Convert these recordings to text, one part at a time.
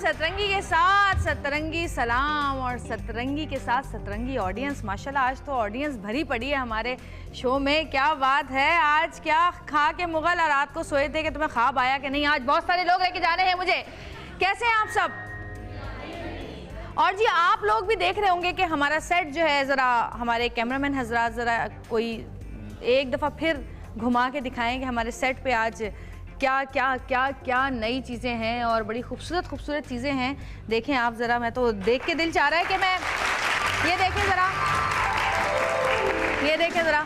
सतरंगी के साथ सतरंगी सलाम और सतरंगी के साथ सतरंगी ऑडियंस। माशाल्लाह आज तो ऑडियंस भरी पड़ी है हमारे शो में, क्या बात है। आज क्या खा के मुगल और रात को सोए थे कि तुम्हें ख्वाब आया कि नहीं? आज बहुत सारे लोग लेके जाने हैं मुझे। कैसे हैं आप सब? और जी आप लोग भी देख रहे होंगे कि हमारा सेट जो है, ज़रा हमारे कैमरामैन हजरात ज़रा कोई एक दफ़ा फिर घुमा के दिखाएं कि हमारे सेट पे आज क्या क्या क्या क्या नई चीज़ें हैं और बड़ी खूबसूरत खूबसूरत चीज़ें हैं। देखें आप ज़रा, मैं तो देख के दिल चाह रहा है कि मैं ये देखें ज़रा, ये देखें ज़रा,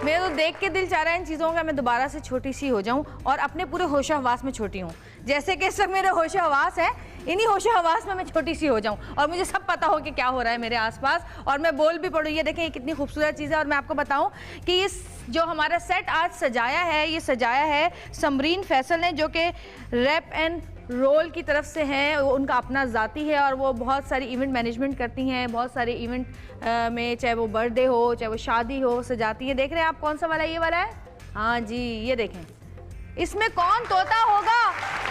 मेरे तो देख के दिल चाह रहा है इन चीज़ों का मैं दोबारा से छोटी सी हो जाऊं और अपने पूरे होशो हवास में छोटी हूँ। जैसे कि इस वक्त मेरे होशो हवास है, इन्हीं होशो हवास में मैं छोटी सी हो जाऊं और मुझे सब पता हो कि क्या हो रहा है मेरे आसपास और मैं बोल भी पड़ूँ। ये देखें ये कितनी खूबसूरत चीज़ है। और मैं आपको बताऊं कि ये जो हमारा सेट आज सजाया है, ये सजाया है समरीन फैसल ने, जो कि रैप एंड रोल की तरफ से हैं। उनका अपना ज़ाती है और वो बहुत सारी इवेंट मैनेजमेंट करती हैं। बहुत सारे इवेंट में, चाहे वो बर्थडे हो चाहे वो शादी हो, सजाती है। देख रहे हैं आप कौन सा वाला? ये वाला है। हाँ जी, ये देखें इसमें कौन तोता होगा,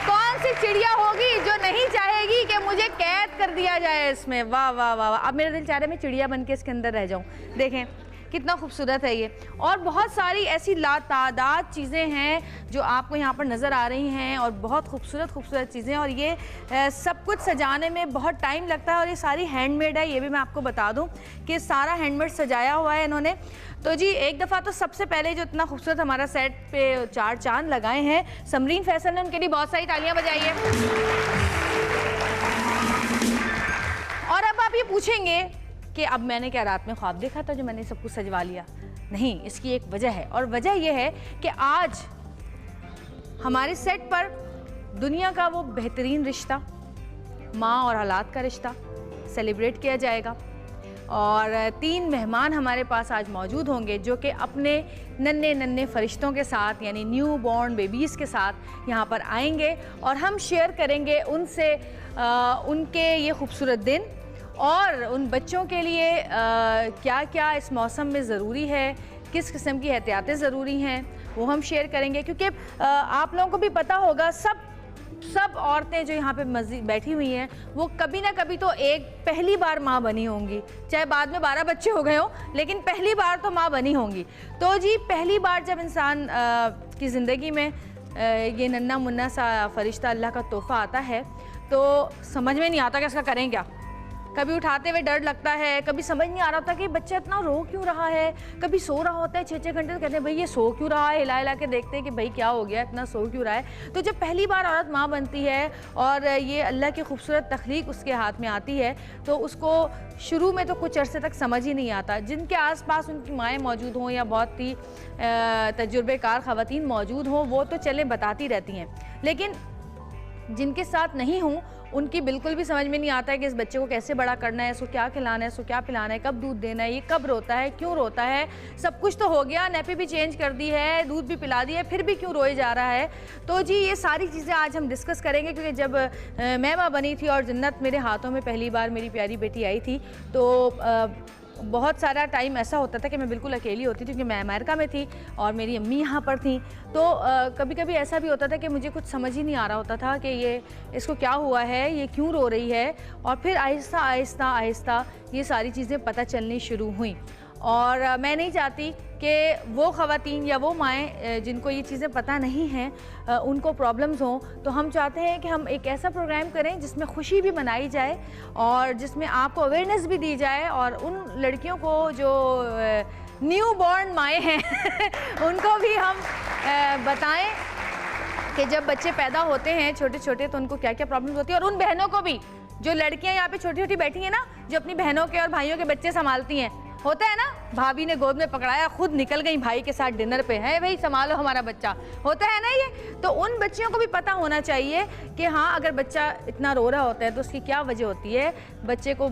कौन सी चिड़िया होगी जो नहीं चाहेगी कि मुझे कैद कर दिया जाए इसमें। वाह वाह वाह वाह। अब मेरे दिल चाह रहा है मैं चिड़िया बन के इसके अंदर रह जाऊँ। देखें कितना खूबसूरत है ये। और बहुत सारी ऐसी लातादाद चीज़ें हैं जो आपको यहाँ पर नज़र आ रही हैं और बहुत खूबसूरत खूबसूरत चीज़ें। और ये सब कुछ सजाने में बहुत टाइम लगता है और ये सारी हैंडमेड है। ये भी मैं आपको बता दूँ कि सारा हैंडमेड सजाया हुआ है इन्होंने। तो जी एक दफ़ा तो सबसे पहले जो इतना खूबसूरत हमारा सेट पे चार चांद लगाए हैं समरीन फैसल ने, उनके लिए बहुत सारी तालियाँ बजाइए। और अब आप ये पूछेंगे कि अब मैंने क्या रात में ख्वाब देखा था जो मैंने सब कुछ सजवा लिया? नहीं, इसकी एक वजह है और वजह यह है कि आज हमारे सेट पर दुनिया का वो बेहतरीन रिश्ता, माँ और औलाद का रिश्ता सेलिब्रेट किया जाएगा। और 3 मेहमान हमारे पास आज मौजूद होंगे जो कि अपने नन्हे नन्हे फरिश्तों के साथ, यानी न्यू बॉर्न बेबीज़ के साथ यहाँ पर आएंगे और हम शेयर करेंगे उनसे उनके ये खूबसूरत दिन और उन बच्चों के लिए क्या क्या इस मौसम में ज़रूरी है, किस किस्म की एहतियातें ज़रूरी हैं, वो हम शेयर करेंगे। क्योंकि आप लोगों को भी पता होगा, सब औरतें जो यहाँ पे मज़ीद बैठी हुई हैं वो कभी ना कभी तो एक पहली बार माँ बनी होंगी, चाहे बाद में 12 बच्चे हो गए हों, लेकिन पहली बार तो माँ बनी होंगी। तो जी पहली बार जब इंसान की ज़िंदगी में ये नन्ना मुन्ना सा फरिश्ता अल्लाह का तोहफ़ा आता है तो समझ में नहीं आता कि इसका करें क्या। कभी उठाते हुए डर लगता है, कभी समझ नहीं आ रहा होता कि बच्चा इतना रो क्यों रहा है। कभी सो रहा होता है 6-6 घंटे, तो कहते हैं भाई ये सो क्यों रहा है, हिला हिला के देखते हैं कि भाई क्या हो गया, इतना सो क्यों रहा है। तो जब पहली बार औरत माँ बनती है और ये अल्लाह की खूबसूरत तख्लीक उसके हाथ में आती है तो उसको शुरू में तो कुछ अरसे तक समझ ही नहीं आता। जिनके आसपास उनकी माएँ मौजूद हों या बहुत ही तजुर्बेकार ख़वातीन मौजूद हों वो तो चले बताती रहती हैं, लेकिन जिनके साथ नहीं हूँ उनकी बिल्कुल भी समझ में नहीं आता है कि इस बच्चे को कैसे बड़ा करना है, इसको क्या खिलाना है, इसको क्या पिलाना है, कब दूध देना है, ये कब रोता है, क्यों रोता है। सब कुछ तो हो गया, नैपी भी चेंज कर दी है, दूध भी पिला दिया है, फिर भी क्यों रोए जा रहा है। तो जी ये सारी चीज़ें आज हम डिस्कस करेंगे। क्योंकि जब मैं माँ बनी थी और जन्नत मेरे हाथों में पहली बार मेरी प्यारी बेटी आई थी तो बहुत सारा टाइम ऐसा होता था कि मैं बिल्कुल अकेली होती थी, क्योंकि मैं अमेरिका में थी और मेरी अम्मी यहाँ पर थी। तो कभी कभी ऐसा भी होता था कि मुझे कुछ समझ ही नहीं आ रहा होता था कि ये इसको क्या हुआ है, ये क्यों रो रही है। और फिर आहिस्ता आहिस्ता आहिस्ता ये सारी चीज़ें पता चलनी शुरू हुई। और मैं नहीं चाहती कि वो ख़वातीन या वो माएँ जिनको ये चीज़ें पता नहीं हैं उनको प्रॉब्लम्स हों। तो हम चाहते हैं कि हम एक ऐसा प्रोग्राम करें जिसमें खुशी भी मनाई जाए और जिसमें आपको अवेयरनेस भी दी जाए और उन लड़कियों को जो न्यू बॉर्न माएँ हैं उनको भी हम बताएं कि जब बच्चे पैदा होते हैं छोटे छोटे तो उनको क्या क्या प्रॉब्लम्स होती है। और उन बहनों को भी, जो लड़कियाँ यहाँ पे छोटी छोटी बैठी हैं ना, जो अपनी बहनों के और भाइयों के बच्चे संभालती हैं, होता है ना, भाभी ने गोद में पकड़ाया, खुद निकल गई भाई के साथ डिनर पे, है भाई संभालो हमारा बच्चा, होता है ना ये। तो उन बच्चियों को भी पता होना चाहिए कि हाँ अगर बच्चा इतना रो रहा होता है तो उसकी क्या वजह होती है। बच्चे को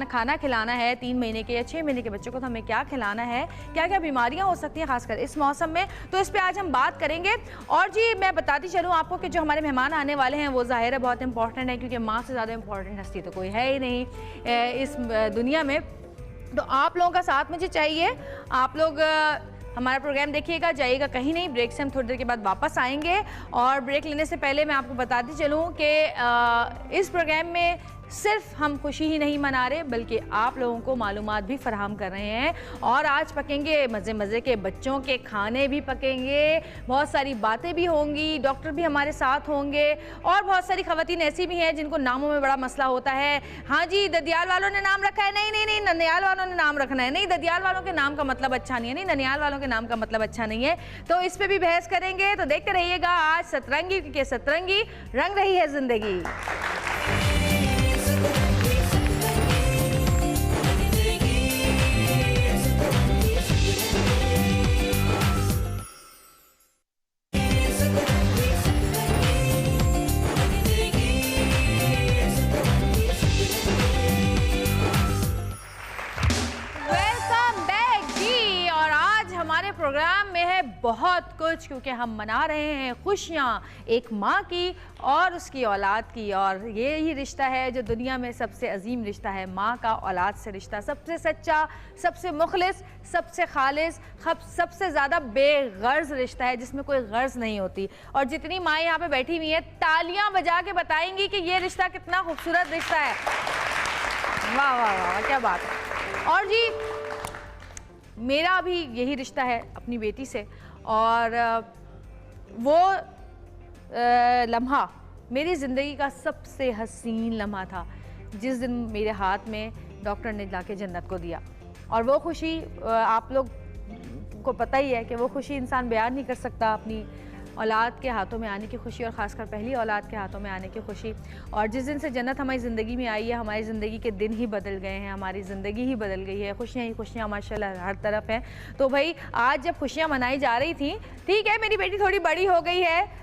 खाना खिलाना है 3 महीने के या 6 महीने के बच्चे को तो हमें क्या खिलाना है, क्या क्या बीमारियाँ हो सकती हैं खासकर इस मौसम में। तो इस पर आज हम बात करेंगे। और जी मैं बताती चलूँ आपको कि जो हमारे मेहमान आने वाले हैं वो ज़ाहिर है बहुत इंपॉर्टेंट है, क्योंकि माँ से ज़्यादा इंपॉर्टेंट हस्ती तो कोई है ही नहीं इस दुनिया में। तो आप लोगों का साथ मुझे चाहिए। आप लोग हमारा प्रोग्राम देखिएगा, जाइएगा कहीं नहीं। ब्रेक से हम थोड़ी देर के बाद वापस आएंगे और ब्रेक लेने से पहले मैं आपको बताती चलूँ कि इस प्रोग्राम में सिर्फ हम खुशी ही नहीं मना रहे बल्कि आप लोगों को मालूमात भी फराहम कर रहे हैं। और आज पकेंगे मज़े मज़े के बच्चों के खाने भी पकेंगे, बहुत सारी बातें भी होंगी, डॉक्टर भी हमारे साथ होंगे और बहुत सारी ख़वातीन ऐसी भी हैं जिनको नामों में बड़ा मसला होता है। हाँ जी, ददियाल वालों ने नाम रखा है, नहीं नहीं नहीं, ननियाल वालों ने नाम रखना है, नहीं ददियाल वालों के नाम का मतलब अच्छा नहीं है, नहीं ननियाल वालों के नाम का मतलब अच्छा नहीं है। तो इस पर भी बहस करेंगे, तो देखते रहिएगा आज सतरंगी, क्योंकि सतरंगी रंग रही है ज़िंदगी। प्रोग्राम में है बहुत कुछ, क्योंकि हम मना रहे हैं खुशियाँ एक माँ की और उसकी औलाद की। और ये ही रिश्ता है जो दुनिया में सबसे अजीम रिश्ता है, माँ का औलाद से रिश्ता। सबसे सच्चा, सबसे मुखलिस, सबसे खालिस, सबसे ज़्यादा बेगर्ज रिश्ता है जिसमें कोई गर्ज नहीं होती। और जितनी माँ यहाँ पे बैठी हुई हैं तालियां बजा के बताएंगी कि ये रिश्ता कितना खूबसूरत रिश्ता है। वाह वाह वाह, क्या बात है। और जी मेरा भी यही रिश्ता है अपनी बेटी से, और वो लम्हा मेरी ज़िंदगी का सबसे हसीन लम्हा था जिस दिन मेरे हाथ में डॉक्टर ने लाके जन्नत को दिया। और वो खुशी आप लोग को पता ही है कि वो खुशी इंसान बयान नहीं कर सकता, अपनी औलाद के हाथों में आने की खुशी, और ख़ासकर पहली औलाद के हाथों में आने की खुशी। और जिस दिन से जन्नत हमारी ज़िंदगी में आई है, हमारी ज़िंदगी के दिन ही बदल गए हैं, हमारी ज़िंदगी ही बदल गई है, खुशियाँ ही खुशियाँ माशाल्लाह हर तरफ हैं। तो भाई आज जब खुशियाँ मनाई जा रही थी, ठीक है मेरी बेटी थोड़ी बड़ी हो गई है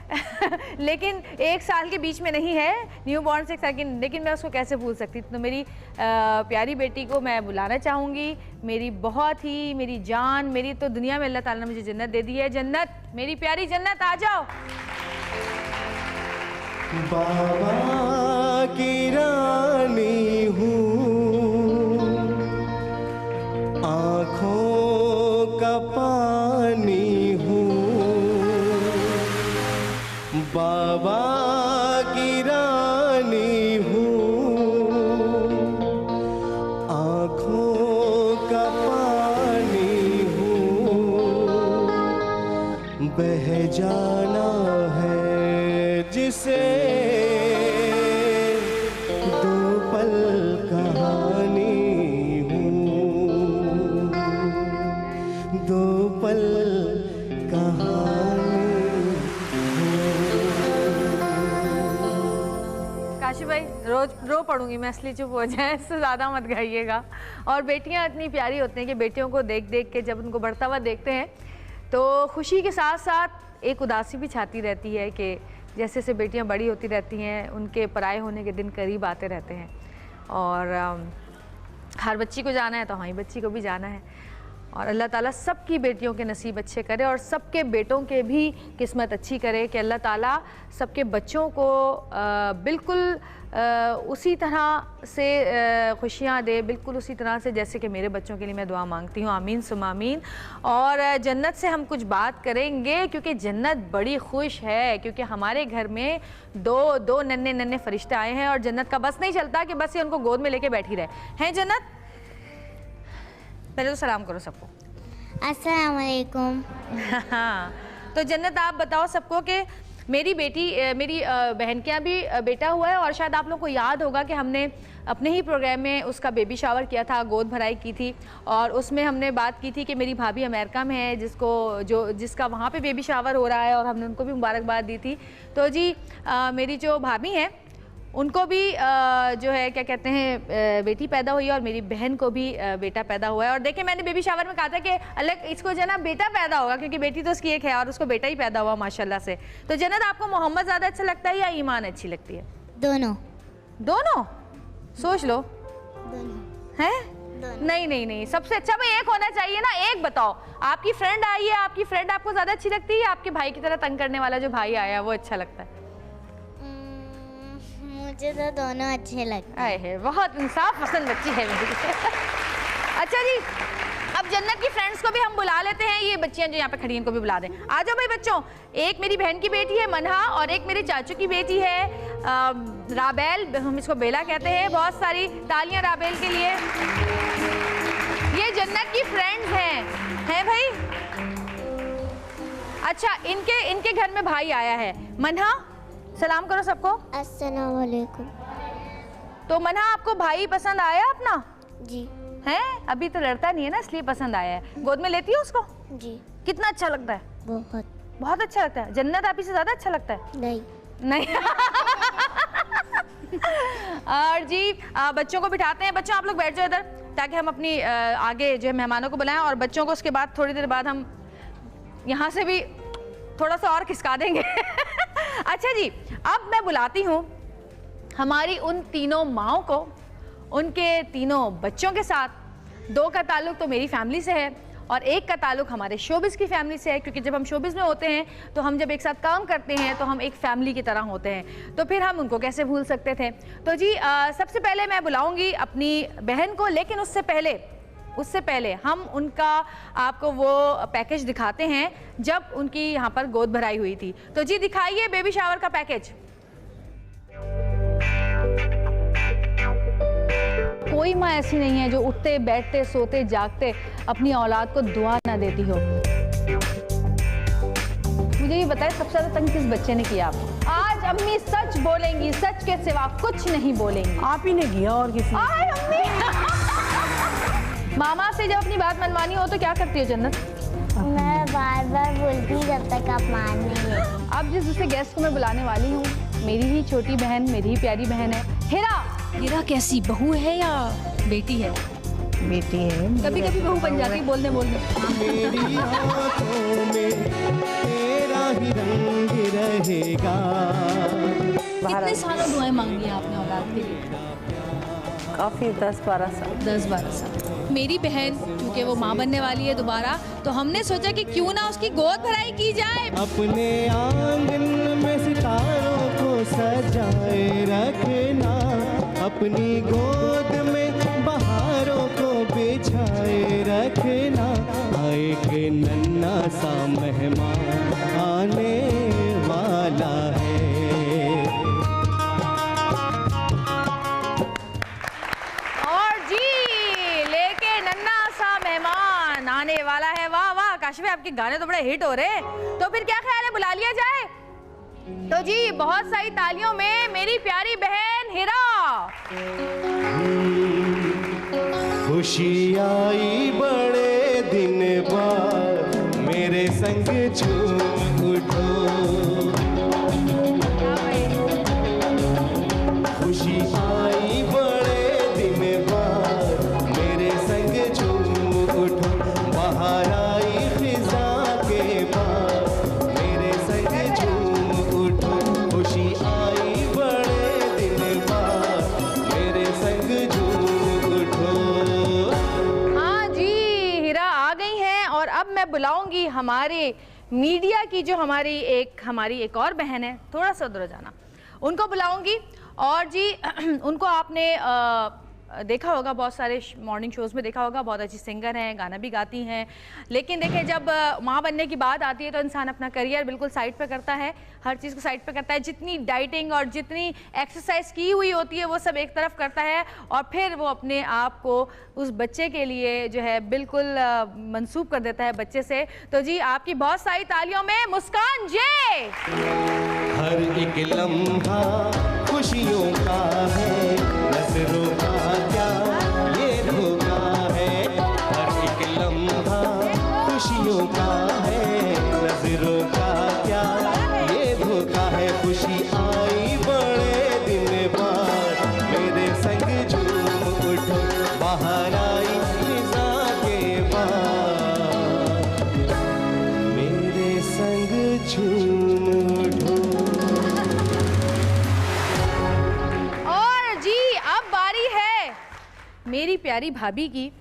लेकिन 1 साल के बीच में नहीं है, न्यू बॉर्न से 1 साल की, लेकिन मैं उसको कैसे भूल सकती। तो मेरी प्यारी बेटी को मैं बुलाना चाहूँगी, मेरी बहुत ही मेरी जान, मेरी तो दुनिया में अल्लाह ताला ने मुझे जन्नत दे दी है। जन्नत, मेरी प्यारी जन्नत, आ जाओ। बाबा की रानी हूँ, आँखों का पानी हूँ, बाबा की रानी हूँ, आँखों का पानी हूँ, बह जाना है जिसे दो पल कहानी हूँ, दो पल कहानी। काशी भाई रोज रो पड़ूंगी मैं, असली चुप हो जाए, इससे ज़्यादा मत गाइएगा। और बेटियां इतनी प्यारी होती हैं कि बेटियों को देख देख के जब उनको बढ़ता हुआ देखते हैं तो खुशी के साथ साथ एक उदासी भी छाती रहती है कि जैसे जैसे बेटियां बड़ी होती रहती हैं उनके पराए होने के दिन करीब आते रहते हैं। और हर बच्ची को जाना है तो हमारी बच्ची को भी जाना है। और अल्लाह ताला सबकी बेटियों के नसीब अच्छे करे और सबके बेटों के भी किस्मत अच्छी करे कि अल्लाह ताला सबके बच्चों को बिल्कुल उसी तरह से खुशियाँ दे, बिल्कुल उसी तरह से जैसे कि मेरे बच्चों के लिए मैं दुआ मांगती हूँ। आमीन सुम्मा आमीन। और जन्नत से हम कुछ बात करेंगे क्योंकि जन्नत बड़ी खुश है, क्योंकि हमारे घर में दो नन्हे नन्हे फरिश्ते आए हैं और जन्नत का बस नहीं चलता कि बस ये उनको गोद में लेके बैठी रहे हैं। जन्नत, पहले तो सलाम करो सबको। अस्सलाम वालेकुम। हाँ, तो जन्नत आप बताओ सबको कि मेरी बेटी, मेरी बहन के यहाँ भी बेटा हुआ है और शायद आप लोग को याद होगा कि हमने अपने ही प्रोग्राम में उसका बेबी शावर किया था, गोद भराई की थी और उसमें हमने बात की थी कि मेरी भाभी अमेरिका में है जिसका वहाँ पे बेबी शावर हो रहा है और हमने उनको भी मुबारकबाद दी थी। तो जी मेरी जो भाभी हैं उनको भी जो है क्या कहते हैं बेटी पैदा हुई है और मेरी बहन को भी बेटा पैदा हुआ है। और देखिए मैंने बेबी शावर में कहा था कि अलग इसको जो है ना बेटा पैदा होगा क्योंकि बेटी तो उसकी एक है और उसको बेटा ही पैदा हुआ माशाल्लाह से। तो जन्नत आपको मोहम्मद ज़्यादा अच्छा लगता है या ईमान अच्छी लगती है? दोनों। दोनों? सोच लो। दोनों हैं? नहीं नहीं नहीं, सबसे अच्छा भाई एक होना चाहिए ना। एक बताओ, आपकी फ्रेंड आई है, आपकी फ्रेंड आपको ज़्यादा अच्छी लगती है या आपके भाई की तरह तंग करने वाला जो भाई आया वो अच्छा लगता है? मुझे तो दोनों अच्छे लगते हैं। आए है, बहुत इंसाफ पसंद बच्ची है मेरी। अच्छा जी, अब अब जन्नत की फ्रेंड्स को भी हम बुला लेते हैं, ये बच्चियां जो यहाँ पे खड़ी हैं इनको भी बुला दें। आ जाओ भाई बच्चों, एक मेरी बहन की बेटी है मनहा और एक मेरे चाचू की बेटी है राबेल, हम इसको बेला कहते हैं। बहुत सारी तालियां राबेल के लिए। ये जन्नत की फ्रेंड्स हैं भाई। अच्छा, इनके घर में भाई आया है। मनहा सलाम करो सबको। अस्सलाम वालेकुम। तो मनहा आपको भाई पसंद आया अपना? जी। हैं? अभी तो लड़ता नहीं है ना, इसलिए पसंद आया है। गोद में लेती है उसको? जी। कितना अच्छा लगता है? बहुत अच्छा लगता है। जन्नत आप ही से ज्यादा अच्छा लगता है? नहीं। और जी बच्चों को बिठाते हैं। बच्चों आप लोग बैठ जाओ इधर, ताकि हम अपनी आगे जो है मेहमानों को बुलाएं, और बच्चों को उसके बाद थोड़ी देर बाद हम यहाँ से भी थोड़ा सा और खिसका देंगे। अच्छा जी, अब मैं बुलाती हूँ हमारी उन तीनों माँओं को, उनके तीनों बच्चों के साथ। दो का ताल्लुक तो मेरी फैमिली से है और एक का ताल्लुक हमारे शोबिज़ की फैमिली से है, क्योंकि जब हम शोबिज़ में होते हैं तो हम जब एक साथ काम करते हैं तो हम एक फैमिली की तरह होते हैं, तो फिर हम उनको कैसे भूल सकते थे। तो जी सबसे पहले मैं बुलाऊंगी अपनी बहन को, लेकिन उससे पहले हम उनका आपको वो पैकेज दिखाते हैं जब उनकी यहाँ पर गोद भराई हुई थी। तो जी दिखाइए बेबी शावर का पैकेज। कोई माँ ऐसी नहीं है जो उठते बैठते सोते जागते अपनी औलाद को दुआ ना देती हो। मुझे ये बताए सबसे ज्यादा तंग किस बच्चे ने किया आपको? आज अम्मी सच बोलेंगी, सच के सिवा कुछ नहीं बोलेंगी। आप ही ने किया और किसी ने? आए अम्मी। मामा से जब अपनी बात मनवानी हो तो क्या करती हो जन्नत? मैं बार बार बोलती जब तक आप मान नहीं लेते। अब जिस दूसरे गेस्ट को मैं बुलाने वाली हूँ, मेरी ही छोटी बहन, मेरी ही प्यारी बहन है हिरा कैसी बहू है या बेटी है? बेटी है। कभी कभी बहू बन जाती बोलने मेरी आँखों में तेरा ही रंग रहेगा। कितने सालों दुआएं मांगी आपने औलाद के लिए? काफी 10-12 साल। 10-12 साल। मेरी बहन क्योंकि वो माँ बनने वाली है दोबारा, तो हमने सोचा कि क्यों ना उसकी गोद भराई की जाए। अपने आंगन में सितारों को सजाए रखना, अपनी गोद में बहारों को बिछाए रखना। एक नन्हा सा मेहमान आने वाला है। और जी लेके नन्हा सा मेहमान आने वाला है। वाह वाह काशिफ भाई, आपके गाने तो बड़े हिट हो रहे हैं। तो फिर क्या ख्याल है, बुला लिया जाए? तो जी बहुत सारी तालियों में मेरी प्यारी बहन हिरा। खुशी आई बड़े दिन बाद, मेरे संग झूम उठो। खुशी आई बड़े दिन बाद, मेरे संग झूम उठो। बाहर आई खिज़ा के बाद, मेरे संग झूम उठो। खुशी आई बड़े दिन बाद, मेरे संग झूम उठो। हाँ जी, हिरा आ गई हैं और अब मैं बुलाऊंगी हमारे मीडिया की जो हमारी एक और बहन है, थोड़ा सा उधर जाना, उनको बुलाऊंगी। और जी उनको आपने देखा होगा, बहुत सारे मॉर्निंग शोज़ में देखा होगा, बहुत अच्छी सिंगर हैं, गाना भी गाती हैं। लेकिन देखिए जब माँ बनने की बात आती है तो इंसान अपना करियर बिल्कुल साइड पे करता है, हर चीज़ को साइड पे करता है। जितनी डाइटिंग और जितनी एक्सरसाइज की हुई होती है वो सब एक तरफ करता है, और फिर वो अपने आप को उस बच्चे के लिए जो है बिल्कुल मंसूब कर देता है बच्चे से। तो जी आपकी बहुत सारी तालियों में मुस्कान जे। हर एक लम्हा खुशियों का है, नजरों का क्या ये धोखा है। हर एक लम्हा खुशियों का है, नजरों का क्या ये धोखा है। खुशी आई बड़े दिन बाद, मेरे संग झूम उठो। बाहर आई खिज़ा के बाद, मेरे संग झूम उठो। मेरी प्यारी भाभी की,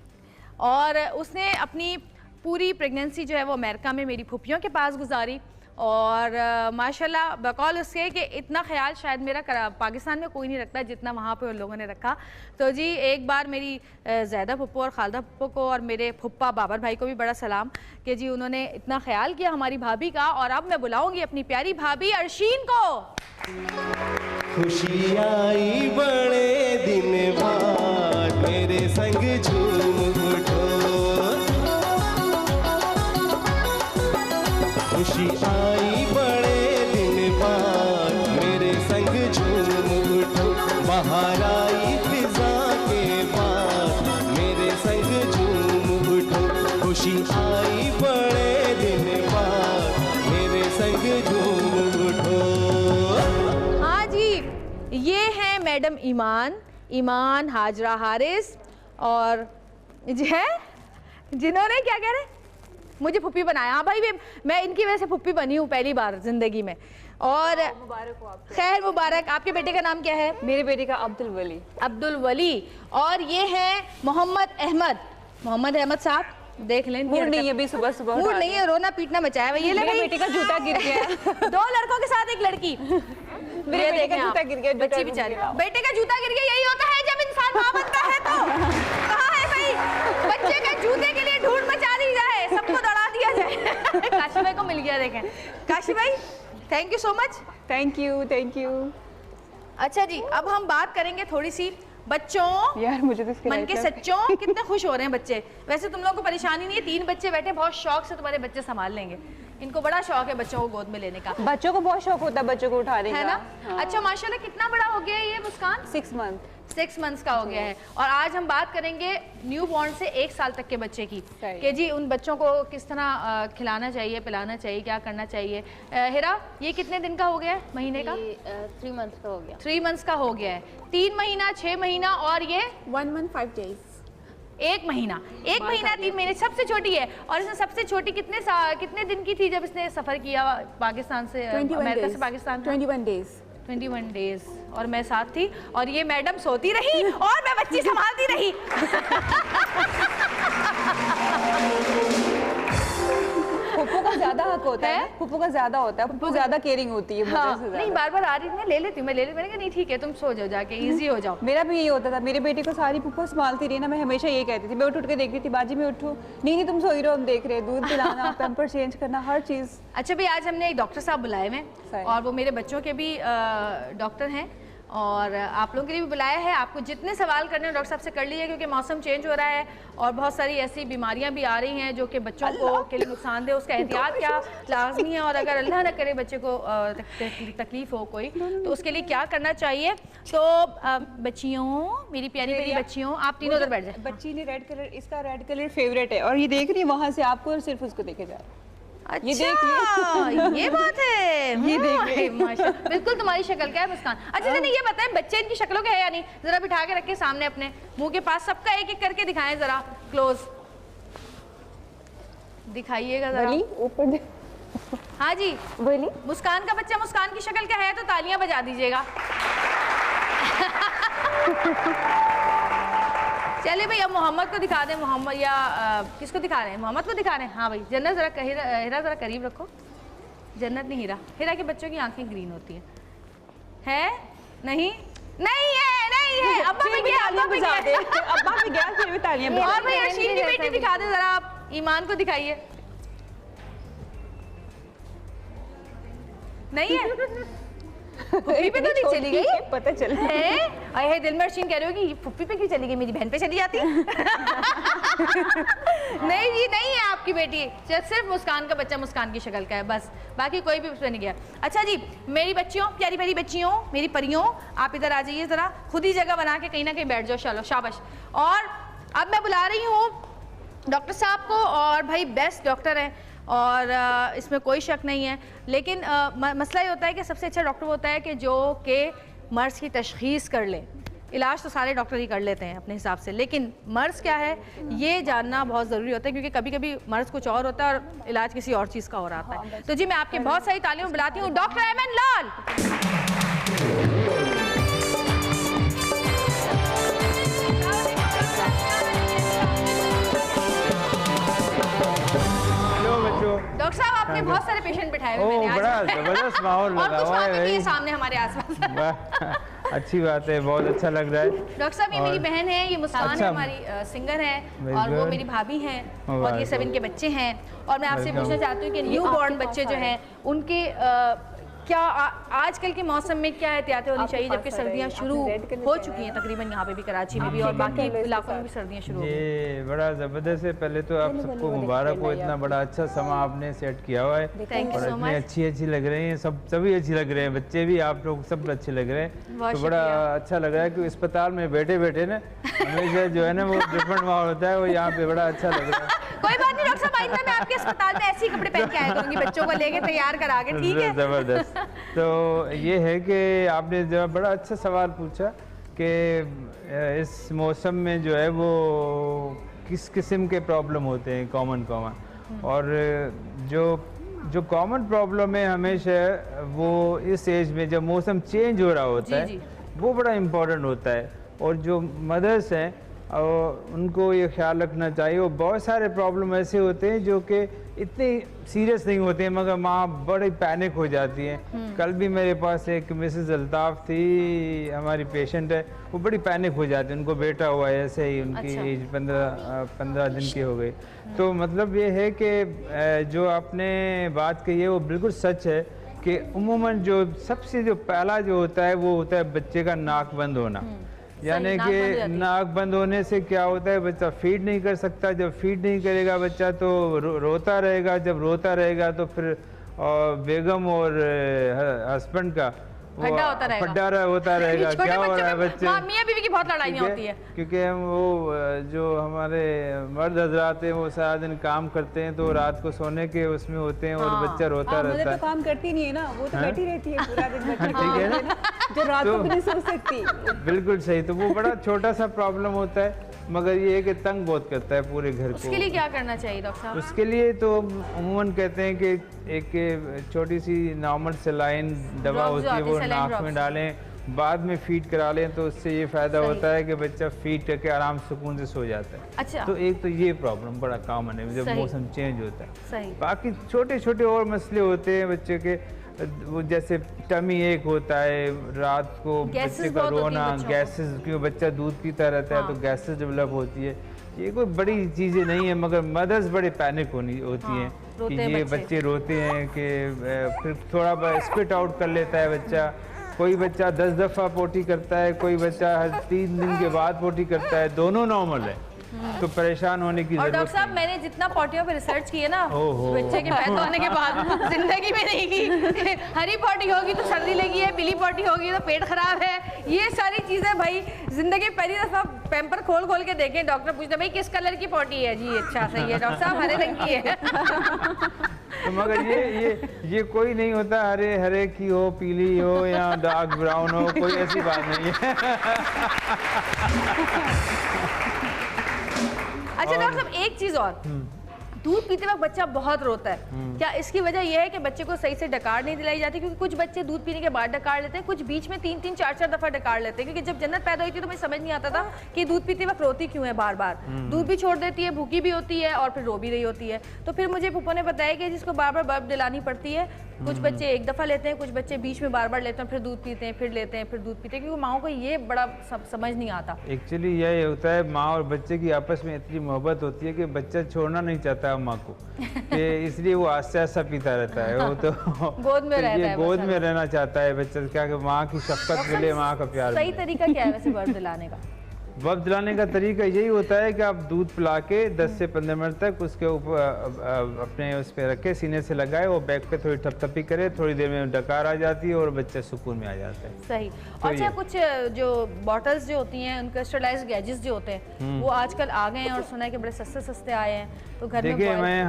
और उसने अपनी पूरी प्रेगनेंसी जो है वो अमेरिका में मेरी फूफियों के पास गुजारी। और माशाल्लाह बकौल उसके कि इतना ख्याल शायद मेरा पाकिस्तान में कोई नहीं रखता जितना वहाँ पे उन लोगों ने रखा। तो जी एक बार मेरी ज़ैदा फुप्पो और खालदा फुप्पो को और मेरे फुप्पा बाबर भाई को भी बड़ा सलाम कि जी उन्होंने इतना ख्याल किया हमारी भाभी का। और अब मैं बुलाऊंगी अपनी प्यारी भाभी अर्शीन को। खुशी आई बड़े दिन बाद मेरे संग झूम उठो, खुशी आई बड़े दिन बाद मेरे संग झूम उठो, बाहर आई फिजा के बाद मेरे संग झूम उठो, खुशी आई बड़े दिन बाद मेरे संग झूम उठो। हाँ जी, ये है मैडम ईमान हाजरा हारिस और है जिन्होंने क्या कह रहे हैं मुझे फुप्पी बनाया। हाँ भाई मैं इनकी वजह से फुप्पी बनी हूँ पहली बार जिंदगी में। और खैर मुबारक। आपके बेटे का नाम क्या है? मेरे बेटे का अब्दुल वली। और ये है मोहम्मद अहमद साहब, देख लें। मूड नहीं है अभी, सुबह मूड नहीं है, रोना पीटना मचाया हुआ। ये ले मेरे बेटे का जूता गिर गया है। 2 लड़कों के साथ एक लड़की। मेरे बेटे का जूता गिर गया, बच्ची बेचारी। बेटे का जूता गिर गया, यही होता है जब इंसान मां बनता है। तो कहाँ है भाई, बच्चे के जूते के लिए ढूंढ मचा दी जाए, सबको दौड़ा दिया जाए। काशी भाई को मिल गया। देखें काशी भाई, thank you so much. Thank you. अच्छा जी, अब हम बात करेंगे थोड़ी सी बच्चों, यार मुझे तो इसके मन के सच्चों। कितने खुश हो रहे हैं बच्चे। वैसे तुम लोगों को परेशानी नहीं है, 3 बच्चे बैठे बहुत शौक से तुम्हारे बच्चे संभाल लेंगे। इनको बड़ा शौक है बच्चों को गोद में लेने का। बच्चों को बहुत शौक होता है बच्चों को उठाने का, है ना? हाँ। अच्छा माशाल्लाह, कितना बड़ा हो गया है ये मुस्कान? 6 मंथ्स का हो गया है। और आज हम बात करेंगे न्यू बॉर्न से 1 साल तक के बच्चे की कि जी उन बच्चों को किस तरह खिलाना चाहिए, पिलाना चाहिए, क्या करना चाहिए। हिरा, ये कितने दिन का हो गया है? महीने का? 3 मंथ्स का हो गया। 3 मंथ्स का हो गया है। 3 महीना, 6 महीना और ये 1 मंथ 5 डेज। 1 महीना, 3 महीने। सबसे छोटी है। और इसमें सबसे छोटी कितने दिन की थी जब इसने सफर किया पाकिस्तान से, अमेरिका से पाकिस्तान? 21 डेज। और मैं साथ थी और ये मैडम सोती रही और मैं बच्ची संभालती रही। फुप्पो का ज्यादा हक होता है, फुप्पो का ज्यादा होता है, फुप्पो ज्यादा केयरिंग होती है मुझे हाँ, से ज्यादा। नहीं बार आ रही थी, मैं ले लेती हूँ। मैंने कहा नहीं ठीक है, तुम सो जाओ जाके, इजी हो जाओ। मेरा भी यही होता था, मेरे बेटे को सारी फुप्पो संभालती रही ना, मैं हमेशा यही कहती थी। मैं उठ के देखती थी, बाजी में उठो, नहीं तुम सोई रहो, हम देख रहे हैं, दूध पिलाना, पैम्पर चेंज करना, हर चीज। अच्छा भाई, आज हमने एक डॉक्टर साहब बुलाए हैं और वो मेरे बच्चों के भी डॉक्टर हैं और आप लोगों के लिए भी बुलाया है। आपको जितने सवाल करने हैं डॉक्टर साहब से कर लीजिए, क्योंकि मौसम चेंज हो रहा है और बहुत सारी ऐसी बीमारियां भी आ रही हैं जो कि बच्चों को के लिए नुकसानदेह, उसका एहतियात क्या लाजमी है। और अगर अल्लाह ना करे बच्चे को तकलीफ हो कोई, तो उसके लिए क्या करना चाहिए। तो बच्चियों, मेरी प्यारी बच्चियों, आप तीनों उधर बैठ जाए। बच्ची ने रेड कलर, इसका रेड कलर फेवरेट है और ये देख रही है वहां से आपको और सिर्फ उसको देखे जा रहा है। अच्छा, ये बात है। ये देख माशाल्लाह, बिल्कुल तुम्हारी शक्ल क्या है मुस्कान। अच्छा नहीं, ये बताएं बच्चे इनकी शक्लों के है या नहीं? जरा बिठा के रखे सामने अपने मुंह के पास, सबका एक एक करके दिखाएं, जरा क्लोज दिखाइएगा जरा। ऊपर हाँ जी बोली। मुस्कान का बच्चा, मुस्कान की शक्ल क्या है तो तालियां बजा दीजिएगा। चलिए भाई, अब मोहम्मद को दिखा दें। मोहम्मद या किसको दिखा रहे हैं? मोहम्मद को दिखा रहे हैं। हाँ भाई, जन्नत जरा हिरा जरा करीब रखो। जन्नत नहीं, हिरा के बच्चों की आंखें ग्रीन होती हैं। है नहीं? नहीं है। अब्बा भी गया, अब्बा भी गया, फिर भी तालियां बजा। और भाई अर्शीन की बेटी दिखा दें जरा, आप ईमान को दिखाइए। नहीं है? फुप्पी पे तो नहीं चली गई, पता चल है? अरे दिल में अर्शीन कह रहे हो कि फुप्पी पे क्यों चली गई, मेरी बहन पे चली जाती। नहीं जी, नहीं है आपकी बेटी, सिर्फ मुस्कान का बच्चा मुस्कान की शक्ल का है बस, बाकी कोई भी उसमें नहीं गया। अच्छा जी मेरी बच्चियों, प्यारी प्यारी बच्चियों, मेरी परियों, आप इधर आ जाइए जरा, खुद ही जगह बना के कहीं ना कहीं बैठ जाओ। चलो शाबाश। और अब मैं बुला रही हूँ डॉक्टर साहब को, और भाई बेस्ट डॉक्टर हैं और इसमें कोई शक नहीं है। लेकिन मसला ये होता है कि सबसे अच्छा डॉक्टर होता है कि जो कि मर्ज़ की तशख़ीस कर ले। इलाज तो सारे डॉक्टर ही कर लेते हैं अपने हिसाब से, लेकिन मर्ज़ क्या है ये जानना बहुत ज़रूरी होता है, क्योंकि कभी कभी मर्ज़ कुछ और होता है और इलाज किसी और चीज़ का हो रहा होता है। तो जी मैं आपकी बहुत सारी तालियों बुलाती हूँ डॉक्टर अहमद लाल। डॉक्टर साहब आप आपके बहुत सारे पेशेंट बिठाए हुए मैंने आज। बड़ा जबरदस्त माहौल और लगा कुछ हुआ वहाँ है पे भी है भाई। सामने हमारे आसपास। वाह, अच्छी बात है, बहुत अच्छा लग रहा है। डॉक्टर साहब ये मेरी बहन है, ये मुस्कान अच्छा। है, हमारी सिंगर है, Very और वो good. मेरी भाभी हैं, Oh, और ये very सब good. इनके बच्चे हैं। और मैं आपसे Welcome. पूछना चाहती हूँ कि न्यू बॉर्न बच्चे जो हैं उनके क्या आजकल के मौसम में क्या एहतियातें होनी चाहिए, जबकि सर्दियाँ शुरू हो चुकी हैं तकरीबन यहाँ पे भी, कराची में भी, और बाकी इलाकों में भी सर्दियाँ शुरू हो गई। ये बड़ा ज़बरदस्त है। पहले तो आप सबको मुबारक हो, इतना बड़ा अच्छा समा आपने सेट किया हुआ है Thank you और so इतनी much. अच्छी लग रही हैं, सभी अच्छी लग रहे हैं, बच्चे भी, आप लोग सब अच्छे लग रहे हैं। बहुत तो बड़ा शुक्रिया। अच्छा लग रहा है कि अस्पताल में बैठे बैठे ना हमेशा जो है ना वो डिफरेंट माहौल होता है, वो यहाँ पे बड़ा अच्छा लग रहा है। कोई बात नहीं डॉक्टर साहब, आइंदा मैं आपके अस्पताल में ऐसे ही कपड़े पहन के आया करूंगी, बच्चों को लेके तैयार करा के, ठीक है? ज़बरदस्त। तो ये है कि आपने जो बड़ा अच्छा सवाल पूछा कि इस मौसम में जो है वो किस किस्म के प्रॉब्लम होते हैं कॉमन, और जो कॉमन प्रॉब्लम है हमेशा वो इस एज में जब मौसम चेंज हो रहा होता है जी। वो बड़ा इम्पोर्टेंट होता है। और जो मदर्स हैं और उनको ये ख्याल रखना चाहिए, वो बहुत सारे प्रॉब्लम ऐसे होते हैं जो कि इतने सीरियस नहीं होते हैं मगर माँ बड़ी पैनिक हो जाती है। कल भी मेरे पास एक मिसेस अल्ताफ़ थी, हमारी पेशेंट है, वो बड़ी पैनिक हो जाती है, उनको बेटा हुआ है ऐसे ही, उनकी अच्छा। एज 15 दिन की हो गई। तो मतलब ये है कि जो आपने बात कही है वो बिल्कुल सच है कि उमूमन जो सबसे जो पहला जो होता है वो होता है बच्चे का नाक बंद होना। यानी नाक बंद हो कि जाती है। नाक बंद होने से क्या होता है, बच्चा फीड नहीं कर सकता, जब फीड नहीं करेगा बच्चा तो रोता रहेगा, जब रोता रहेगा तो फिर बेगम और हस्बैंड का फड्डा होता रहेगा। होता रहेगा छोटे क्या हो बच्चों रहा है में बच्चे, माँ मियाँ बीवी की बहुत लड़ाइयाँ होती है। क्योंकि हम वो जो हमारे मर्द हजरात हैं वो सारा दिन काम करते हैं तो रात को सोने के उसमें होते हैं और हाँ। बच्चा रोता मदर रहता तो है। काम करती नहीं है ना, वो तो हाँ? बैठी रहती है पूरा दिन बच्चे को ठीक है ना? लेके, जो रात को भी नहीं सो सकती। बिल्कुल सही। तो वो बड़ा छोटा सा प्रॉब्लम होता है मगर ये है कि तंग बहुत करता है पूरे घर को। उसके लिए क्या करना चाहिए डॉक्टर साहब? उसके लिए तो उमूमन कहते हैं कि एक छोटी सी नॉर्मल सलाइन दवा Drops होती जो है आती वो है, saline नाक में drops। डालें, बाद में फीड करा लें तो उससे ये फ़ायदा होता है कि बच्चा फीड करके आराम सुकून से सो जाता है। अच्छा। तो एक तो ये प्रॉब्लम बड़ा कॉमन है जब सही। मौसम चेंज होता है। सही। बाकी छोटे छोटे और मसले होते हैं बच्चे के, वो जैसे टमी एक होता है, रात को Gases बच्चे का बहुत होती हैं रोना, बच्चों को। गैसेस, क्योंकि बच्चा दूध पीता रहता है हाँ। तो गैसेस डेवलप होती है। ये कोई बड़ी चीज़ें नहीं है मगर मदर्स बड़े पैनिक होती हाँ, हैं कि रोते हैं ये बच्चे। बच्चे रोते हैं कि फिर थोड़ा स्पिट आउट कर लेता है बच्चा। कोई बच्चा 10 दफ़ा पोटी करता है, कोई बच्चा हर 3 दिन के बाद पोटी करता है, दोनों नॉर्मल है। तो परेशान होने की और जरूरत डॉक्टर साहब नहीं। मैंने जितना पॉटियों पे रिसर्च की है ना ओहो। बच्चे के पैदा होने के बाद जिंदगी में नहीं की। हरी पॉटी होगी तो सर्दी लगी है, पीली पॉटी होगी तो पेट खराब है, ये सारी चीजें भाई जिंदगी में पहली दफा पैम्पर खोल खोल के देखें, डॉक्टर पूछते भाई किस कलर की पॉटी है जी, अच्छा सही है डॉक्टर साहब हरे रंग की है। तो मगर ये कोई नहीं होता हरे हरे की हो, पीली हो या डार्क ब्राउन हो, कोई ऐसी बात नहीं है। अच्छा डॉक्टर साहब एक चीज और, दूध पीते वक्त बच्चा बहुत रोता है, क्या इसकी वजह यह है कि बच्चे को सही से डकार नहीं दिलाई जाती? क्योंकि कुछ बच्चे दूध पीने के बाद डकार लेते हैं, कुछ बीच में 3-3, 4-4 दफा डकार लेते हैं। क्योंकि जब जन्नत पैदा हुई थी तो मुझे समझ नहीं आता था कि दूध पीते वक्त रोती क्यों है बार बार, दूध भी छोड़ देती है, भूखी भी होती है और फिर रो भी रही होती है। तो फिर मुझे पुप्पो ने बताया कि जिसको बार बार बर्फ दिलानी पड़ती है, कुछ बच्चे एक दफा लेते हैं, कुछ बच्चे बीच में बार बार लेते हैं, फिर दूध पीते हैं, फिर लेते हैं, फिर दूध पीते हैं, क्योंकि माओ को ये बड़ा समझ नहीं आता। एक्चुअली यही होता है, माँ और बच्चे की आपस में इतनी मोहब्बत होती है कि बच्चा छोड़ना नहीं चाहता है माँ को, कि इसलिए वो आस्ते आस्ते पीता रहता है। वो तो गोद में रहता ये है, गोद बस में रहना चाहता है बच्चा, क्या कि माँ की शफकत मिले, माँ का प्यार सही मिले। तरीका क्या है वैसे बर्फ दिलाने का? बर्फ दिलाने का तरीका यही होता है कि आप दूध पिला के 10 से 15 मिनट तक उसके ऊपर अपने उस पर रखे, सीने से लगाए, वो बैक पे थोड़ी थपथपी करे, थोड़ी देर में डकार आ जाती है और बच्चा सुकून में आ जाता है। सही। तो और अच्छा ये- कुछ जो बॉटल्स जो होती हैं उनके स्टरलाइज्ड गैजेट्स जो होते हैं वो आजकल आ गए हैं और सुना है कि बड़े सस्ते सस्ते आए हैं, तो घर में देखिए boil-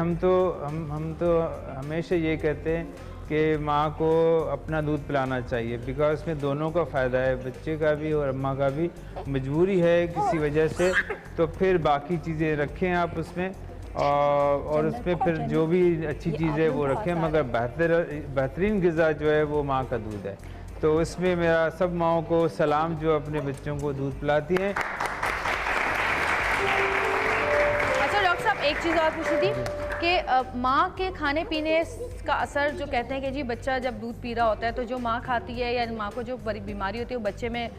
हम तो हमेशा ये कहते हैं कि माँ को अपना दूध पिलाना चाहिए, बिकॉज इसमें दोनों का फ़ायदा है, बच्चे का भी और अम्मा का भी। मजबूरी है किसी वजह से तो फिर बाकी चीज़ें रखें आप उसमें, और उसमें फिर जो भी अच्छी चीज़ है वो रखें, मगर बेहतरीन ग़िज़ा जो है वो माँ का दूध है। तो इसमें मेरा सब माँओं को सलाम जो अपने बच्चों को दूध पिलाती हैं। अच्छा डॉक्टर साहब एक चीज़ और पूछी थी कि माँ के खाने पीने का असर जो कहते हैं कि जी बच्चा जब दूध पी रहा होता है तो जो माँ खाती है या माँ को जो बड़ी बीमारी होती है वो बच्चे में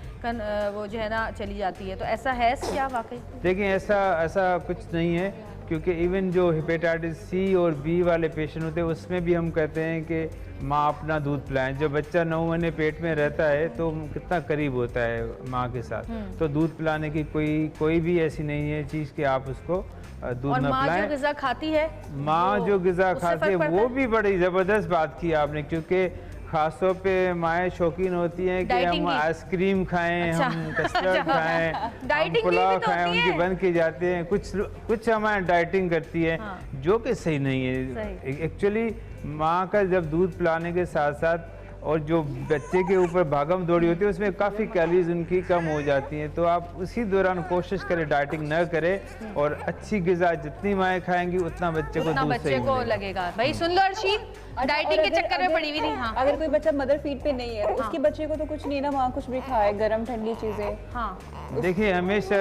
वो जो है ना चली जाती है, तो ऐसा है क्या वाकई? देखिए ऐसा कुछ नहीं है, क्योंकि इवन जो हेपेटाइटिस सी और बी वाले पेशेंट होते हैं उसमें भी हम कहते हैं कि माँ अपना दूध पिलाएं। जब बच्चा 9 महीने पेट में रहता है तो कितना करीब होता है माँ के साथ, तो दूध पिलाने की कोई भी ऐसी नहीं है चीज़ कि आप उसको दूध और न माँ पिलाएं। जो ग़िज़ा खाती है, माँ जो ग़िज़ा उससे खाती है फर्क पड़ता वो है? भी बड़ी ज़बरदस्त बात की आपने, क्योंकि ख़ासतौर पे माएँ शौकीन होती हैं कि डाइटिंग हम की। आइसक्रीम खाएं, अच्छा। हम कस्टर्ड खाएं, हम डाइटिंग की भी पुलाव तो खाएं, होती उनकी है। बंद की जाते हैं। कुछ हमारे डाइटिंग करती है, हाँ। जो कि सही नहीं है। एक्चुअली माँ का जब दूध पिलाने के साथ साथ और जो बच्चे के ऊपर भागम दौड़ी होती है उसमें काफ़ी कैलोरीज उनकी कम हो जाती हैं, तो आप उसी दौरान कोशिश करें डाइटिंग न करें और अच्छी ग़िज़ा जितनी माएँ खाएंगी उतना बच्चे को उतना दूध बच्चे सही को मिलेगा। लगेगा। भाई सुन लो अर्शी, डाइटिंग के चक्कर में पड़ी हुई नहीं। हाँ अगर कोई बच्चा मदर फीड पे नहीं है तो उसके बच्चे को तो कुछ नहीं ना, माँ कुछ भी खाए, गर्म ठंडी चीजें। हाँ देखिए हमेशा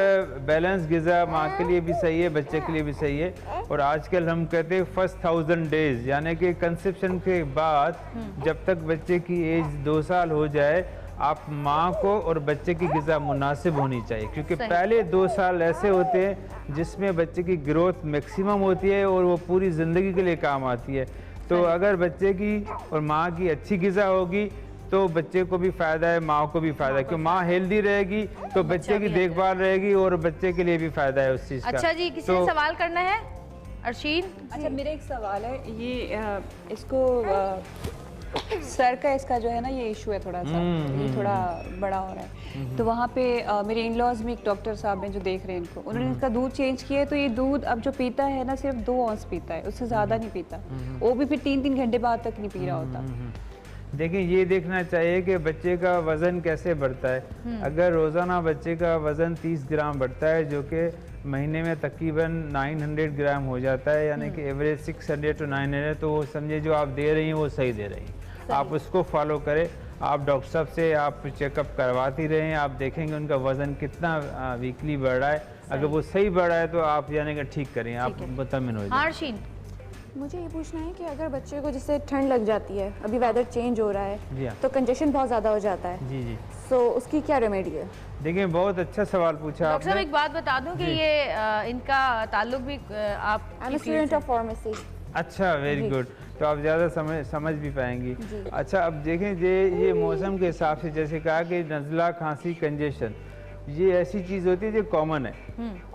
बैलेंस ग़िज़ा माँ के लिए भी सही है, बच्चे के लिए भी सही है। और आजकल हम कहते हैं फर्स्ट 1000 डेज, यानी कि कंसेप्शन के बाद जब तक बच्चे की एज 2 साल हो जाए, आप माँ को और बच्चे की ग़िज़ा मुनासिब होनी चाहिए, क्योंकि सही। पहले 2 साल ऐसे होते हैं जिसमें बच्चे की ग्रोथ मैक्सिमम होती है और वो पूरी ज़िंदगी के लिए काम आती है। तो अगर बच्चे की और माँ की अच्छी ग़िज़ा होगी तो बच्चे को भी फ़ायदा है, माँ को भी फ़ायदा है, क्योंकि माँ हेल्दी रहेगी तो बच्चे की देखभाल रहेगी और बच्चे के लिए भी फ़ायदा है उस चीज़ का। अच्छा जी, किसी ने सवाल करना है? अर्शीन? अच्छा मेरा एक सवाल है, ये इसको सर का इसका जो है ना ये इशू है थोड़ा सा, ये थोड़ा बड़ा हो रहा है। तो वहाँ पे मेरे इन लॉज में एक डॉक्टर साहब हैं जो देख रहे हैं इनको, उन्होंने इसका दूध चेंज किया है, तो ये दूध अब जो पीता है ना सिर्फ 2 औंस पीता है, उससे ज़्यादा नहीं पीता, वो भी फिर 3-3 घंटे बाद तक नहीं पी रहा होता। देखिए ये देखना चाहिए कि बच्चे का वज़न कैसे बढ़ता है। अगर रोज़ाना बच्चे का वज़न 30 ग्राम बढ़ता है, जो कि महीने में तकरीबन 900 ग्राम हो जाता है, यानी कि एवरेज 600 to 900, तो वो समझे जो आप दे रही हैं वो सही दे रही हैं। आप उसको फॉलो करें, आप डॉक्टर साहब से आप चेकअप करवाती रहें, आप देखेंगे उनका वज़न कितना वीकली बढ़ रहा है। अगर वो सही बढ़ रहा है तो आप यानी कि ठीक करें, आप मुतमिन हो हाँ जाए। अर्शीन? मुझे ये पूछना है कि अगर बच्चे को जैसे ठंड लग जाती है, अभी वेदर चेंज हो रहा जी है हाँ। तो कंजेशन बहुत ज़्यादा हो जाता है, जी जी, सो उसकी क्या रेमेडी है? देखिए बहुत अच्छा सवाल पूछा डॉक्टर साहब आपने। एक बात बता दूं कि जी। ये इनका ताल्लुक भी आप I am student of pharmacy. अच्छा, वेरी गुड, तो आप ज़्यादा समझ भी पाएंगी। अच्छा अब देखें ये मौसम के हिसाब से जैसे कहा कि नज़ला, खांसी, कंजेशन, ये ऐसी चीज़ होती है जो कॉमन है।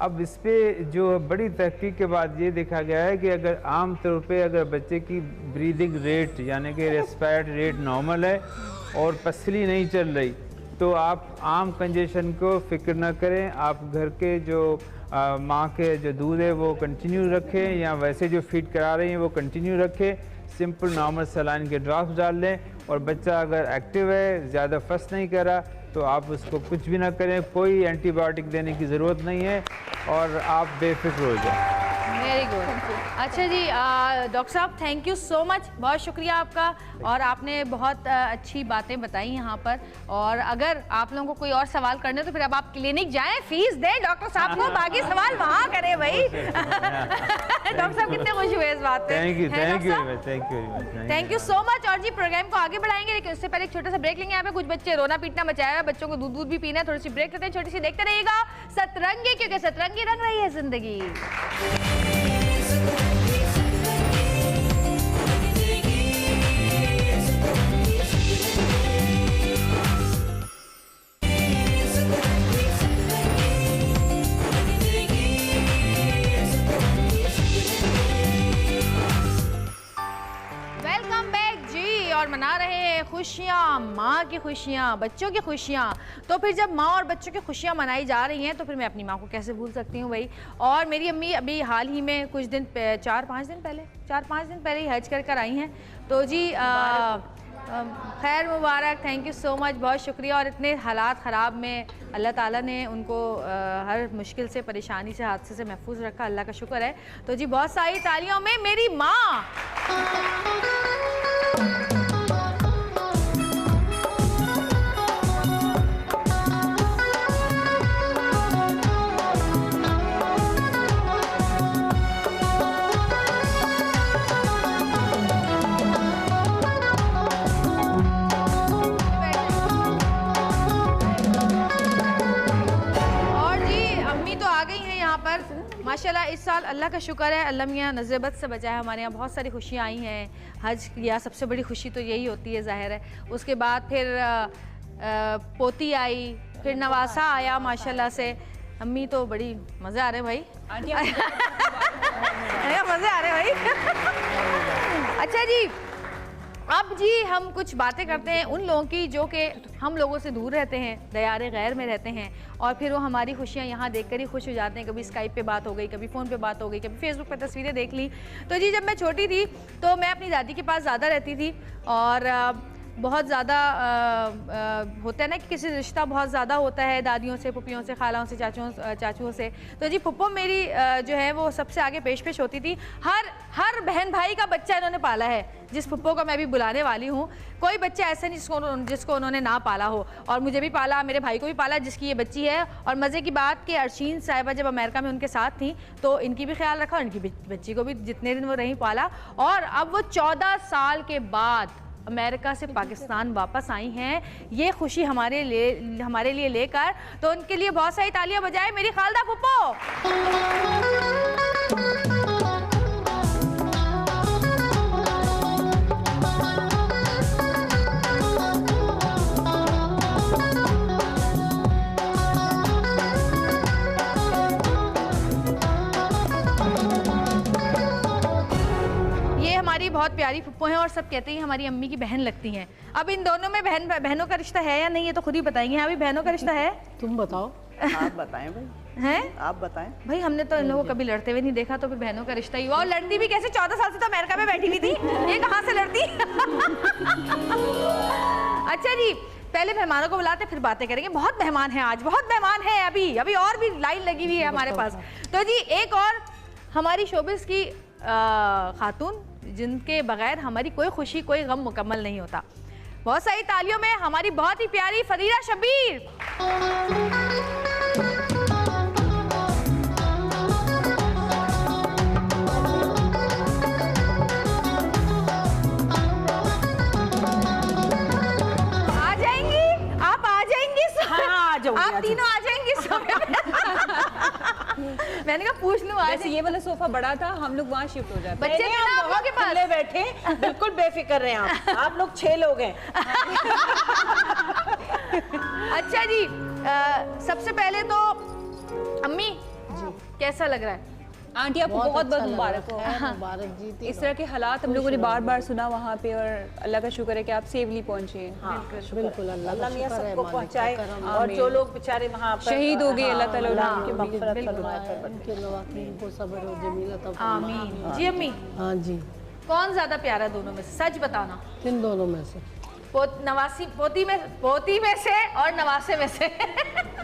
अब इस पे जो बड़ी तहकीक के बाद ये देखा गया है कि अगर आम तौर पे अगर बच्चे की ब्रीदिंग रेट यानी कि रेस्पिरेटरी रेट नॉर्मल है और पसली नहीं चल रही, तो आप आम कंजेशन को फिक्र न करें। आप घर के जो माँ के जो दूध है वो कंटिन्यू रखें, या वैसे जो फीड करा रही हैं वो कंटिन्यू रखें। सिंपल नॉर्मल सलाइन के ड्रॉप्स डाल लें, और बच्चा अगर एक्टिव है, ज़्यादा फस नहीं कर रहा, तो आप उसको कुछ भी ना करें, कोई एंटीबायोटिक देने की ज़रूरत नहीं है और आप बेफिक्र हो जाएं। Very good. अच्छा जी डॉक्टर साहब, थैंक यू सो मच, बहुत शुक्रिया आपका, और आपने बहुत अच्छी बातें बताई यहाँ पर। और अगर आप लोगों को कोई और सवाल करने तो फिर अब आप क्लिनिक जाएं, फीस दें डॉक्टर साहब को, बाकी सवाल वहाँ करें भाई। डॉक्टर साहब कितने खुश हुए इस बात पे। थैंक यू है थैंक यू डॉक्टर साहब? Very much. Thank you so much. और जी प्रोग्राम को आगे बढ़ाएंगे, लेकिन उससे पहले एक छोटा सा ब्रेक लेंगे। यहाँ पे कुछ बच्चे रोना पीटना मचाया है, बच्चों को दूध भी पीना है, थोड़ी सी ब्रेक लेते हैं छोटी सी। देखते रहिएगा सतरंगी, क्योंकि सतरंगी रंग रही है जिंदगी। वेलकम बैक जी। और मना रहे हैं खुशियाँ, माँ की खुशियाँ, बच्चों की खुशियाँ। तो फिर जब माँ और बच्चों की खुशियाँ मनाई जा रही हैं तो फिर मैं अपनी माँ को कैसे भूल सकती हूँ भाई। और मेरी अम्मी अभी हाल ही में कुछ दिन 4-5 दिन पहले ही हज कर आई हैं। तो जी खैर मुबारक, थैंक यू सो मच, बहुत शुक्रिया। और इतने हालात ख़राब में अल्लाह ताला ने उनको हर मुश्किल से, परेशानी से, हादसे से महफूज रखा, अल्लाह का शुक्र है। तो जी बहुत सारी तालियों में मेरी माँ। पर माशाल्लाह इस साल अल्लाह का शुक्र है, अल्लाह मियाँ नज़रबद से बचाया। हमारे यहाँ बहुत सारी खुशियाँ आई हैं। हज किया, सबसे बड़ी खुशी तो यही होती है, ज़ाहिर है। उसके बाद फिर पोती आई, फिर नवासा आया माशाल्लाह से। अम्मी तो बड़ी मज़े आ रहे हैं भाई, मज़े आ रहे हैं भाई। अच्छा जी, अब जी हम कुछ बातें करते हैं उन लोगों की जो कि हम लोगों से दूर रहते हैं, दयारे गैर में रहते हैं, और फिर वो हमारी खुशियाँ यहाँ देखकर ही खुश हो जाते हैं। कभी स्काइप पे बात हो गई, कभी फ़ोन पे बात हो गई, कभी फेसबुक पे तस्वीरें देख ली। तो जी जब मैं छोटी थी तो मैं अपनी दादी के पास ज़्यादा रहती थी, और बहुत ज़्यादा होता है ना कि किसी रिश्ता बहुत ज़्यादा होता है दादियों से, पुप्पियों से, खालाओं से, चाचुओं से। तो जी पुप्पो मेरी जो है वो सबसे आगे पेश होती थी। हर बहन भाई का बच्चा इन्होंने पाला है, जिस पुप्पो को मैं भी बुलाने वाली हूँ। कोई बच्चा ऐसा नहीं जिसको उन्होंने ना पाला हो, और मुझे भी पाला, मेरे भाई को भी पाला, जिसकी ये बच्ची है। और मज़े की बात कि अर्शीन साहिबा जब अमेरिका में उनके साथ थी तो इनकी भी ख्याल रखा, और इनकी बच्ची को भी जितने दिन वो रही पाला। और अब वो 14 साल के बाद अमेरिका से पाकिस्तान वापस आई हैं, ये खुशी हमारे लिए लेकर। तो उनके लिए बहुत सारी तालियां बजाए मेरी खालदा पुप्पो। बहुत प्यारी फुप्पो हैं और सब कहते हैं हमारी अम्मी की बहन लगती हैं। अब इन दोनों में बहनों का रिश्ता है या नहीं, ये तो खुद ही बताएंगे। हाँ, अभी बहनों का रिश्ता है? तुम बताओ। आप बताएं भाई। हैं? आप बताएं भाई। हमने तो इन लोगों को कभी लड़ते हुए नहीं देखा, तो फिर बहनों का रिश्ता ही हुआ। और लड़ती भी कैसे? 14 साल से तो अमेरिका में बैठी हुई थी, ये कहाँ से लड़ती? अच्छा जी, पहले मेहमानों को बुलाते फिर बातें करेंगे। बहुत मेहमान हैं आज, बहुत मेहमान हैं। अभी और भी लाइन लगी हुई है हमारे पास। तो जी एक और हमारी शोबिस की खातून जिनके बगैर हमारी कोई खुशी, कोई गम मुकम्मल नहीं होता। बहुत सारी तालियों में हमारी बहुत ही प्यारी फरीदा शबीर। आ जाएंगी आप? आ जाएंगी? हाँ, आप तीनों आ जाएंगी समय? मैंने कहा पूछ लूं। आज ये वाला सोफा बड़ा था, हम लोग वहाँ शिफ्ट हो जाते। बच्चे थे ना आप लोगों के पास? बैठे, बिल्कुल बेफिक्र रहे आप लोग 6 लोग हैं। अच्छा जी, सबसे पहले तो अम्मी कैसा लग रहा है? आंटी आपको बहुत बहुत मुबारक हो। मुबारक जी। इस तरह के हालात हम लोगों ने बार बार सुना वहाँ पे, और अल्लाह का शुक्र है कि आप सेफली पहुँचे। बिल्कुल अल्लाह मियां सबको पहुँचाए, और जो लोग बेचारे वहाँ शहीद हो गए, अल्लाह ताला उनकी मग़फ़िरत फरमाए, उनके लवाक़ीन को सब्र और जमील अता फरमाए। आमीन। जी अम्मी, हाँ जी। कौन ज्यादा प्यारा दोनों में से? सच बताना। इन दोनों में से? पोती में से और नवासे में से।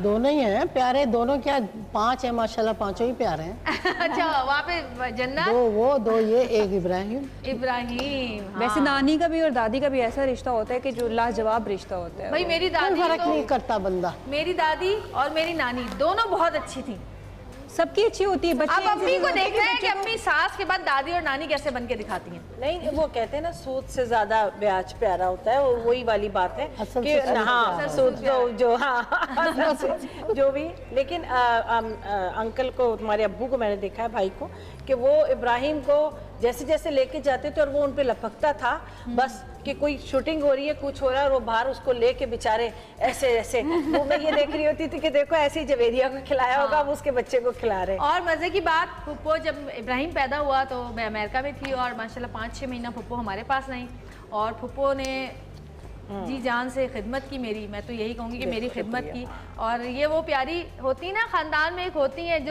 दोनों ही हैं प्यारे, दोनों क्या 5 हैं माशाल्लाह, 5 ही प्यारे हैं। अच्छा, वहाँ पे जन्नत 2 वो 2 ये, एक इब्राहिम। हाँ। वैसे नानी का भी और दादी का भी ऐसा रिश्ता होता है कि जो लाजवाब रिश्ता होता है। भाई मेरी दादी फर्क नहीं करता बंदा। मेरी दादी और मेरी नानी दोनों बहुत अच्छी थी, सबकी अच्छी होती है। बच्चे अब अम्मी को देख रहे हैं कि अम्मी सास के बाद दादी और नानी कैसे बन के दिखाती हैं। नहीं, वो कहते हैं ना सूद से ज्यादा ब्याज प्यारा होता है, वही वाली बात है कि हाँ सूद जो हाँ जो भी। लेकिन अंकल को, तुम्हारे अब्बू को मैंने देखा है, भाई को, कि वो इब्राहिम को जैसे जैसे लेके जाते थे और वो उन पे लपकता था, बस कि कोई शूटिंग हो रही है, कुछ हो रहा है, और वो बाहर उसको लेके बेचारे ऐसे ऐसे। वो मैं ये देख रही होती थी कि देखो ऐसे ही जवेरिया को खिलाया होगा, अब उसके बच्चे को खिला रहे। और मजे की बात, पुप्पो जब इब्राहिम पैदा हुआ तो मैं अमेरिका में थी, और माशाल्लाह 5-6 महीना पुप्पो हमारे पास रही, और पुप्पो ने जी जान से खिदमत की मेरी। मैं तो यही कहूँगी कि मेरी खिदमत की। और ये वो प्यारी होती ना, ख़ानदान में एक होती हैं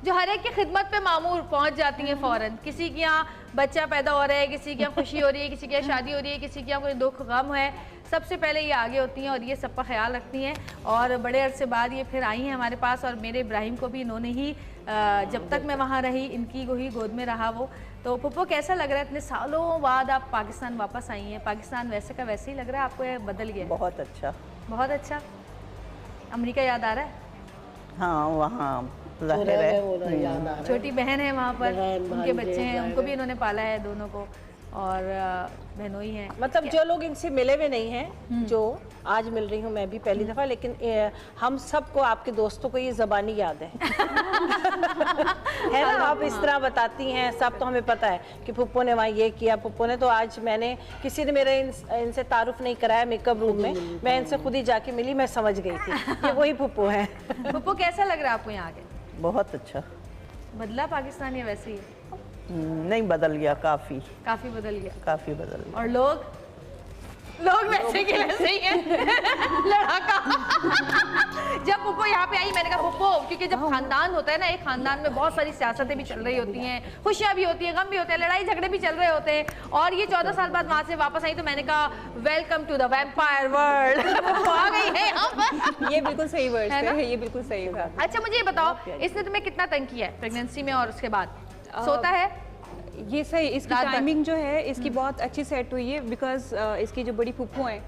जो हर एक की खिदमत पे मामूर पहुंच जाती हैं फ़ौरन। किसी के यहाँ बच्चा पैदा हो रहा है, किसी के यहाँ खुशी हो रही है, किसी के यहाँ शादी हो रही है, किसी के यहाँ कोई दुख गम है, सबसे पहले ये आगे होती हैं और ये सबका ख्याल रखती हैं। और बड़े अरसे बाद ये फिर आई हैं हमारे पास, और मेरे इब्राहिम को भी इन्होंने ही, जब तक मैं वहाँ रही, इनकी को ही गोद में रहा वो। तो पुप्पो कैसा लग रहा है, इतने सालों बाद आप पाकिस्तान वापस आई हैं? पाकिस्तान वैसे का वैसे ही लग रहा है आपको, ये बदल गया? बहुत अच्छा, बहुत अच्छा। अमेरिका याद आ रहा है? हाँ, वहाँ ज़ाहिर है। छोटी बहन है वहाँ पर, उनके बच्चे हैं, उनको भी इन्होंने पाला है दोनों को। और बहनोई हैं। मतलब जो लोग इनसे मिले हुए नहीं हैं, जो आज मिल रही हूँ मैं भी पहली दफा, लेकिन हम सबको आपके दोस्तों को ये ज़बानी याद है है ना? आप इस तरह बताती हैं, सब तो हमें पता है कि पुप्पो ने वहाँ ये किया, पुप्पो ने। तो आज मैंने, किसी ने मेरा इनसे तारुफ नहीं कराया मेकअप रूम में, मैं इनसे खुद ही जाके मिली, मैं समझ गई थी ये वही पुप्पो है। पुप्पो कैसा लग रहा है आपको यहाँ आके? बहुत अच्छा। बदला पाकिस्तान या वैसे ही है? नहीं, बदल गया काफी, काफी बदल गया। काफी बदल गया। और लोग वैसे के वैसे ही हैं लड़ाका। जब पुप्पो यहाँ पे आई मैंने कहा पुप्पो, क्योंकि जब खानदान होता है ना, एक खानदान में बहुत सारी सियासतें भी चल रही होती हैं, खुशियाँ भी होती हैं, गम भी होते हैं, लड़ाई झगड़े भी चल रहे होते हैं, और ये 14 साल बाद वहाँ से वापस आई तो मैंने कहा welcome to the vampire world. आ गई है अब। ये बिल्कुल सही वर्ड है, ये बिल्कुल सही था। अच्छा मुझे ये बताओ, इसने तुम्हें कितना तंग किया है प्रेगनेंसी में और उसके बाद? सोता है? ये सही, इसकी टाइमिंग जो है इसकी बहुत अच्छी सेट हुई है, बिकॉज इसकी जो बड़ी फूफू हैं,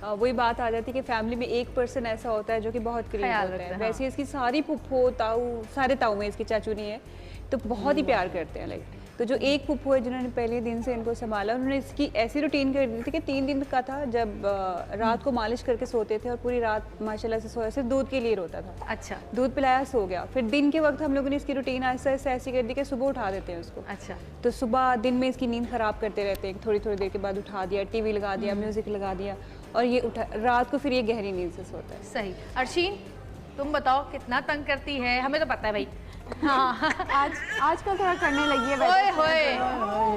वही बात आ जाती है कि फैमिली में एक पर्सन ऐसा होता है जो कि बहुत करीब होता है। वैसे इसकी सारी फूफो ताऊ, सारे ताऊ में इसकी चाचू नहीं है, तो बहुत ही प्यार करते हैं। लाइक तो जो एक फूफो है जिन्होंने पहले दिन से इनको संभाला, उन्होंने इसकी ऐसी रूटीन कर दी थी कि 3 दिन का था, जब रात को मालिश करके सोते थे और पूरी रात माशाल्लाह से सोया, सिर्फ दूध के लिए रोता था। अच्छा। दूध पिलाया, सो गया। फिर दिन के वक्त हम लोगों ने इसकी रूटीन ऐसा ऐसी कर दी कि सुबह उठा देते हैं उसको। अच्छा। तो सुबह दिन में इसकी नींद खराब करते रहते हैं, थोड़ी थोड़ी देर के बाद उठा दिया, टीवी लगा दिया, म्यूजिक लगा दिया, और ये उठा, रात को फिर ये गहरी नींद से सोता है। सही। अर्शीन तुम बताओ कितना तंग करती है? हमें तो पता है भाई। हाँ। आजकल थोड़ा करने लगी है। ओए होए,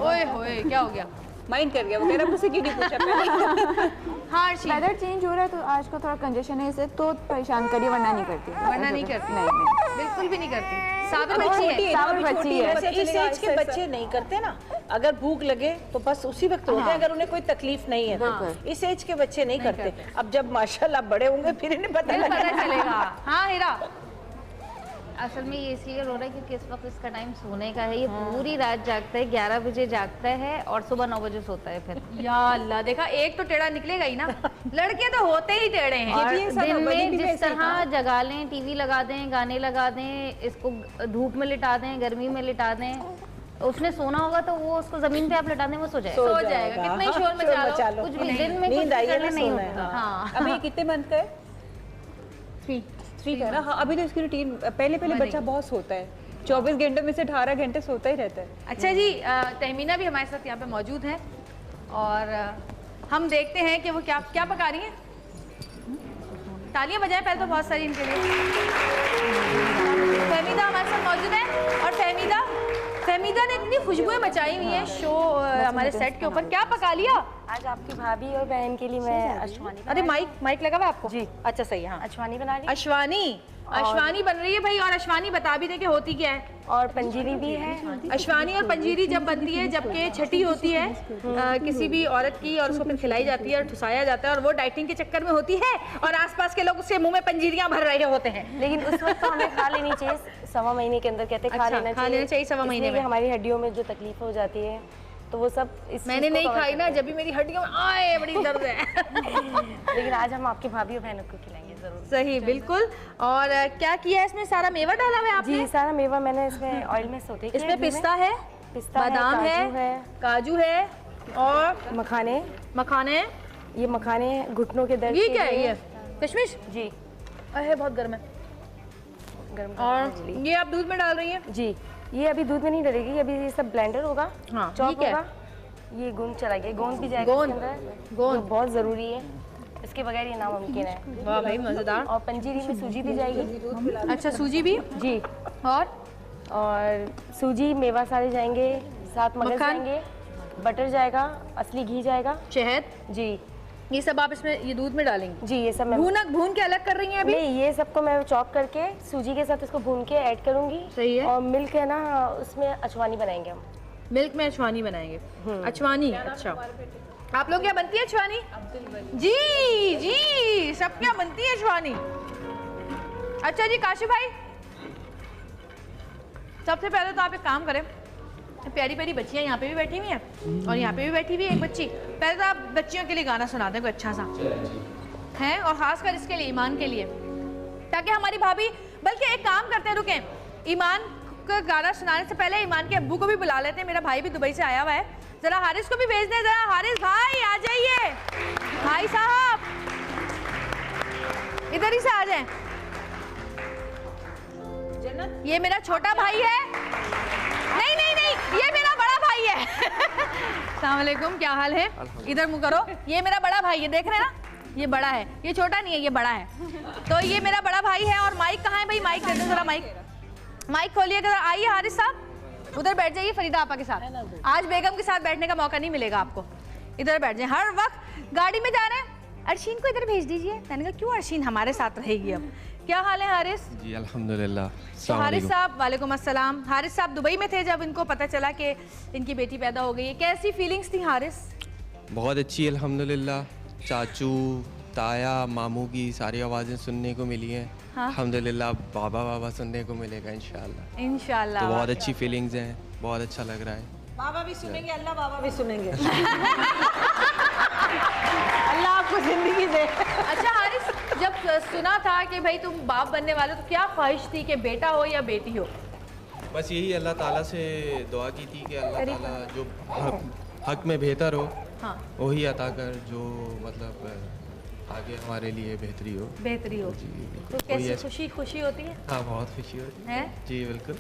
ओए होए, क्या हो गया? माइंड कर गया, वो कह रहा मुझसे क्यों नहीं पूछा पहले। हाँ अर्शी, वेदर चेंज हो रहा है तो आज का थोड़ा कंजेशन है, इसे तो परेशान करिए, वरना नहीं करती। वरना नहीं करती? नहीं, बिल्कुल भी नहीं करती। साबिर बच्ची है। साबिर बच्ची है। वैसे इस एज के बच्चे नहीं करते ना, अगर भूख लगे तो बस उसी वक्त होते हैं, अगर उन्हें कोई तकलीफ नहीं है तो। इस एज के बच्चे नहीं करते। अब जब माशाल्लाह बड़े होंगे फिर इन्हें पता चलेगा। हाँ हीरा, असल में ये इसलिए रो रहा है क्योंकि इस वक्त इसका टाइम सोने का है। ये पूरी रात जागता है, 11 बजे जागता है और सुबह 9 बजे सोता है। फिर या अल्लाह, देखा एक तो टेढ़ा निकलेगा ही ना। लड़के तो होते ही टेढ़े हैं। और दिन में जिस तरह जगा लें, टीवी लगा दें, गाने लगा दें, इसको धूप में लिटा दें, गर्मी में लिटा दें, उसने सोना होगा तो वो उसको जमीन पे आप लिटा दें, वो सो जाएगा। कितना ही शोर मचा लो, कुछ भी दिन में कुछ करना नहीं होता। हाँ। अभी ये कितने मंथ का है? 3 है ना। हाँ, अभी तो इसकी रूटीन, पहले बच्चा बहुत सोता है, 24 घंटे में से 18 घंटे सोता ही रहता है। अच्छा जी, तहमीना भी हमारे साथ यहाँ पे मौजूद है और हम देखते हैं कि वो क्या क्या पका रही हैं। तालियां बजाएं पहले तो बहुत सारी इनके लिए। फहमीदा हमारे साथ मौजूद है और फहमीदा ने इतनी खुशबुएं मचाई हुई हैं शो हमारे सेट के ऊपर। क्या पका लिया आज? आपकी भाभी और बहन के लिए मैं अशवानी। अरे माइक लगा हुआ आपको? जी अच्छा सही है। हाँ, अशवानी बना रही। अशवानी बन रही है भाई, और अशवानी बता भी दे कि होती क्या है। और पंजीरी भी है। अशवानी और पंजीरी जब बनती है, जबकि छठी होती है किसी भी औरत की, और उसको फिर खिलाई जाती है और ठुसाया जाता है, और वो डाइटिंग के चक्कर में होती है और आसपास के लोग उसके मुंह में पंजीरियां भर रहे होते हैं। लेकिन उस वक्त तो हमें खा लेनी चाहिए, 1.25 महीने के अंदर कहते हैं खा लेना चाहिए 1.25 महीने में। हमारी हड्डियों में जो तकलीफ हो जाती है तो वो सब मैंने नहीं खाई ना, जब भी मेरी हड्डियों में आए बड़ी दर्द है। लेकिन आज हम आपकी भाभी और बहनों को खिलाएंगे जरूर। सही, बिल्कुल। और क्या किया है इसमें? सारा मेवा डाला हुआ है आपने? जी, सारा मेवा मैंने इसमें ऑयल में सोते किया। इसमें पिस्ता है, बादाम है, काजू है और मखाने। ये मखाने घुटनों के दर्द। ये क्या है? ये किशमिश जी। अरे बहुत गर्म है। और ये आप दूध में डाल रही हैं? जी, ये अभी दूध में नहीं डलेगी, अभी ये सब ब्लेंडर होगा। हाँ, चॉप होगा। ये गोंद चला गया, गोंद भी जाएगा इसके अंदर, गोंद बहुत जरूरी है, इसके बगैर ये नामुमकिन है। वाह भाई मजेदार। और पंजीरी में सूजी भी जाएगी। अच्छा, सूजी भी? जी। और सूजी, मेवा सारे जाएंगे, साथ मगज जाएंगे, बटर जाएगा, असली घी जाएगा, शहद। जी। ये सब आप इसमें ये दूध में डालेंगे? जी, ये सब मैं भून के अलग कर रही हैं अभी? नहीं, ये सबको मैं चॉप करके सूजी के साथ इसको भून के ऐड करूंगी। सही है। और मिल्क है ना, उसमें अचवानी बनाएंगे हम। मिल्क में अचवानी बनाएंगे? अचवानी। अच्छा, आप लोग क्या बनती है अचवानी? जी, सब क्या बनती है अचवानी। अच्छा जी, काशिफ भाई, सबसे पहले तो आप एक काम करें, प्यारी प्यारी बच्चियां यहाँ पे भी बैठी हुई हैं और यहाँ पे भी बैठी हुई है एक बच्ची। पहले तो आप बच्चियों के लिए गाना सुना दें कोई अच्छा सा है, और खासकर इसके लिए, ईमान के लिए, ताकि हमारी भाभी, बल्कि एक काम करते हैं, रुकें, ईमान का गाना सुनाने से पहले ईमान के अब्बू को भी बुला लेते हैं। मेरा भाई भी दुबई से आया हुआ है, जरा हारिस को भी भेज दें, जरा हारिस भाई आ जाइए, भाई साहब इधर ही से आ जाएं। ये मेरा छोटा भाई है, नहीं नहीं नहीं, ये मेरा बड़ा भाई है। अस्सलाम वालेकुम, क्या हाल है? इधर मुंह करो। ये मेरा बड़ा भाई है, देख रहे हैं ना, ये बड़ा है, ये छोटा नहीं है, ये बड़ा है। तो ये मेरा बड़ा भाई है। और माइक कहाँ है भाई? माइक दे दो जरा, माइक खोलिएगा। आइए हारिस साहब, उधर बैठ जाइए फरीदा आपा के साथ। आज बेगम के साथ बैठने का मौका नहीं मिलेगा आपको, इधर बैठ जाए। हर वक्त गाड़ी में जा रहे हैं, अर्शीन को इधर भेज दीजिए। मैंने कहा क्यों, अर्शीन हमारे साथ रहेगी अब। क्या हाल है हारिस? जी अल्हम्दुलिल्लाह। तो हारिस साहब, वालेकुम अस्सलाम। हारिस साहब दुबई में थे जब इनको पता चला कि इनकी बेटी पैदा हो गई है, कैसी फीलिंग्स थी हारिस? बहुत अच्छी अल्हम्दुलिल्लाह। चाचू, ताया, मामू की सारी आवाज़ें सुनने को मिली हैं। हाँ? अल्हम्दुलिल्लाह। बाबा बाबा सुनने को मिलेगा इंशाल्लाह। इंशाल्लाह। तो बहुत अच्छी फीलिंग्स हैं, बहुत अच्छा लग रहा है। बाबा भी सुनेंगे, अल्लाह बाबा भी सुनेंगे। अल्लाह आपको जिंदगी दे। अच्छा हारिस, जब सुना था कि भाई तुम बाप बनने वाले, तो क्या ख्वाहिश थी कि बेटा हो या बेटी हो? बस यही अल्लाह ताला से दुआ की थी कि अल्लाह ताला जो हक में बेहतर हो, हाँ, वही अता कर, जो मतलब आगे हमारे लिए बेहतरी हो। बेहतरी हो। तो कैसी खुशी होती है? हाँ, बहुत खुशी होती है जी, बिल्कुल।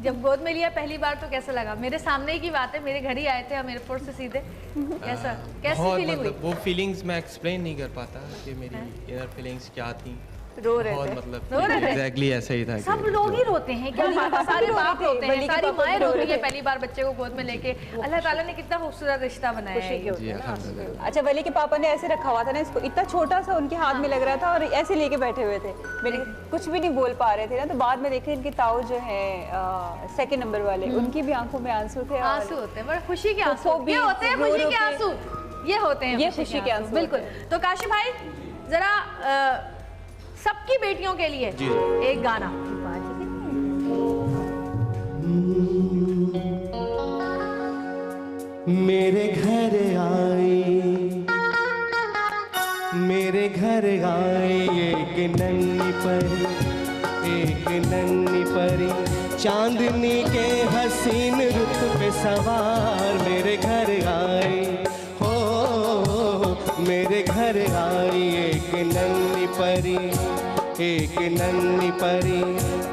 जब गोद में लिया पहली बार तो कैसा लगा? मेरे सामने ही की बात है, मेरे घर ही आए थे हम एयरपोर्ट से सीधे। कैसी फीलिंग हुई? वो फीलिंग्स मैं एक्सप्लेन नहीं कर पाता कि मेरी इनर फीलिंग्स क्या थी। रो रहे थे, मतलब रो रहे थे। एग्जैक्टली ऐसा ही था। सब लोग ही रोते हैं, क्या बात है? सारे बाप रोते हैं, सारी माएँ रोती हैं पहली बार बच्चे को गोद में लेके। अल्लाह ताला ने कितना खूबसूरत रिश्ता बनाया है। अच्छा, वली के पापा ने ऐसे रखा हुआ था ना इसको, इतना छोटा सा उनके हाथ में लग रहा था और ऐसे लेके बैठे हुए थे, मेरे कुछ भी नहीं बोल पा रहे थे ना। तो बाद में देखे इनके ताऊ जो है 2nd नंबर वाले, उनकी भी आंखों में आंसू थे। आंसू होते हैं, बड़े खुशी के आंसू ये होते हैं, खुशी के आंसू ये होते हैं, ये खुशी के आंसू। बिल्कुल। तो काशिफ भाई जरा सबकी बेटियों के लिए एक गाना। मेरे घर आई, मेरे घर आई एक नन्ही परी, एक नन्ही परी, चांदनी के हसीन रुत पे सवार। मेरे घर आई हो, मेरे घर आई एक नन्ही परी, एक नन्ही परी,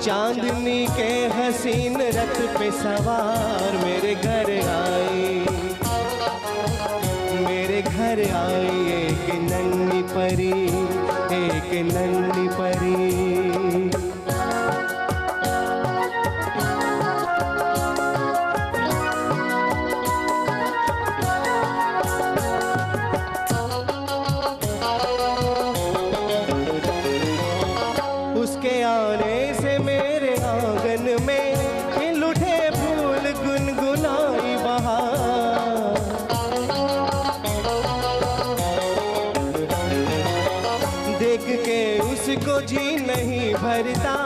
चांदनी के हसीन रथ पे सवार। मेरे घर आई, मेरे घर आई एक नन्ही परी, एक नन्ही परी। उसके आने से मेरे आंगन में खिल उठे फूल, गुनगुनाई बहार। देख के उसको जी नहीं भरता,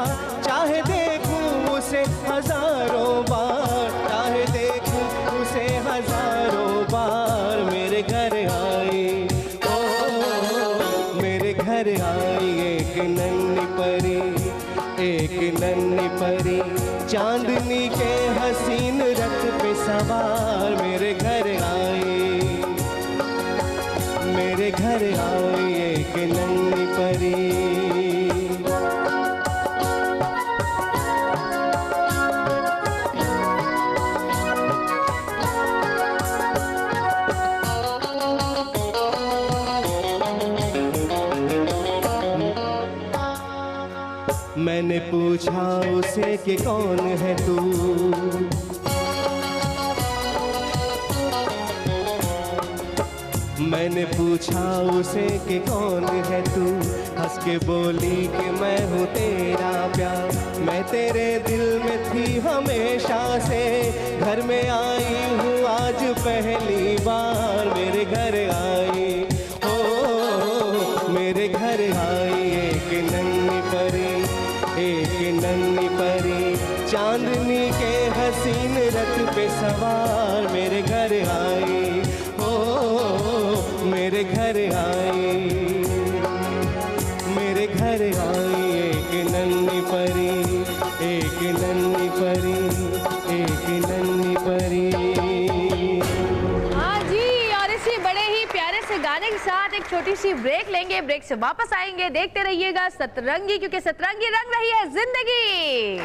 चाहे देखूं उसे हजारों बार, चाहे देखूं उसे हजारों बार। मेरे घर आई ओ, मेरे घर आई एक नन्ही परी, एक नन्ही परी, चांदनी के हसीन रथ पे सवार। मेरे घर आई, मेरे घर आई एक नन्ही परी। मैंने पूछा उसे कि कौन है तू, मैंने पूछा उसे कि कौन है तू, हंस के बोली कि मैं हूँ तेरा प्यार। मैं तेरे दिल में थी हमेशा से, घर में आई हूँ आज पहली बार। मेरे घर आई ओ, मेरे घर आई एक नन्ही परी, एक नन्ही परी, चांदनी के हसीन रथ पे सवार। मेरे घर आई ओ, मेरे घर आई, मेरे घर आई एक नन्ही परी, एक नन्ही परी, एक नन्ही परी। एक छोटी सी ब्रेक लेंगे, ब्रेक से वापस आएंगे। देखते रहिएगा सतरंगी, क्योंकि सतरंगी रंग रही है जिंदगी।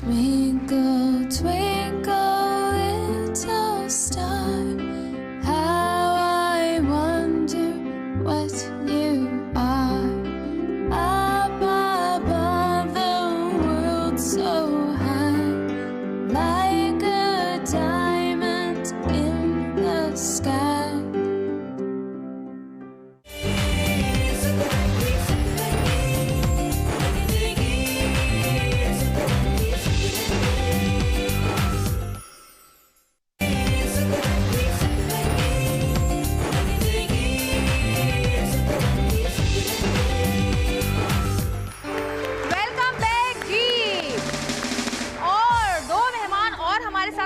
Twinkle, twinkle, little star, how I wonder what you are. Up above the world so high, like a diamond in the sky.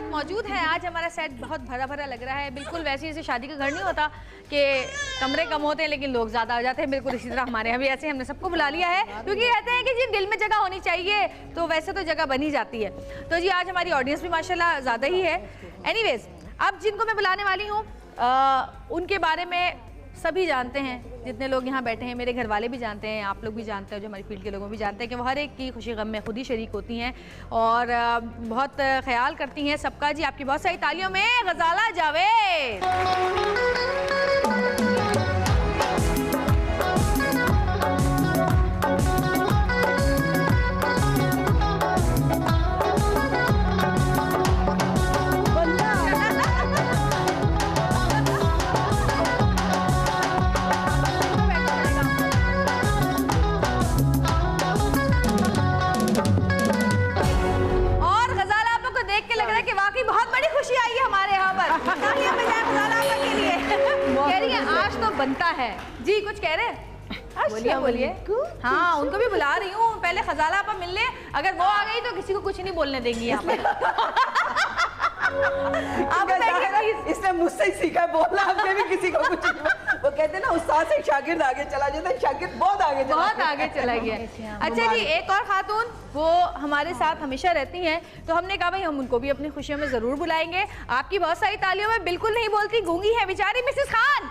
मौजूद है। आज हमारा सेट बहुत भरा भरा लग रहा है, बिल्कुल वैसे जैसे शादी का घर नहीं होता कि कमरे कम होते हैं लेकिन लोग ज़्यादा आ जाते हैं, बिल्कुल इसी तरह हमारे यहाँ भी ऐसे हमने सबको बुला लिया है, क्योंकि कहते हैं कि जी दिल में जगह होनी चाहिए, तो वैसे तो जगह बनी जाती है। तो जी आज हमारी ऑडियंस भी माशाल्लाह ज़्यादा ही है। एनीवेज, अब जिनको मैं बुलाने वाली हूँ उनके बारे में सभी जानते हैं, जितने लोग यहाँ बैठे हैं, मेरे घर वाले भी जानते हैं, आप लोग भी जानते हैं, जो हमारी फील्ड के लोगों भी जानते हैं कि वो हर एक की खुशी गम में खुद ही शरीक होती हैं और बहुत ख्याल करती हैं सबका। जी आपकी बहुत सारी तालियों में गजाला जावेद। बहुत बड़ी खुशी आई है हमारे यहाँ पर। कह रही है आज तो बनता है। जी कुछ कह रहे हैं? बोलिए बोलिए। हाँ उनको भी बुला रही हूँ, पहले खजाला आपा मिल ले, अगर वो आ गई तो किसी को कुछ नहीं बोलने देंगी यहाँ पर। इसने मुझसे ही सीखा बोलना, हमने भी किसी को कुछ नहीं। वो कहते हैं ना उस्ताद से शागिर्द आगे चला जाता है, शागिर्द बहुत आगे चला गया। अच्छा जी, एक और खातून वो हमारे साथ हमेशा रहती हैं, तो हमने कहा भाई हम उनको भी अपनी खुशियों में जरूर बुलाएंगे। आपकी बहुत सारी तालियों में बिल्कुल नहीं बोलती, गूंगी है बेचारी मिसेस खान।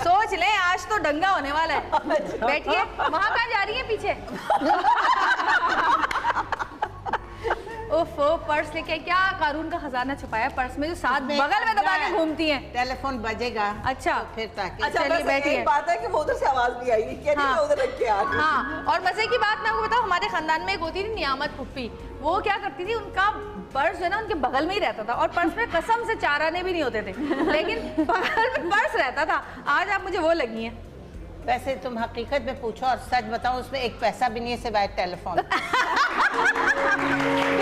सोच ले आज तो दंगा होने वाला है। बैठिए, वहां कहाँ जा रही है पीछे? ओफो, पर्स लेके क्या कारून का खजाना छुपाया पर्स में जो साथ बगल में दबा के घूमती हैं? टेलीफोन बजेगा। अच्छा तो फिर ताकि चलिए बैठिए। बात है कि वो उधर से आवाज भी आई कि हाँ, उधर रख के आ। हाँ, और मजे की बात मैं आपको बताऊं, हमारे खानदान में एक होती थी नियामत फुप्पी, वो क्या करती थी, उनका पर्स जो है ना उनके बगल में ही रहता था और पर्स में कसम से 4 आने भी नहीं होते थे, लेकिन बगल में पर्स रहता था। आज आप मुझे वो लगी हैं। वैसे तुम हकीकत में पूछो और सच बताओ, उसमें एक पैसा भी नहीं है सिवाय टेलीफोन।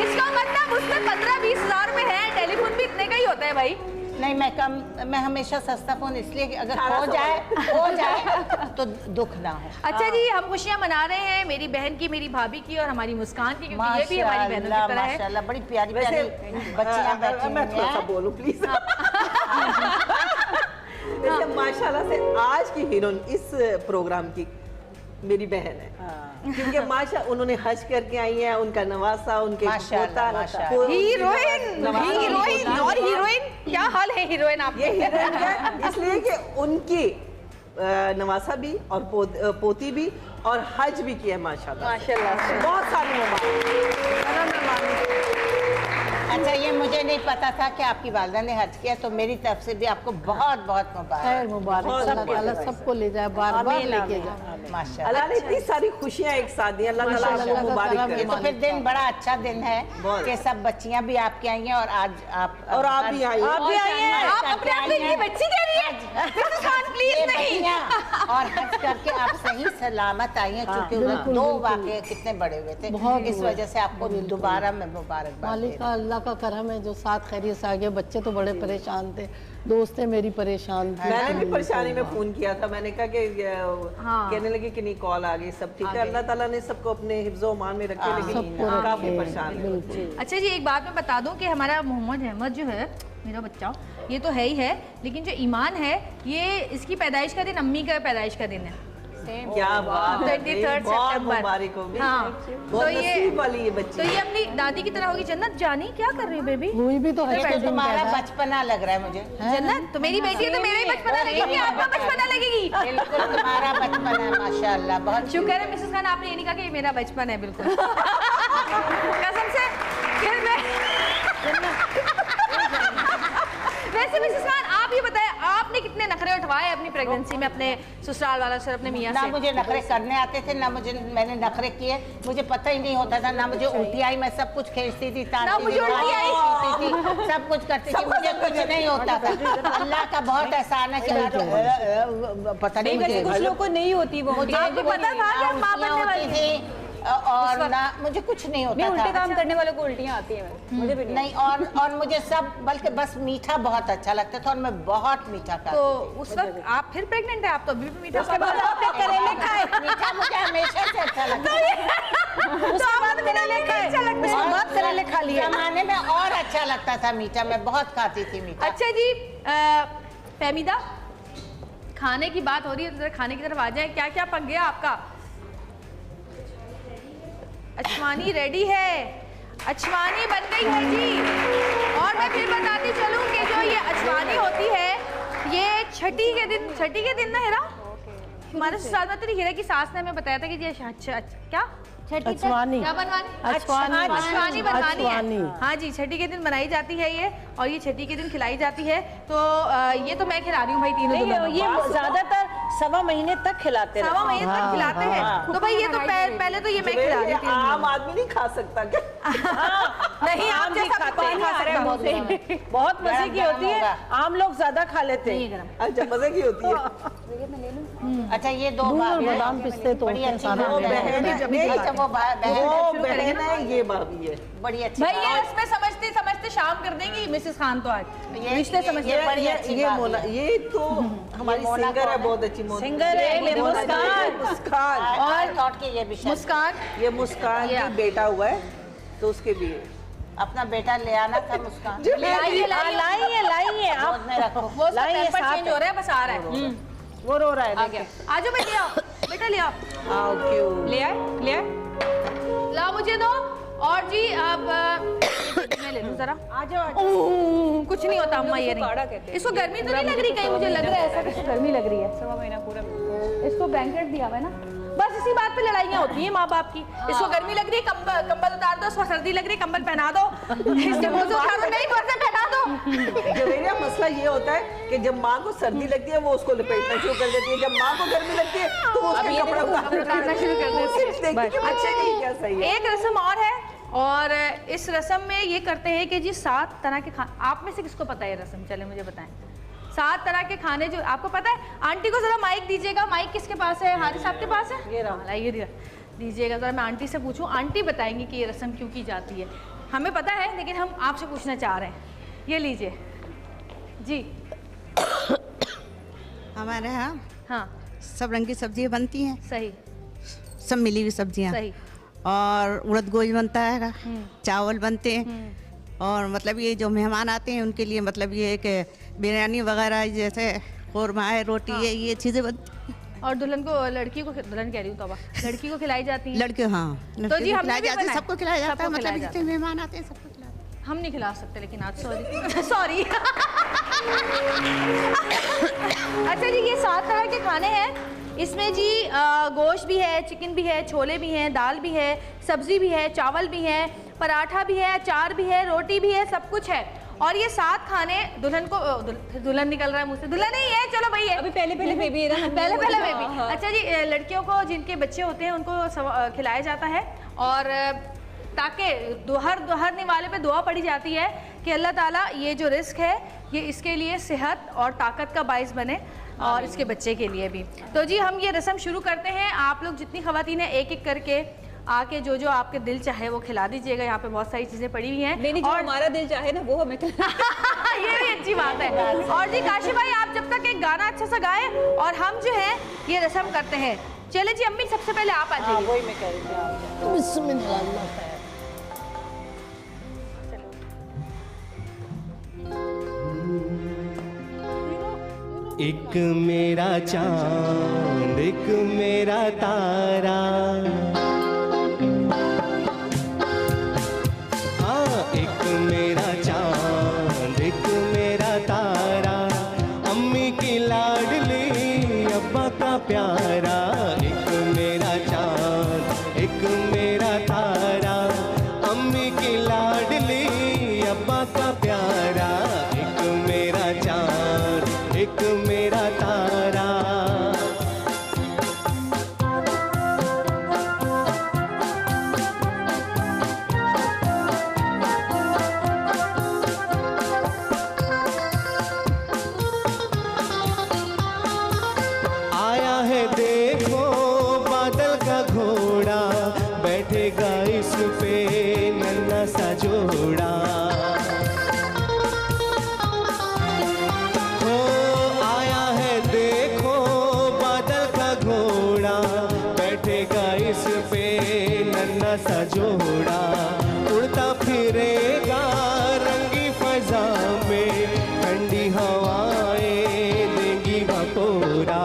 इसका मतलब उसमें 15-20 हज़ार में है, टेलीफोन भी इतने का ही होता है भाई। नहीं मैं हमेशा सस्ता फोन इसलिए कि अगर हो जाए तो दुख ना हो। अच्छा जी, हम खुशियां मना रहे हैं मेरी बहन की, मेरी भाभी की और हमारी मुस्कान की, क्योंकि ये भी हमारी बहनों की तरह है। माशाल्लाह बड़ी प्यारी प्यारी बच्चियां बैठी हैं। मैं थोड़ा सा बोलूं प्लीज। वैसे माशाल्लाह से आज की हीरोइन इस प्रोग्राम की मेरी बहन है, क्योंकि माशा उन्होंने हज करके आई है, उनका नवासा, उनके हीरोइन और हीरोइन क्या हाल है हीरोइन आप? ये हीरोइन क्या इसलिए कि उनकी नवासा भी और पोती भी और हज भी किया माशाल्लाह से। बहुत सारी मुबारक। अच्छा ये मुझे नहीं पता था कि आपकी वालिदा ने हज किया, तो मेरी तरफ से भी आपको बहुत बहुत मुबारक। सबको ले जाए, बार बार लेके जाए। माशाल्लाह अल्लाह ने इतनी सारी खुशियाँ एक साथ दी, अल्लाह ताला आपको मुबारक करे। तो फिर दिन बड़ा अच्छा दिन है कि सब बच्चियां भी आपकी आई हैं और आज आप भी आई हैं। आप अपने आप को इतनी बच्ची कह रही मिसेस खान प्लीज नहीं। और हंस करके आप सही सलामत आई हैं, क्योंकि उधर 2 वाक़ये कितने बड़े हुए थे, इस वजह से आपको दोबारा मैं मुबारकबाद। मालिक का अल्लाह का करम है जो साथ खैरियत से आ गए। बच्चे तो बड़े परेशान थे, दोस्त थे मेरी परेशान थी। मैंने भी परेशानी में फोन किया था, मैंने कहा कि कहने लगे कि नहीं कॉल आ गई, सब ठीक है, अल्लाह ताला ने सबको अपने हिफ्ज़ो मान में रखे, लेकिन काफी परेशान है। अच्छा जी एक बात मैं बता दूं कि हमारा मोहम्मद अहमद जो है मेरा बच्चा, ये तो है ही है, लेकिन जो ईमान है ये इसकी पैदाइश का दिन अम्मी का पैदाइश का दिन है। क्या बात है, 23 बहुत सितंबर। मुबारक हो। हाँ, बहुत नसीब वाली ये बच्ची। तो ये अपनी दादी की तरह होगी। जन्नत जानी क्या कर रही हो बेबी? हुई भी तो है, तुम्हारा बचपना लग रहा है मुझे। जन्नत तो मेरी बेटी है तो मेरा ही बचपना लगेगी, आपका बचपना लगेगी। बिल्कुल तुम्हारा बचपन है माशाल्लाह, बहुत शुक्र है मिसेस खान आपने ये नहीं कहा कि ये मेरा बचपन है, बिल्कुल कसम से। फिर मैं वैसे मिसेस खान आप ये बताएं आपने कितने नखरे उठवाए अपनी प्रेगनेंसी में अपने ससुराल वाला से, अपने मियां से? ना मुझे नखरे करने आते थे, ना मैंने नखरे किए, मुझे पता ही नहीं होता था, ना मुझे उल्टी आई, मैं सब कुछ खींचती थी, ना मुझे उल्टी आई, सब कुछ करती थी, मुझे कुछ नहीं होता था। अल्लाह का बहुत एहसान है कि पता नहीं मुझे, कुछ लोग को नहीं होती वो, आपको पता था कि मां बनने वाली थी और ना मुझे कुछ नहीं होता था। उल्टे काम करने वालों को उल्टियां आती हैं, मुझे भी नहीं। और मुझे सब बल्कि बस मीठा बहुत अच्छा लगता था और मैं बहुत मीठा खाती तो उस वक्त आप फिर प्रेग्नेंट है? आप तो अभी भी मीठा उसके बाद आपने करेले खाए। मीठा मुझे हमेशा से अच्छा लगता है। उसके बाद करेले खाए, उसके बाद करेले खा लिए। जमाने में और अच्छा लगता था मीठा, मैं बहुत खाती थी मीठा। अच्छा जी फहमीदा, खाने की बात हो रही है तो जरा खाने की तरफ आ जाए। क्या क्या पक गया आपका? अचवानी रेडी है, अचवानी बन गई है जी। और मैं फिर बताती चलूं कि जो ये अचवानी होती है ये छठी के दिन ना हीरा, हमारे साथ में तेरी हीरा की सास ने हमें बताया था कि ये क्या अचवानी क्या बनवानी? अचवानी बनवानी है। हाँ जी, छठी के दिन बनाई जाती है ये, और ये छठी के दिन खिलाई जाती है। तो ये तो मैं खिला रही हूँ भाई तीनों दुल्हनों। ये ज्यादातर 1.25 महीने तक खिलाते हैं। 1.25 महीने तक खिलाते हैं। तो भाई ये तो पहले तो ये मैं खिला रही थी। आम आदमी नहीं खा सकता क्या? नहीं, आम जैसा पानी खा सकता है। बहुत मजे की होती है, आम लोग ज्यादा खा लेते हैं। अच्छा मजे की होती है। अच्छा ये 2 बादाम पिस्ते तो बड़ी अच्छी बहन है, ये भाभी है, बड़ी अच्छी भाई। ये इसमें समझते समझते शाम कर देंगी मिसेस खान तो आज रिश्ते समझते। ये तो हमारी सिंगर है, बहुत अच्छी सिंगर है मुस्कान। और ये मुस्कान की बेटा हुआ है तो उसके भी अपना बेटा ले आना था मुस्कान। लाइए आप रखो, वो चेंज हो रहा है, बस आ रहा है। वो रो रहा है। आ गया, आ जाओ बेटी, आओ बेटा, ले आओ। आओ क्यों ले आए लाओ मुझे दो। और जी अब मैं ले लूं जरा। आ जाओ। कुछ नहीं होता अम्मा, ये नहीं। इसको गर्मी तो नहीं लग रही कहीं? मुझे लग रहा है ऐसा कुछ गर्मी लग रही है। 1.25 महीना पूरा इसको ब्लैंकेट दिया हुआ है ना, बस इसी बात पे लड़ाइयाँ होती हैं माँ बाप की। इसको गर्मी लग रही है, कंबल उतार दो, इसको सर्दी लग रही है, कंबल पहना दो, इसके मोजे उतार दो, नहीं मोजे पहना दो। जवेरिया मसला ये होता है कि जब माँ को सर्दी लगती है वो उसको लपेटना शुरू कर देती है, जब माँ को गर्मी लगती है तो वो उसके कपड़े उतारना शुरू कर देती है। अच्छा जी, क्या सही है। एक रस्म और है, और इस रस्म में ये करते हैं कि जी 7 तरह के खाने। आप में से किसको पता है ये रस्म? चले मुझे बताएं। 7 तरह के खाने जो आपको पता है। आंटी को जरा माइक दीजिएगा। माइक किसके पास है? हारिस साहब के पास है। ये रहा, ये दीजिएगा जरा। मैं आंटी से पूछूं, आंटी बताएंगी कि ये रस्म क्यों की जाती है। हमें पता है लेकिन हम आपसे पूछना चाह रहे हैं। ये लीजिए जी। हमारे यहाँ हाँ सब रंग की सब्जियाँ बनती हैं। सही। सब मिली हुई सब्जियाँ। सही। और उड़द गोश्त बनता है, चावल बनते हैं, और मतलब ये जो मेहमान आते हैं उनके लिए मतलब ये कि बिरयानी वगैरह जैसे कौरमा है, रोटी है, ये चीज़ें बनती। और दुल्हन को, लड़की को, दुल्हन कह रही हूँ तोबा, लड़की को खिलाई जाती है। लड़के हाँ, तो जी हमने खिलाई जाती है, सबको खिलाया जाता है, मतलब जितने मेहमान आते हैं सबको खिलाते हैं। हम नहीं खिला सकते लेकिन आज सॉरी सॉरी। अच्छा जी, ये 7 तरह के खाने हैं। इसमें जी गोश्त भी है, चिकन भी है, छोले भी हैं, दाल भी है, सब्जी भी है, चावल भी है, पराठा भी है, अचार भी है, रोटी भी है, सब कुछ है। और ये 7 खाने दुल्हन को, दुल्हन निकल रहा है मुझसे, दुल्हन नहीं है, चलो भाई है, अभी पहले बेबी है ना, पहले बेबी। अच्छा जी, लड़कियों को जिनके बच्चे होते हैं उनको खिलाया जाता है। और ताकि हर निवाले पे दुआ पड़ी जाती है कि अल्लाह ताला ये जो रिस्क है ये इसके लिए सेहत और ताकत का बाइस बने और इसके बच्चे के लिए भी। तो जी हम ये रस्म शुरू करते हैं। आप लोग जितनी ख़वातीन हैं एक एक करके आके जो आपके दिल चाहे वो खिला दीजिएगा। यहाँ पे बहुत सारी चीज़ें पड़ी हुई हैं। नहीं, जो हमारा दिल चाहे ना वो हमें ये भी अच्छी बात है। और जी काशिफ भाई आप जब तक एक गाना अच्छा सा गाए और हम जो है ये रस्म करते हैं। चले जी अम्मी सबसे पहले आप आ जाइए। वही मैं कह रही थी। बिस्मिल्लाह। एक मेरा चांद एक मेरा तारा, हाँ एक मेरा चांद एक मेरा तारा, अम्मी की लाडली अब्बा का प्यारा। एक मेरा चांद एक मेरा तारा, अम्मी की लाडली अब्बा का प्यारा। एक मेरा चांद एक मेरा तारा। आया है देखो बादल का घोड़ा, बैठेगा इस पे नन्हा सा जोड़ा। हो आया है देखो बादल का घोड़ा, बैठेगा इस पे नन्हा सा जोड़ा। उड़ता फिरेगा रंगी फजा में, ठंडी हवाएं देंगी बपोरा।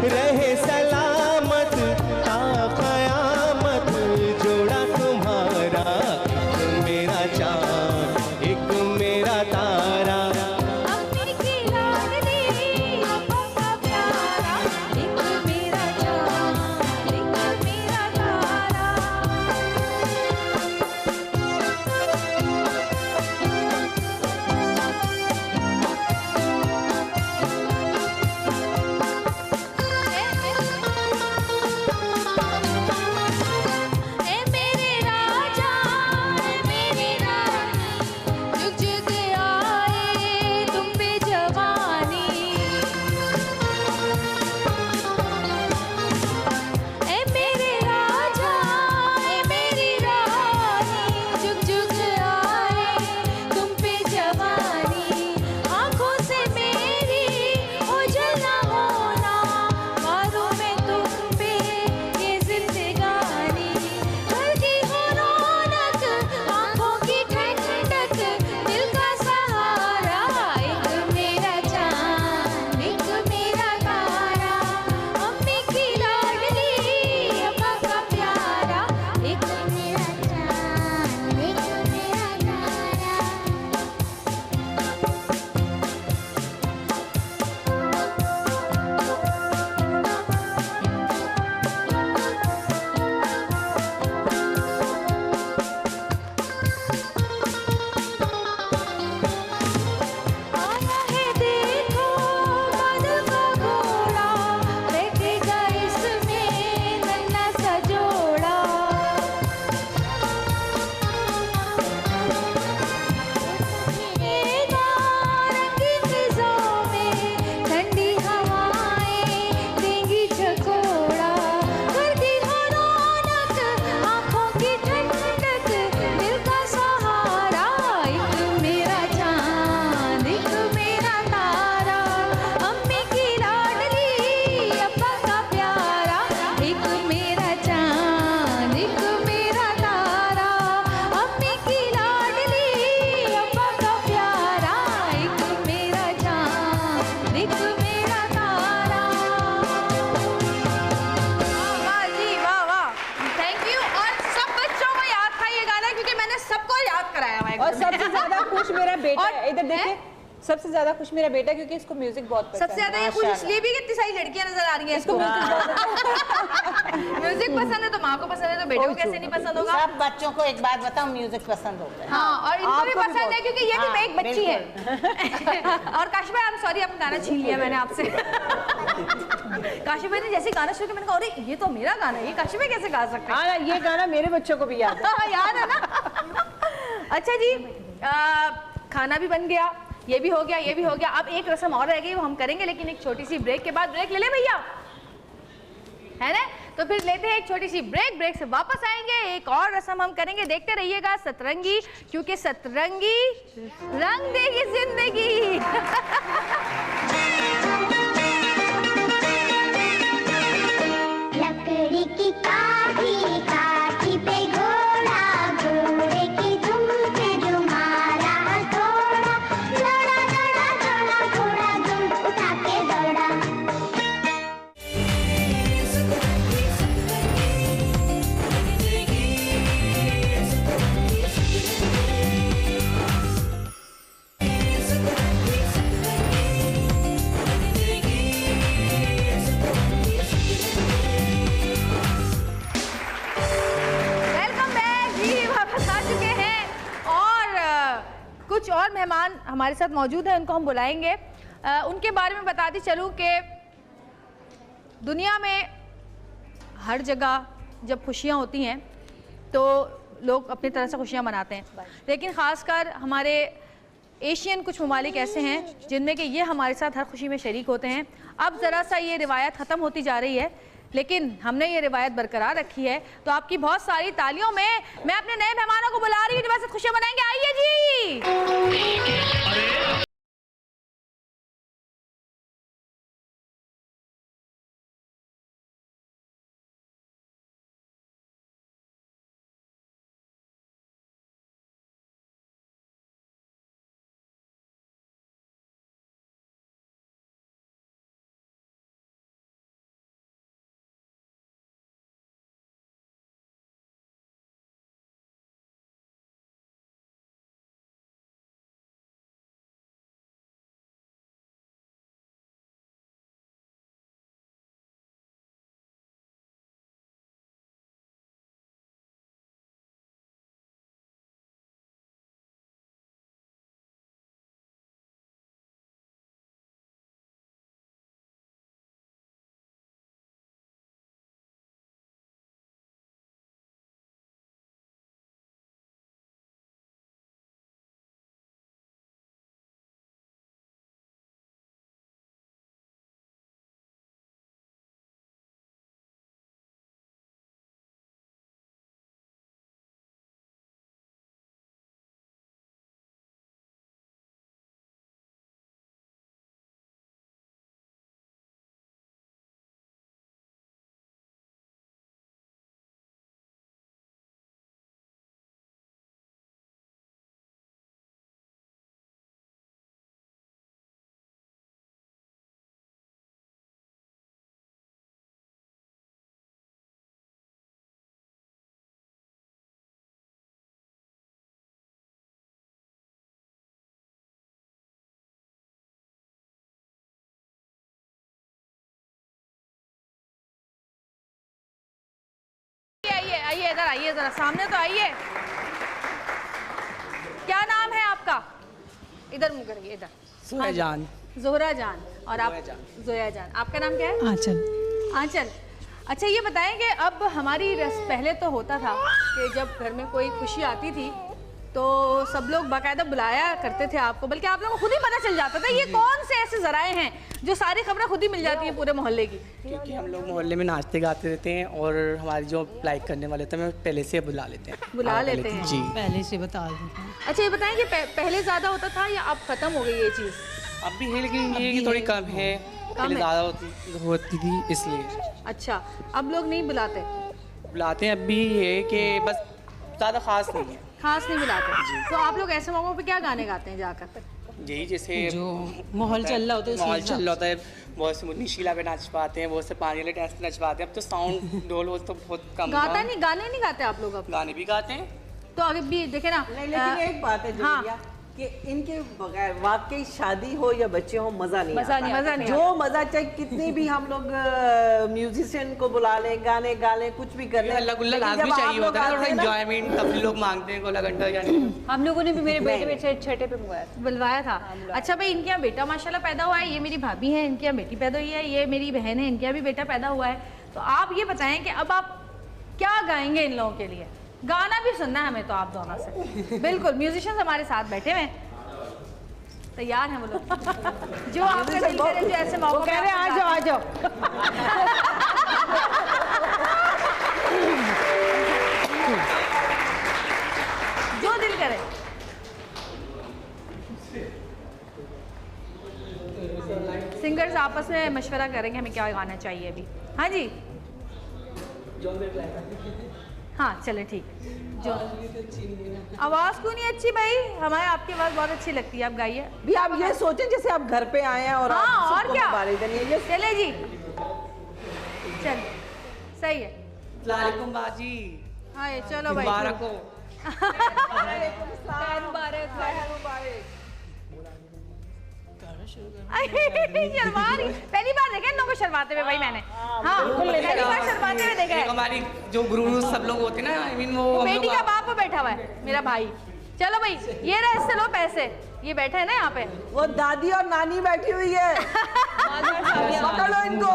रहे सलामत ता क़यामत जोड़ा तुम्हारा। एक मेरा चाँद एक मेरा तारा, अम्मी की लाडली अब्बा का प्यारा। एक मेरा चाँद एक मेरा तारा। ए मेरे राजा ए मेरी रानी, जुग जुग आए तुम पे जवानी। ए मेरे राजा ए मेरी रानी, जुग जुग आए तुम पे जवानी। आँखों से मेरी ओझल ना होना, मारूं मैं तुम पे ये जिंदगानी। घर की हो रौनक आँखों की ठंडक, दिल का सहारा। एक मेरा चाँद एक मेरा तारा, अम्मी की लाडली अब्बा का प्यारा। एक मेरा चाँद एक मेरा तारा। आया है देखो बादल का घोड़ा, बैठेगा इसमें नन्हा सा जोड़ा। फिरेगा रंगी फिज़ों में, ठंडी हवाएं देंगी झकोड़ा। घर की हो रौनक आँखों की ठंडक, दिल का सहारा। एक मेरा चाँद एक मेरा तारा, अम्मी की लाडली अब्बा का प्यारा। एक मेरा चाँद एक मेरा तारा, अम्मी की लाडली अब्बा का प्यारा। एक मेरा चाँद एक मेरा तारा। वाह जी वाह वाह, थैंक यू। और सब बच्चों को याद था ये गाना क्योंकि मैंने सबको याद कराया हुआ है। और सबसे ज्यादा खुश मेरा बेटा है। इधर देखिए, सबसे ज्यादा खुश मेरा बेटा क्योंकि इसको म्यूजिक बहुत पसंद है। सबसे ज्यादा ये खुश इसलिए भी कितनी सारी लड़कियां नजर आ रही हैं इसको। म्यूजिक पसंद है तो माँ को पसंद है तो बेटे को कैसे नहीं पसंद होगा। सब बच्चों को एक बात बताओ, म्यूजिक पसंद होता है। हाँ, और इनको भी आपको भी पसंद है बहुत- क्योंकि ये भी हाँ, एक बच्ची है। और काशिफ भाई आई एम सॉरी, आपका गाना छीन लिया मैंने आपसे। काशिफ भाई ने जैसे गाना शुरू किया मैंने कहा अरे ये तो मेरा गाना है, ये काशिफ भाई कैसे गा सकते हैं? हाँ ये गाना मेरे बच्चों को भी याद है। याद है ना? अच्छा जी, खाना भी बन गया, ये भी हो गया, ये भी हो गया। अब एक रस्म और रह गई, वो हम करेंगे लेकिन एक छोटी सी ब्रेक के बाद। ब्रेक ले भैया, है ना? तो फिर लेते हैं एक छोटी सी ब्रेक। ब्रेक से वापस आएंगे, एक और रस्म हम करेंगे। देखते रहिएगा सतरंगी, क्योंकि सतरंगी रंग देगी जिंदगी। लकड़ी की काठी काठी पे घोड़ा, घोड़े की दुम पे जुमारा हथौड़ा, दौड़ा दौड़ा दौड़ा घोड़ा दुम उठा के दौड़ा। कुछ और मेहमान हमारे साथ मौजूद हैं, उनको हम बुलाएंगे। उनके बारे में बताती चलूँ कि दुनिया में हर जगह जब खुशियाँ होती हैं तो लोग अपनी तरह से खुशियाँ मनाते हैं, लेकिन ख़ासकर हमारे एशियन कुछ ममालिक ऐसे हैं जिनमें कि ये हमारे साथ हर खुशी में शरीक होते हैं। अब ज़रा सा ये रिवायत ख़त्म होती जा रही है, लेकिन हमने ये रिवायत बरकरार रखी है। तो आपकी बहुत सारी तालियों में मैं अपने नए मेहमानों को बुला रही हूँ, जो वैसे खुशियाँ मनाएंगे। आइए जी। आइए इधर आइए, जरा सामने तो आइए। क्या नाम है आपका? इधर मुंह करिए, इधर। जोया जान। जोहरा जान। और आप? जोया जान। आपका नाम क्या है? आंचल। आंचल। अच्छा ये बताएं कि अब हमारी पहले तो होता था कि जब घर में कोई खुशी आती थी तो सब लोग बाकायदा बुलाया करते थे आपको, बल्कि आप लोगों को खुद ही पता चल जाता था। ये कौन से ऐसे जराए हैं जो सारी खबरें खुद ही मिल जाती हैं पूरे मोहल्ले की? क्योंकि हम लोग मोहल्ले में नाचते गाते रहते हैं और हमारे जो लाइक करने वाले होते हैं पहले से बुला लेते हैं। बुला लेते हैं जी, पहले से बता देते हैं। अच्छा ये बताएं कि पहले ज़्यादा होता था या अब ख़त्म हो गई ये चीज़? अब भी है, लेकिन ये कि थोड़ी कम है, पहले ज़्यादा होती थी इसलिए। अच्छा, अब लोग नहीं बुलाते? बुलाते हैं, अब भी ये कि बस ज़्यादा खास नहीं है। खास नहीं बुलाते। तो आप लोग ऐसे मौक़ों पे क्या गाने गाते हैं जाकर? यही जैसे जो माहौल चल रहा होता है, माहौल चल रहा होता है। बहुत से मुन्नी शीला पे नाच पाते हैं, बहुत से पानी वाले डांस पे नाच पाते हैं। अब तो साउंड ढोल वो तो बहुत कम। गाता नहीं, गाने नहीं गाते आप लोग? अब गाने भी गाते हैं तो अभी भी देखे ना। लेकिन एक बात है हाँ, कि इनके बगैर वाकई शादी हो या बच्चे हो मजा नहीं मजा आता। नहीं आता। जो मजा चाहे कितनी भी हम लोग म्यूजिशियन को बुला लें, गाने गा लें, कुछ भी कर लें, अल्लाह गुल्ला लेकिन लाज जब भी आप चाहिए लोग होता है ना, आते थोड़ा हैं ना, एंजॉयमेंट तब भी लोग मांगते हैं गोला घंटा यानी। हम लोगों ने भी मेरे बेटे पे छठे पे बुलवाया था। अच्छा भाई, इनके यहाँ बेटा माशाल्लाह पैदा हुआ है, ये मेरी भाभी है, इनके यहाँ बेटी पैदा हुई है, ये मेरी बहन है, इनके यहाँ भी बेटा पैदा हुआ है। तो आप ये बताएं कि अब आप क्या गाएंगे इन लोगों के लिए? गाना भी सुनना है हमें तो आप दोनों से। बिल्कुल, म्यूजिशियंस हमारे साथ बैठे हुए हैं, तैयार हैं वो लोग। जो आपका दिल करे, जो ऐसे मौके वो कह रहे हैं आ जाओ आ जाओ। जो दिल करे। सिंगर्स आपस में मशवरा करेंगे हमें क्या गाना चाहिए अभी। हाँ जी, हाँ चले ठीक। जो आवाज़ क्यों नहीं अच्छी भाई? हमारे आपकी आवाज़ बहुत अच्छी लगती है, आप गाइए। भी आप ये सोचें जैसे आप घर पे आए हैं और हाँ, आप और सबको क्या? मुबारक देंगे। चले जी, चल सही है। वालेकुम बाजी। हाँ ये चलो भाई, मुबारक हो। शर्मा रही, पहली बार देखा इन लोगों को शर्माते हुए भाई मैंने। हाँ पहली बार शर्माते हुए देखा है। हमारी जो गुरु सब लोग होते हैं ना, आई मीन वो बेटी का बाप बैठा हुआ है मेरा भाई। चलो भाई, ये रहे, इससे लो पैसे, ये बैठे है ना यहाँ पे। वो दादी और नानी बैठी हुई है, पकड़ो इनको।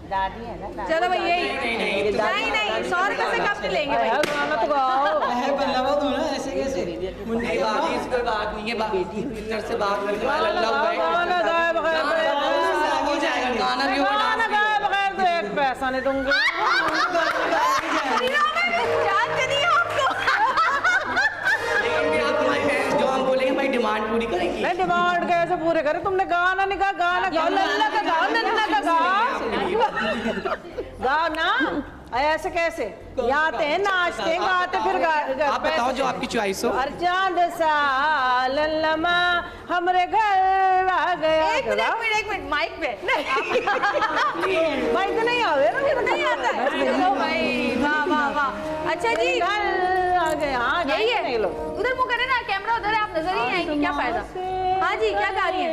दादी है ना। चलो भाई यही नहीं 100 रुपए से कम नहीं लेंगे भाई। गाना तो गाओ। ऐसे कैसे? मुन्नी बाजी इसकी कोई बात नहीं है, बेटी इधर से बात करने वाला अल्लाह भाई। गाना गाए बगैर हो जाएगा, गाना भी होगा, गाना गाए बगैर तो एक पैसा नहीं दूंगी। जानते नहीं हो आपको। लेकिन भी आप हमारी बहन जो हम बोलेंगे भाई डिमांड पूरी करेंगी। मैं डिमांड कैसे पूरे करे? तुमने गाना नहीं कहा, गाना गाओ, लल्ला का गाओ, नन्ना का गाओ, गाओ ना। ऐसे कैसे? यहाँ आते हैं, नाचते हैं, गाते, फिर आप बताओ जो आपकी चॉइस हो। चांद सा लल्लमा हमरे घर आ गया। एक मिनट माइक पे माइक तो नहीं आवे ना, मेरा नहीं आता है। चलो भाई, वाह वाह वाह। अच्छा जी, आ गया, यही है। उधर मुँह करे ना, कैमरा उधर है, आप नजर ही आएंगे, क्या फायदा। हाँ जी, क्या गा रही है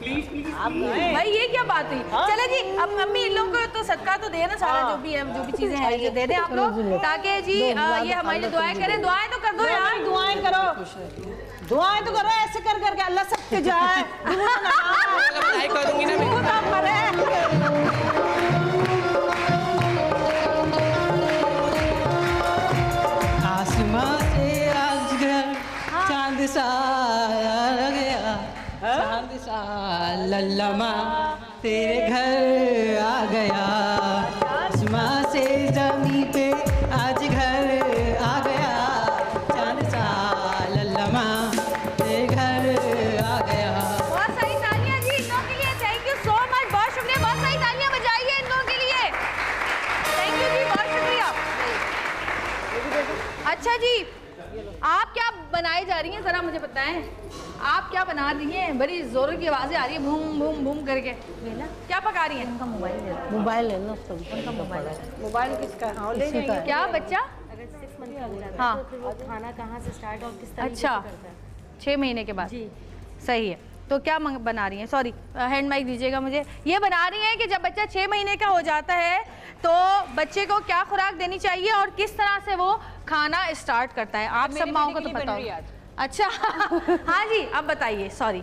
भाई? ये क्या बात हुई? चले जी, अब मम्मी इन लोगों को तो सदका तो दे ना सारा, जो भी है, जो भी चीजें हैं ये दे दें आप लोग, ताकि जी ये हमारे लिए दुआएं करें। दुआएं तो कर दो यार, दुआएं करो, दुआएं तो करो, ऐसे कर करके अल्लाह सबके जाए। करूंगी ना आसमां से आज घर चांद सा आ गया, चांद सा लल्लमा तेरे घर आ गया। आसमां से जमी पे आज घर आ गया, चांद सा लल्लमा तेरे घर आ गया। बहुत सारी तालियां जी इन लोगों के लिए। थैंक यू सो मच, बहुत शुक्रिया। बहुत सारी तालियां बजाइए इन लोगों के लिए। थैंक यू जी, बहुत शुक्रिया। अच्छा जी, आप क्या बनाए जा रही हैं, जरा मुझे बताएं। आप क्या बना रही हैं? बड़ी जोर की आवाजें आ रही है, बूम बूम बूम करके। क्या पका रही हैं? उनका मोबाइल है ना, मोबाइल किसका? हाँ, ले जाएंगे। क्या बच्चा? अगर 6 मंथ का हो जाता हाँ। है तो फिर वो खाना कहाँ से स्टार्ट और किस तरीके अच्छा, से करता है? 6 महीने के बाद। सही है। तो क्या बना रही हैं? सॉरी, हैंड माइक दीजिएगा मुझे। ये बना रही हैं कि जब बच्चा 6 महीने का हो जाता है तो बच्चे को क्या खुराक देनी चाहिए और किस तरह से वो खाना स्टार्ट करता है। आप सब माओ को तो पता हो। अच्छा हाँ जी, अब बताइए। सॉरी,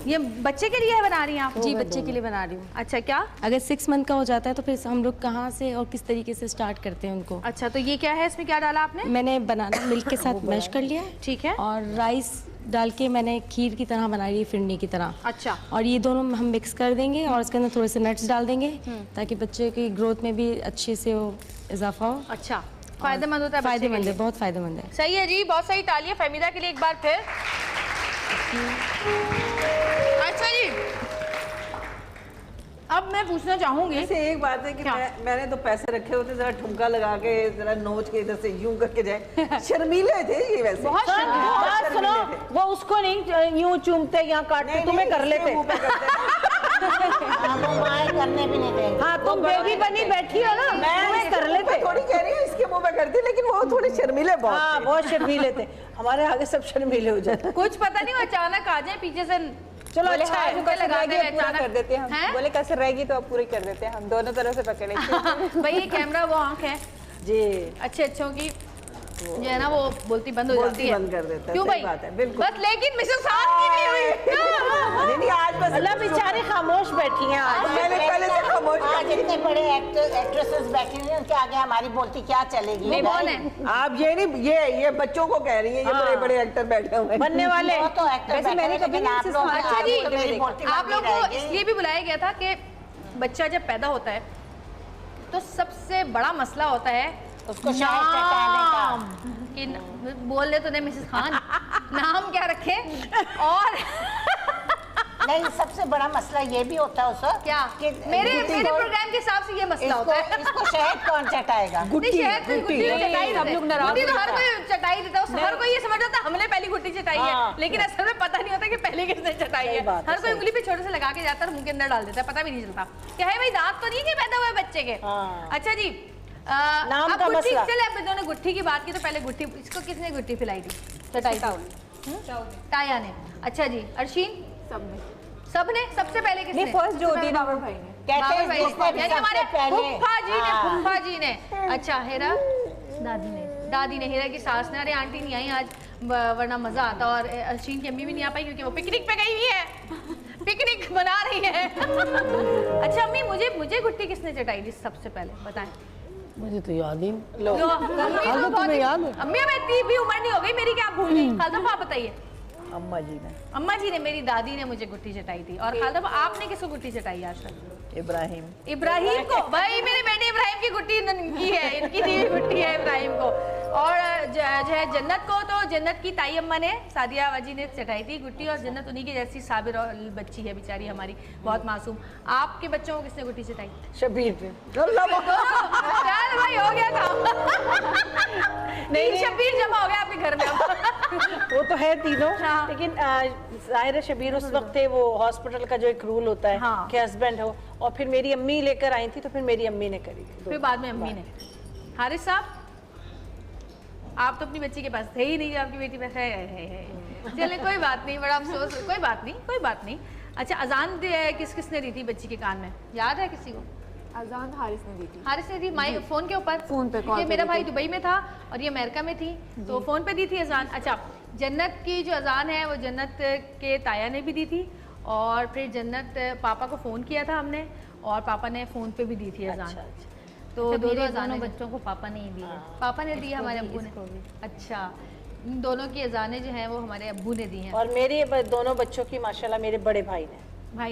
ये बच्चे के लिए बना रही हैं आप? जी, बच्चे के लिए बना रही हूँ। अच्छा, क्या अगर 6 मंथ का हो जाता है तो फिर हम लोग कहाँ से और किस तरीके से स्टार्ट करते हैं उनको? अच्छा, तो ये क्या है, इसमें क्या डाला आपने? मैंने बनाना मिल्क के साथ मैश कर लिया है, ठीक है, और राइस डाल के मैंने खीर की तरह बना ली, फिरनी की तरह। अच्छा, और ये दोनों हम मिक्स कर देंगे और इसके अंदर थोड़े से नट्स डाल देंगे ताकि बच्चे की ग्रोथ में भी अच्छे से वो इजाफा हो। अच्छा, फायदेमंद होता है, फायदेमंद है, बहुत फायदेमंद है। सही है जी, बहुत सारी तालियां फहमीदा के लिए एक बार फिर। अच्छा जी, अब मैं पूछना चाहूंगी। ऐसे एक बात है कि मैंने तो पैसे रखे होते, जरा ठुमका लगा के जरा नोच के इधर से यूं करके जाए। शर्मीले थे ये वैसे, बहुत शर्मीले। सुनो, वो उसको नहीं यूं चूमते, यहाँ काटते, तुम्हें कर लेते। वो माए करने भी नहीं देंगे। हाँ तुम बेबी बनी बैठी हो ना, मैं कर लेते। थोड़ी कह रही हूँ इसके मुंह में करती, लेकिन वो थोड़े शर्मीले बहुत हाँ थे। बहुत शर्मीले थे, हमारे आगे सब शर्मीले हो जाते। कुछ पता नहीं वो अचानक आ जाए पीछे से। चलो बोले अच्छा हाँ, है, उनके लगा दे पूरा अचानक। कर देते हैं हम। हैं? बोले कसर रहेगी तो अब पूरी कर देते हैं हम, दोनों तरफ से पकड़े। भाई ये कैमरा वो आंख है जी, अच्छे अच्छों की जो है ना वो बोलती बंद हो जाती है। बंद कर देता है, क्यों सही भाई? बात है, बिल्कुल। बस लेकिन मिसेस खान की नहीं हुई। नहीं आज बस अल्लाह बेचारी खामोश बैठी हैं आज। मैंने पहले से खामोश आज इतने बड़े एक्ट्रेसेस बैठी हुई हैं, उनके आगे हमारी बोलती क्या चलेगी? नहीं कौन है? आप ये नहीं, ये बच्चों को कह रही हैं, ये बड़े बड़े एक्टर बैठे हुए बनने वाले। वो तो एक्टर वैसे मैंने कभी नहीं आप लोग अच्छा जी, मेरी बोलती आप लोग को रहेगी। इसलिए भी बुलाया गया था कि बच्चा जब पैदा होता है तो सबसे बड़ा मसला होता है उसको शायद चटाने का। नाम। कि बोल दे तूने मिसेस खान नाम क्या रखे। और नहीं, सबसे बड़ा मसला ये भी होता है उसका क्या मेरे प्रोग्राम के हिसाब से ये मसला होता है। इसको शहद कौन चटाएगा? नहीं, शहद कोई गुट्टी चटाई सब लोग नाराज गुट्टी तो हो हर जाते कोई चटाई देता है, हर कोई ये समझ जाता है हमने पहली गुट्टी चटाई है, लेकिन असल में पता नहीं होता कि पहले किसने चटाई है। हर कोई उंगली पे छोटे से लगा के जाता है, मुंह के अंदर डाल देता है, पता भी नहीं चलता क्या है भाई दांत तो नहीं के पैदा हुए बच्चे के। अच्छा जी, नाम अब का गुट्ठी मसला। चले, अब दोनों गुट्ठी की बात की तो पहले गुट्ठी इसको किसने गुट्ठी पिलाई थी? चटाई थी ताया ने। अच्छा जी, अर्शीन सबने सबसे पहले किसने? नहीं, फर्स्ट जो होती है ना बाबर भाई ने। कहते हैं जिसने यानी हमारे सबसे पहले फूफा जी ने। अच्छा हेरा दादी ने हेरा की सास ने। अरे आंटी नहीं आई आज, वरना मजा आता। और अर्शीन की अम्मी भी नहीं आ पाई क्योंकि वो पिकनिक पे गई हुई है, पिकनिक मना रही है। अच्छा अम्मी, मुझे गुट्टी किसने चटाई थी सबसे पहले बताएं? मुझे तो याद ही नहीं। लो, तुम्हें याद है? अम्मी अब इतनी भी उम्र नहीं हो गई मेरी, क्या आप भूल गई? खालसा आप बताइए। अम्मा जी ने। अम्मा जी ने, मेरी दादी ने मुझे गुट्टी चटाई थी। और खालसा आपने किसको गुट्टी चटाई आज तक? इब्राहिम को। भाई मेरे बेटे इब्राहिम की गुट्टी इनकी है, इनकी दी हुई गुट्टी है इब्राहिम को। और जो है जन्नत को, तो जन्नत की ताई अम्मा ने, सादिया बाजी ने चटाई थी गुट्टी। और जन्नत उन्हीं की जैसी साबिर और बच्ची है बेचारी हमारी, बहुत मासूम। आपके बच्चों को किसने गुट्टी चटाई? शबीर पे। चल भाई हो गया था। नहीं शबीर जमा हो गया आपके घर में। वो तो है तीनों, लेकिन जाहिर है शबीर उस वक्त थे, वो हॉस्पिटल का जो एक रूल होता है कि हस्बैंड हो, और फिर मेरी अम्मी लेकर आई थी, तो फिर मेरी अम्मी ने करी थी। फिर बाद में अम्मी ने। हारिस साहब, आप तो अपनी बच्ची के पास थे ही नहीं, आपकी बेटी पास है। चलिए कोई बात नहीं, बड़ा अफसोस, कोई बात नहीं। अच्छा अजान किस किसने दी थी बच्ची के कान में, याद है किसी को? अजान हारिस ने दी थी। हारिस ने दी माई फोन के ऊपर? फोन पे कॉल। मेरा भाई दुबई में था और ये अमेरिका में थी, तो फोन पे दी थी अजान। अच्छा जन्नत की जो अजान है वो जन्नत के ताया ने भी दी थी, और फिर जन्नत पापा को फ़ोन किया था हमने, और पापा ने फ़ोन पे भी दी थी अजान। तो दोनों अजान बच्चों को पापा ने दी है। पापा ने दी हमारे अब्बू ने। अच्छा, इन दोनों की अजानें जो हैं वो हमारे अब्बू ने दी हैं। और मेरे दोनों बच्चों की माशाल्लाह मेरे बड़े भाई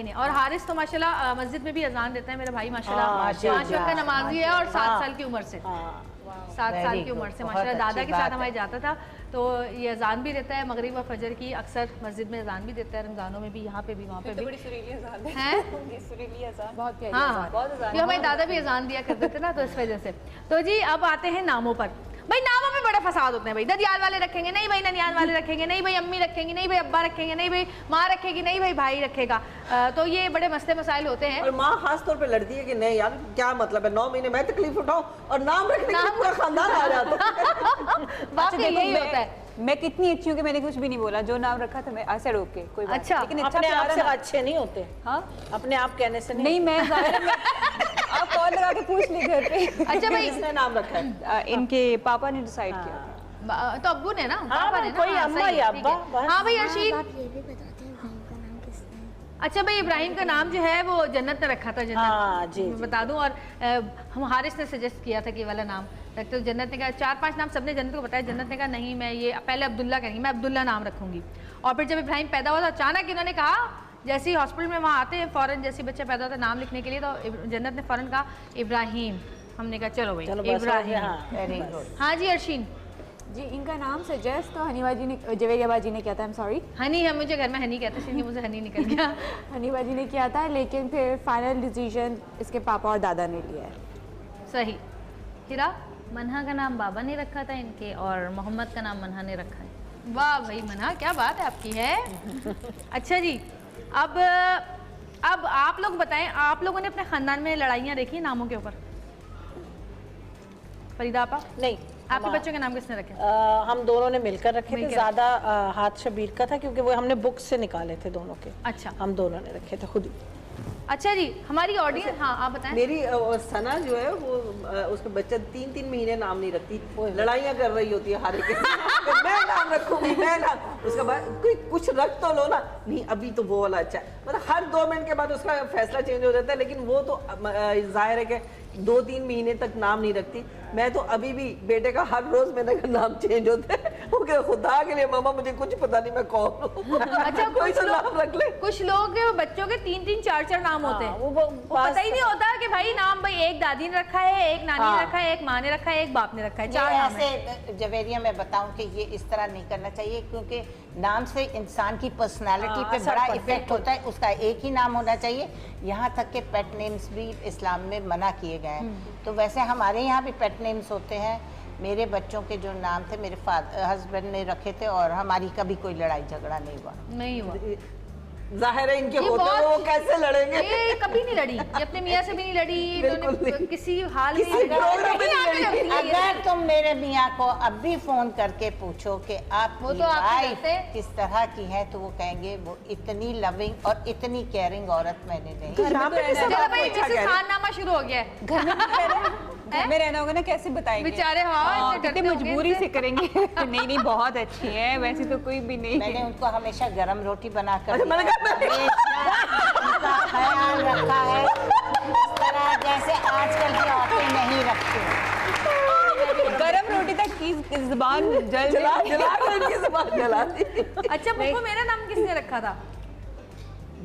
ने। और हारिस तो माशाल्लाह मस्जिद में भी अजान देता है मेरा भाई माशाल्लाह, 5 वक्त का नमाजी है, और 7 साल की उम्र से 7 साल की उम्र से माशाल्लाह दादा के साथ हमारे जाता था। तो ये अजान भी देता है मगरिब और फजर की, अक्सर मस्जिद में अजान भी देता है, रमजानों में भी, यहाँ पे भी, वहाँ पे भी। बड़ी सुरीली अजान है, सुरीली अजान, बहुत प्यारी हाँ, अजान, बहुत अजान। ये हमारे दादा भी अजान दिया करते थे ना, तो इस वजह से। तो जी अब आते हैं नामों पर। भाई नामों में बड़े फसाद होते हैं, भाई ददियाल वाले रखेंगे, नहीं भाई ननियाल वाले रखेंगे, नहीं भाई अम्मी रखेंगी, नहीं भाई अब्बा रखेंगे, नहीं भाई माँ रखेगी, नहीं भाई भाई रखेगा। तो ये बड़े मसले मसाइल होते हैं। और माँ खास तौर पे लड़ती है कि नहीं यार क्या मतलब है, 9 महीने मैं तकलीफ उठाऊं और नाम रखने के लिए पूरा खानदान आ जाता है। वाकई यही होता है। मैं कितनी अच्छी हूँ कि मैंने कुछ भी नहीं बोला, जो नाम रखा था मैं ऐसे रोक के कोई बात। अच्छा, लेकिन अपने आप से अच्छे नहीं होते। हाँ, अपने आप कहने से नहीं। मैं आप कॉल लगा के पूछ ली घर पे। अच्छा भाई किसने नाम रखा है? इनके पापा ने डिसाइड किया। तो अब्बू ने ना, हाँ, पापा ने ना, कोई अम्मा या अब्बा। हाँ भाई अर्शीन। आप ये भी बताते हैं इब्राहिम का नाम किसने? अच्छा भाई इब्राहिम का नाम जो है वो जन्नत ने रखा था। जन्नत, हाँ, जी, मैं बता दूं। और हम हारिस ने सजेस्ट किया था कि वाला नाम रखते, तो जन्नत ने कहा 4-5 नाम सबने जन्नत को बताया। जन्नत ने कहा नहीं मैं ये पहले अब्दुल्ला कहेंगी, मैं अब्दुल्ला नाम रखूंगी। और फिर जब इब्राहिम पैदा हुआ तो अचानक इन्होंने कहा, जैसे ही हॉस्पिटल में वहाँ आते हैं फ़ौरन, जैसे बच्चा पैदा होता है नाम लिखने के लिए, तो जन्नत ने फ़ौरन कहा इब्राहिम। हमने कहा चलो भाई इब्राहिम। हाँ जी अर्शीन जी, इनका नाम सजेस्ट तो हनीबाजी ने, जवेरिया बाजी ने किया था। आई एम सॉरी, हनी है, मुझे घर में हनी कहते हैं, मुझे हनी निकल गया। हनीबाजी ने किया था, लेकिन फिर फाइनल डिसीजन इसके पापा और दादा ने लिया है। सही। हिरा? मनहा का नाम बाबा ने रखा था इनके, और मोहम्मद का नाम मनहा ने रखा है। वाह भाई मनहा, क्या बात है आपकी है। अच्छा जी, अब अब आप लोग बताएं, आप लोगों ने अपने खानदान में लड़ाइयाँ देखी हैं नामों के ऊपर? फरीदा आपा? नहीं। आपके बच्चों के नाम किसने रखे? हम दोनों ने मिलकर रखे थे। ज्यादा हाथ शबीर का था क्योंकि वो हमने बुक से निकाले थे दोनों के। अच्छा। हम दोनों ने रखे थे खुद ही। अच्छा जी, हमारी ऑडियंस, हाँ आप बताएं। मेरी सना जो है वो उसके बच्चे 3-3 महीने नाम नहीं रखती, लड़ाइयाँ कर रही होती है हर एक मैं नाम रखूंगी, मैं नाम, उसके बाद कोई कुछ रख तो लो ना, नहीं अभी तो वो वाला अच्छा है, मतलब हर 2 मिनट के बाद उसका फैसला चेंज हो जाता है। लेकिन वो तो जाहिर है कि 2-3 महीने तक नाम नहीं रखती। मैं तो अभी भी बेटे का हर रोज मेरे का नाम चेंज होता है, वो कह खुदा के लिए मामा मुझे कुछ पता नहीं मैं कौन हूँ। अच्छा, कोई तो नाम रख ले। कुछ लोग बच्चों के 3-3, 4-4 नाम होते हैं, वो पता ही नहीं होता कि भाई नाम भाई एक दादी ने रखा है, एक नानी ने रखा है, एक माँ ने रखा है, एक बाप ने रखा है, 4 नाम है। ऐसे जवेरिया में बताऊं कि ये इस तरह नहीं करना चाहिए, क्योंकि नाम से इंसान की पर्सनालिटी पे बड़ा इफेक्ट होता है। उसका एक ही नाम होना चाहिए। यहाँ तक के पेट नेम्स भी इस्लाम में मना किए गए हैं। तो वैसे हमारे यहाँ भी पेट नेम्स होते हैं। मेरे बच्चों के जो नाम थे मेरे हस्बैंड ने रखे थे और हमारी कभी कोई लड़ाई झगड़ा नहीं हुआ। जाहिर है इनके होते हैं, वो कैसे लड़ेंगे? ये कभी नहीं लड़ी, ये अपने मियाँ से भी नहीं लड़ी, इन्होंने किसी हाल में अगर तुम मेरे मियाँ को अब भी फोन करके पूछो कि आपकी वाइफ किस तरह की है, तो वो कहेंगे वो इतनी लविंग और इतनी केयरिंग औरत मैंने नहीं। खाननामा शुरू हो गया है, घर में रहना होगा ना, कैसे बताएंगे बेचारे? हाँ, कितनी मजबूरी से करेंगे। नहीं बहुत अच्छी है, वैसे तो कोई भी नहीं। मैंने उनको हमेशा गरम रोटी बनाकर ख्याल रखा है, इस तरह जैसे आजकल की औरतें नहीं रखती। गरम रोटी तक की जुबान जला दी। अच्छा बुक्को, मेरा नाम किसने रखा था?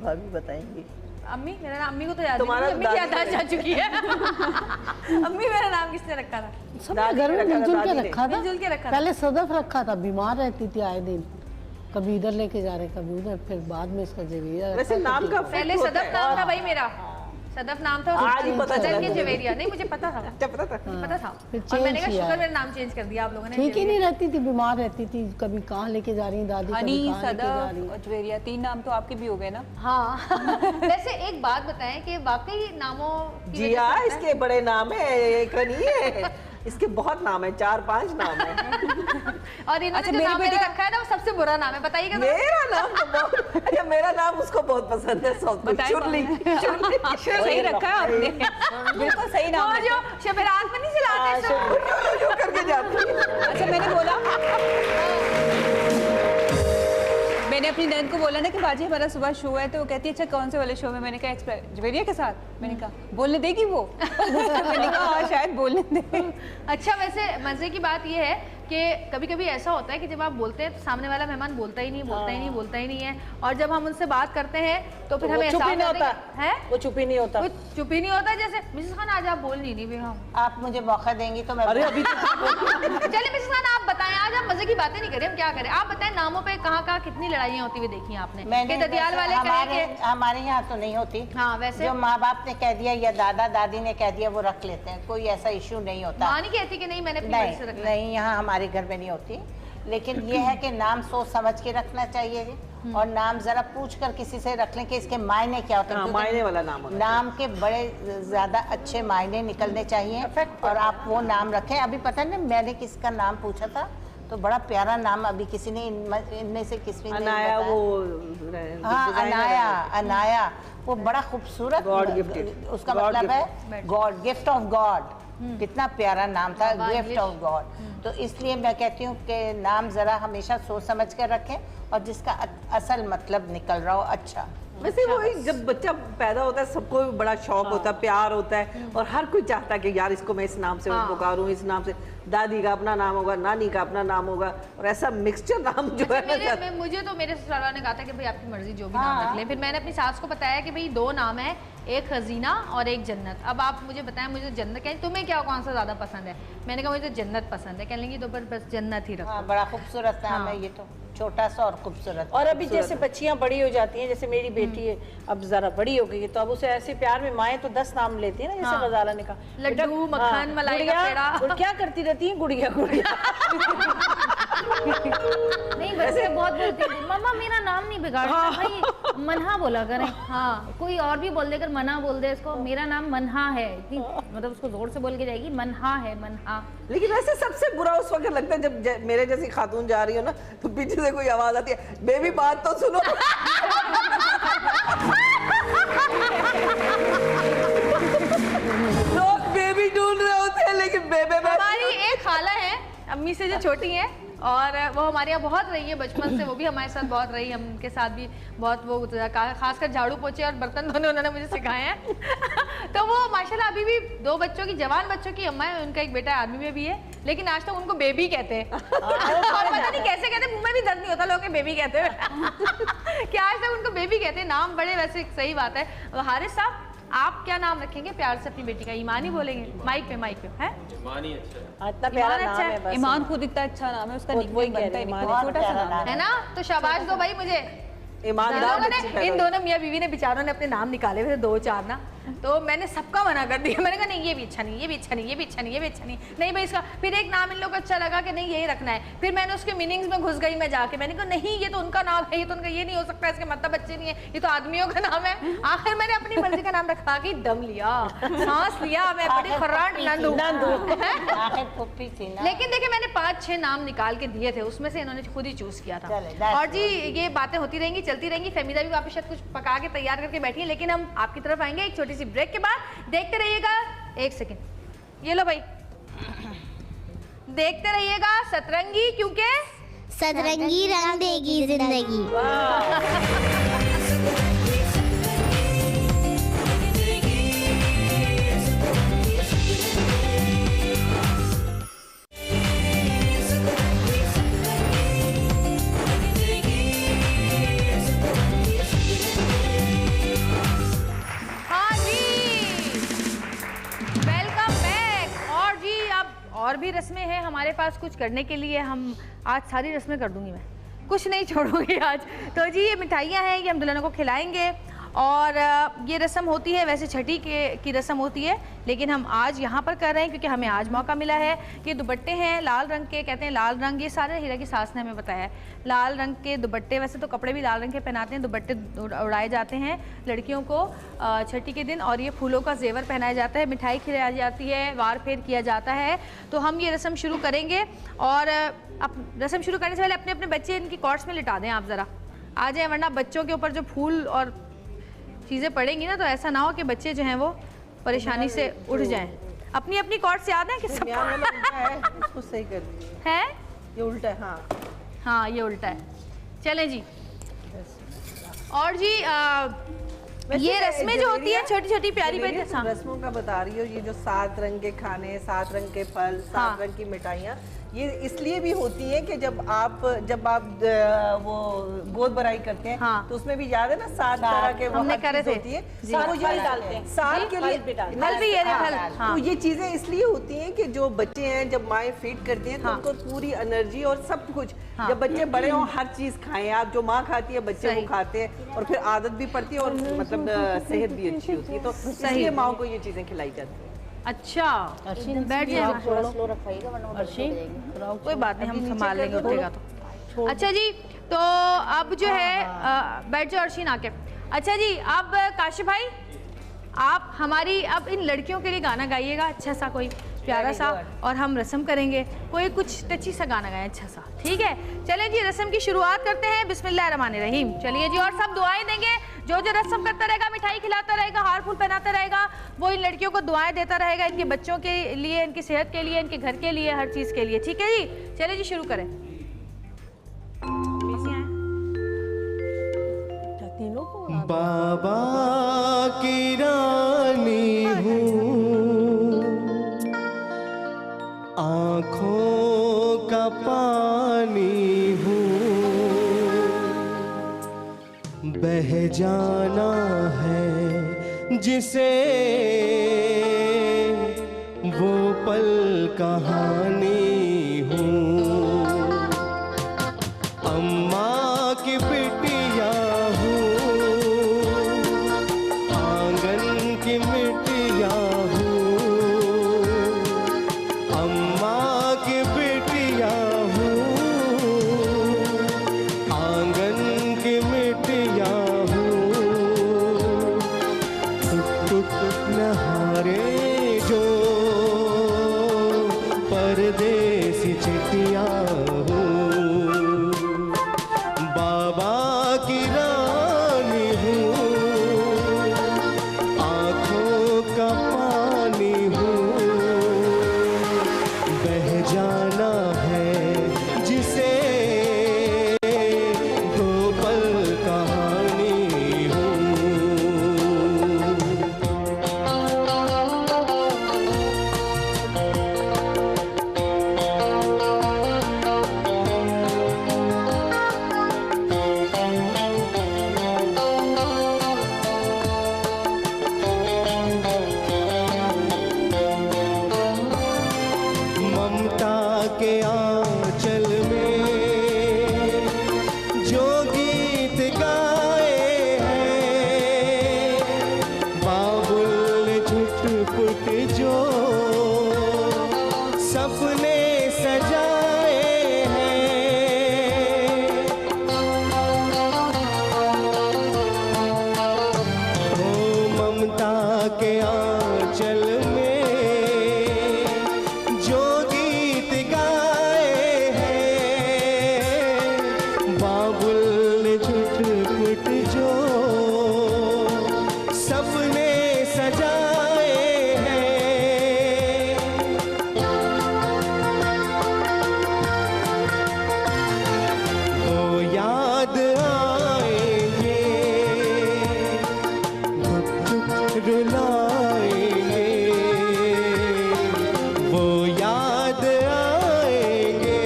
भाभी बताएंगी। अम्मी, मेरा नाम अम्मी को तो याद है, अम्मी की याद जा चुकी है। अम्मी, मेरा नाम किसने रखा था? सबने घर में मिलजुल के रखा था। मिलजुल के रखा था। पहले सदफ रखा था, बीमार रहती थी आए दिन, कभी इधर लेके जा रहे कभी उधर, फिर बाद में इसका जवेरिया। वैसे नाम का पहले सदफ नाम था भाई मेरा, सदफ नाम था, आज ही पता चला के जवेरिया। नहीं मुझे पता था, पता था। और मैंने कहा शुक्र मेरा नाम चेंज कर दिया आप लोगों ने। ठीक ही नहीं रहती थी, बीमार रहती थी, कभी कहाँ लेके जा रही दादी, हनी, सदफ और जवेरिया, 3 नाम तो आपके भी हो गए ना? हाँ। वैसे एक बात बताएं कि वाकई नामों की जी हाँ, इसके बड़े नाम है, एक नहीं है, इसके बहुत नाम है, 4-5 नाम है। और इन्होंने जो नाम मेरा रखा है ना, वो सबसे बुरा नाम है, बताइएगा। मेरा नाम तो बहुत, अच्छा मेरा नाम उसको बहुत पसंद है, सही रखा है आपने, बिल्कुल सही नाम है। जो शबरात में नहीं चलाते करके जाती। अच्छा मैंने बोला, मैंने अपनी नंद को बोला ना कि बाजी हमारा सुबह शो है, तो वो कहती है अच्छा कौन से वाले शो में? मैंने कहा जवेरिया के साथ। मैंने कहा बोलने देगी वो? मैंने कहा हाँ शायद बोलने दे। अच्छा वैसे मजे की बात ये है कि कभी कभी ऐसा होता है कि जब आप बोलते हैं तो सामने वाला मेहमान बोलता ही नहीं है, और जब हम उनसे बात करते हैं तो फिर हमें चुप ही नहीं होता है, वो चुप ही नहीं होता, जैसे मिसेस खान आज आप बोल नहीं भी। हम आप मुझे मौका देंगी तो मैं चलिए मिसेस खान आप बताएं, आज आप मजे की बातें नहीं करें, हम क्या करें? आप बताएं नामों पे कहाँ कितनी लड़ाइयाँ होती हुई देखी आपने? ददियाल वाले हमारे यहाँ तो नहीं होती। हाँ वैसे जो माँ बाप ने कह दिया या दादा दादी ने कह दिया वो रख लेते हैं, कोई ऐसा इशू नहीं होता। माँ नहीं कहती कि नहीं मैंने नहीं, यहाँ हमारे घर में नहीं होती। लेकिन ये है कि नाम सोच समझ के रखना चाहिए और नाम जरा पूछ कर किसी से रख लें कि इसके मायने क्या होते हैं। मायने वाला नाम नाम के बड़े ज्यादा अच्छे मायने निकलने चाहिए और आप वो नाम रखें। अभी पता नहीं मैंने किसका नाम पूछा था तो बड़ा प्यारा नाम अभी किसी ने इनमें से किसी ने अनाया, वो हाँ अनाया वो बड़ा खूबसूरत, गॉड गिफ्टेड, उसका मतलब है गॉड, गिफ्ट ऑफ गॉड। कितना प्यारा नाम था, गिफ्ट ऑफ गॉड। तो इसलिए मैं कहती हूँ कि नाम जरा हमेशा सोच समझ कर रखें और जिसका असल मतलब निकल रहा हो अच्छा। वैसे वो जब बच्चा पैदा होता है सबको बड़ा शौक होता है, प्यार होता है और हर कोई चाहता है कि यार इसको मैं इस नाम से पुकारूं, इस नाम से। दादी का अपना नाम होगा, नानी का अपना नाम होगा और ऐसा मिक्सचर नाम जो है। मुझे तो मेरे ससुराल ने कहा था कि भाई आपकी मर्जी जो भी नाम रख ले। फिर मैंने अपनी सास को बताया कि भाई 2 नाम है, एक खजीना और एक जन्नत। अब आप मुझे बताएं मुझे जन्नत क्या, तुम्हें क्या कौन सा ज्यादा पसंद है? मैंने कहा मुझे जन्नत पसंद है। कह लेंगी तो बस जन्नत ही रखो। बड़ा खूबसूरत नाम है ये तो, छोटा सा और खूबसूरत। और अभी जैसे बच्चियां बड़ी हो जाती हैं, जैसे मेरी बेटी है अब जरा बड़ी हो गई है, तो अब उसे ऐसे प्यार में माएँ तो 10 नाम लेती है ना, जैसे गजाला ने कहा लड्डू, मक्खन, मलाई का पेड़ा। क्या करती रहती है? गुड़िया गुड़िया। नहीं बच्चे बहुत बोलते हैं मम्मा मेरा नाम नहीं बिगाड़ना भाई, मनहा बोला करें। हाँ, कोई और भी बोल दे, अगर मना बोल दे इसको, मेरा नाम मनहा है, इतनी मतलब उसको जोर से बोल के जाएगी मनहा है, मनहा। लेकिन वैसे सबसे बुरा उस वक्त लगता है जब मेरे जैसी खातून जा रही हो ना, तो पीछे से कोई आवाज आती है, बेबी बात तो सुनो। लोग बेबी ढूंढ रहे होते हैं, लेकिन बेबे हमारी एक खाला है अम्मी से जो छोटी है, और वो हमारे यहाँ बहुत रही है बचपन से, वो भी हमारे साथ बहुत रही, हम उनके साथ भी बहुत वो खासकर झाड़ू पोछे और बर्तन धोने उन्होंने मुझे सिखाए हैं। तो वो माशाल्लाह अभी भी 2 बच्चों की, जवान बच्चों की अम्मा है, उनका एक बेटा आर्मी में भी है, लेकिन आज तक उनको बेबी कहते हैं। और पता नहीं कैसे कहते, मुंह में भी दर्द नहीं होता, लोग बेबी कहते हैं कि आज तक उनको बेबी कहते हैं। नाम बड़े वैसे सही बात है। हारिस साहब, आप क्या नाम रखेंगे प्यार से अपनी बेटी का? ईमान ही बोलेंगे माइक पे है? ईमान ही अच्छा है। इतना प्यारा नाम है बस। ईमान खुद इतना अच्छा नाम है, उसका निकनेम बनता है, छोटा सा नाम है ना, तो शाबाश दो भाई मुझे। इन दोनों मियाँ बीवी ने बेचारों ने अपने नाम निकाले हुए थे 2-4 ना, तो मैंने सबका मना कर दिया। मैंने कहा नहीं ये भी अच्छा नहीं, ये भी अच्छा नहीं, ये भी अच्छा नहीं, ये भी अच्छा नहीं, नहीं भाई इसका। फिर एक नाम इन लोगों को अच्छा लगा कि नहीं यही रखना है, फिर मैंने उसके मीनिंग्स में घुस गई मैं जाके, मैंने कहा नहीं ये तो उनका नाम है, ये तो उनका ये नहीं हो सकता, इसके मतलब बच्चे नहीं है, ये तो आदमियों का नाम है। आखिर मैंने अपनी मर्जी का नाम रखा कि दम लिया, सांस लिया, मैं बड़ी खर्राट नंदू। लेकिन देखिए मैंने 5-6 नाम निकाल के दिए थे, उसमें से इन्होंने खुद ही चूज किया था। और जी ये बातें होती रहेंगी, चलती रहेंगी। फहमीदा भी वापस शायद कुछ पका के तैयार करके बैठी है, लेकिन हम आपकी तरफ आएंगे एक छोटी सी ब्रेक के बाद। देखते रहिएगा, 1 सेकंड, ये लो भाई, देखते रहिएगा सतरंगी, क्योंकि सतरंगी रंग देगी जिंदगी। और भी रस्में हैं हमारे पास कुछ करने के लिए। हम आज सारी रस्में कर दूंगी, मैं कुछ नहीं छोड़ूंगी आज। तो जी ये मिठाइयाँ हैं, ये हम दुल्हनों को खिलाएंगे, और ये रस्म होती है वैसे छठी की रस्म होती है, लेकिन हम आज यहाँ पर कर रहे हैं क्योंकि हमें आज मौका मिला है। ये दुपट्टे हैं लाल रंग के, कहते हैं लाल रंग, ये सारे हीरा की सास ने हमें बताया है, लाल रंग के दुपट्टे। वैसे तो कपड़े भी लाल रंग के पहनाते हैं, दुपट्टे उड़ाए जाते हैं लड़कियों को छठी के दिन, और ये फूलों का जेवर पहनाया जाता है, मिठाई खिलाई जाती है, वार फेर किया जाता है। तो हम ये रस्म शुरू करेंगे, और अब रस्म शुरू करने से पहले अपने अपने बच्चे इनकी कॉर्ड्स में लिटा दें आप ज़रा, आ जाएँ, वरना बच्चों के ऊपर जो फूल और चीज़ें पड़ेंगी ना, तो ऐसा ना हो कि बच्चे जो हैं वो परेशानी से उठ जाएं। अपनी अपनी कॉर्ड्स याद है कि सब इसको सही कर दीजिए। है ये उल्टा है, हाँ हाँ ये उल्टा है। चलें जी, और जी ये रस्में जो होती है छोटी छोटी प्यारी प्यारी रस्मों का बता रही हो, ये जो 7 रंग के खाने, 7 रंग के फल, 7 रंग की मिठाइयाँ, ये इसलिए भी होती है कि जब आप वो गोद भराई करते हैं, हाँ। तो उसमें भी याद है ना 7 तरह के वो चीज़ होती है, साल के लिए फल भी ये फल। तो ये चीजें इसलिए होती हैं कि जो बच्चे हैं जब माएँ फीड करती हैं तो उनको पूरी एनर्जी और सब कुछ, जब बच्चे बड़े हों हर चीज खाएं। आप जो माँ खाती है बच्चे वो खाते हैं, और फिर आदत भी पड़ती है और मतलब सेहत भी अच्छी होती है, तो इसलिए माँ को ये चीजें खिलाई जाती है। अच्छा बैठ जाइए, कोई बात नहीं, हम संभाल लेंगे, उठेगा तो। अच्छा जी, तो अब जो है बैठ जाओ अर्शीन आके। अच्छा जी, अब काशिफ भाई आप हमारी अब इन लड़कियों के लिए गाना गाइएगा अच्छा सा, कोई प्यारा सा, और हम रस्म करेंगे, कोई कुछ टची सा गाना गाएं अच्छा सा, ठीक है? चलें जी रस्म की शुरुआत करते हैं, बिस्मिल्लाहिर्रहमानिर्रहीम। चलिए जी, और सब दुआएं देंगे, जो जो रस्म करता रहेगा, मिठाई खिलाता रहेगा, हार फूल पहनाता रहेगा, वो इन लड़कियों को दुआएं देता रहेगा, इनके बच्चों के लिए, इनकी सेहत के लिए, इनके घर के लिए, हर चीज़ के लिए, ठीक है जी? चलिए जी शुरू करें। बाबा की रानी हूँ, आँखों का पानी हूँ, बह जाना है जिसे वो पल कहानी हूँ, अम्मा की बिटिया हूँ, आंगन की मिटिया हूँ, अम्मा की बिटिया हूँ, टुक नहारे जो परदेसी चिट्ठियाँ हूँ, बाबा की रानी हूँ, आँखों का पानी हूँ, बह जाना है जिसे दो पल कहानी हूँ। ममता के आंचल में जो गीत गाए हैं, बाबुल ने झुटपुट जो सपने सजाए हैं, ओ ममता के आंचल में जो गीत गाए हैं, बाबुल ने झुटपुट जो सपने सजाए हैं, वो याद आएंगे, धुक धुक रुलाएंगे, वो याद आएंगे,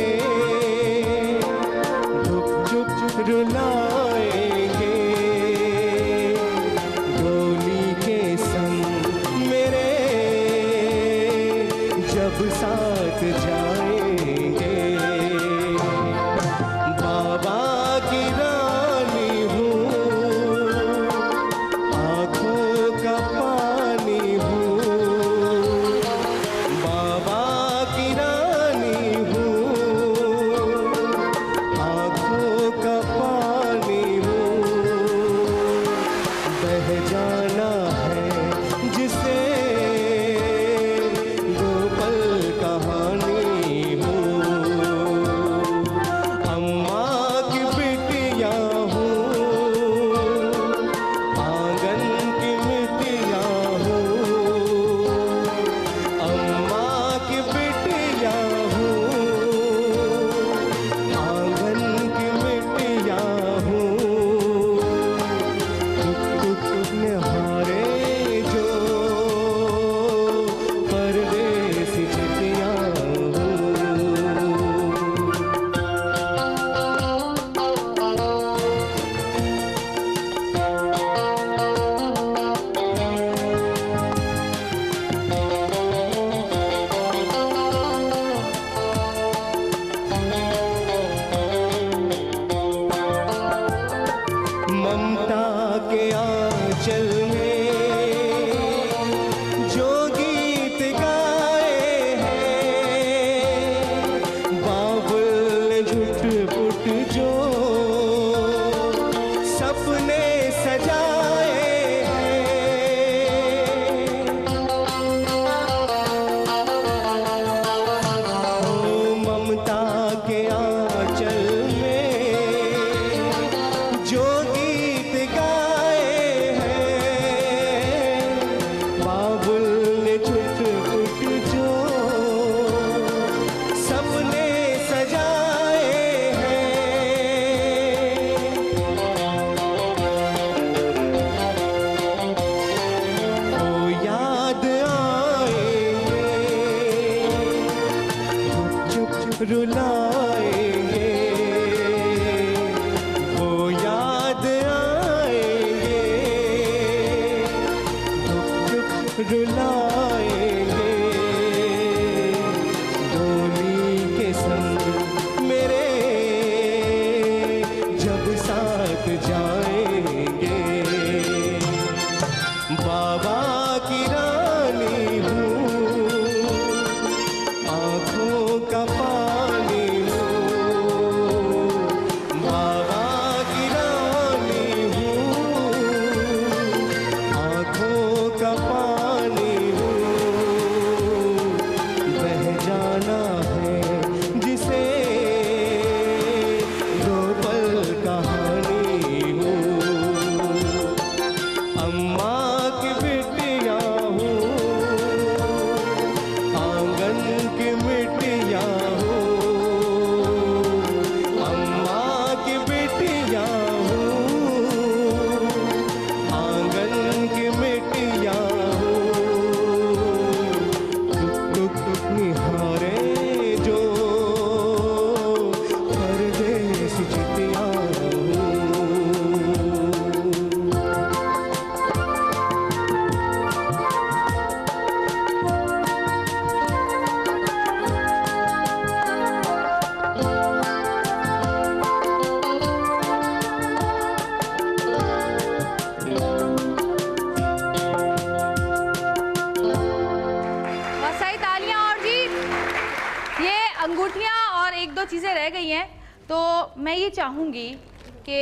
धुक धुक रुलाएंगे, डोली के संग मेरे जब साथ जाएंगे, बाबा की रानी हूँ, आँखों का पानी हूँ, बाबा की रानी हूँ, आँखों का पानी हूँ, बह जाना है जिसे दो पल कहानी हूँ, अम्मा की बिटिया हूँ, आंगन की मिट्टिया हूँ, अम्मा की बिटिया हूँ, आंगन की मिट्टिया हूँ, टुक टुक निहारे जो परदेसी चिट्ठियाँ हूँ। ममता के आंचल में जो गीत गाए हैं, बाबुल ने झुटपुट जो सपने सजाए हैं, ओ ममता के आंचल में जो गीत गाए हैं, बाबुल ने झुटपुट जो सपने सजाए हैं, ओ याद आएंगे, चुप चुप रुलाएंगे, वो याद आएंगे, धुक धुक रुलाएंगे, डोली के संग मेरे जब साथ जाएंगे, बाबा की रानी हूँ, आँखों का पानी हूँ, बाबा की रानी हूँ, आँखों का 1-2 चीज़ें रह गई हैं, तो मैं ये चाहूँगी कि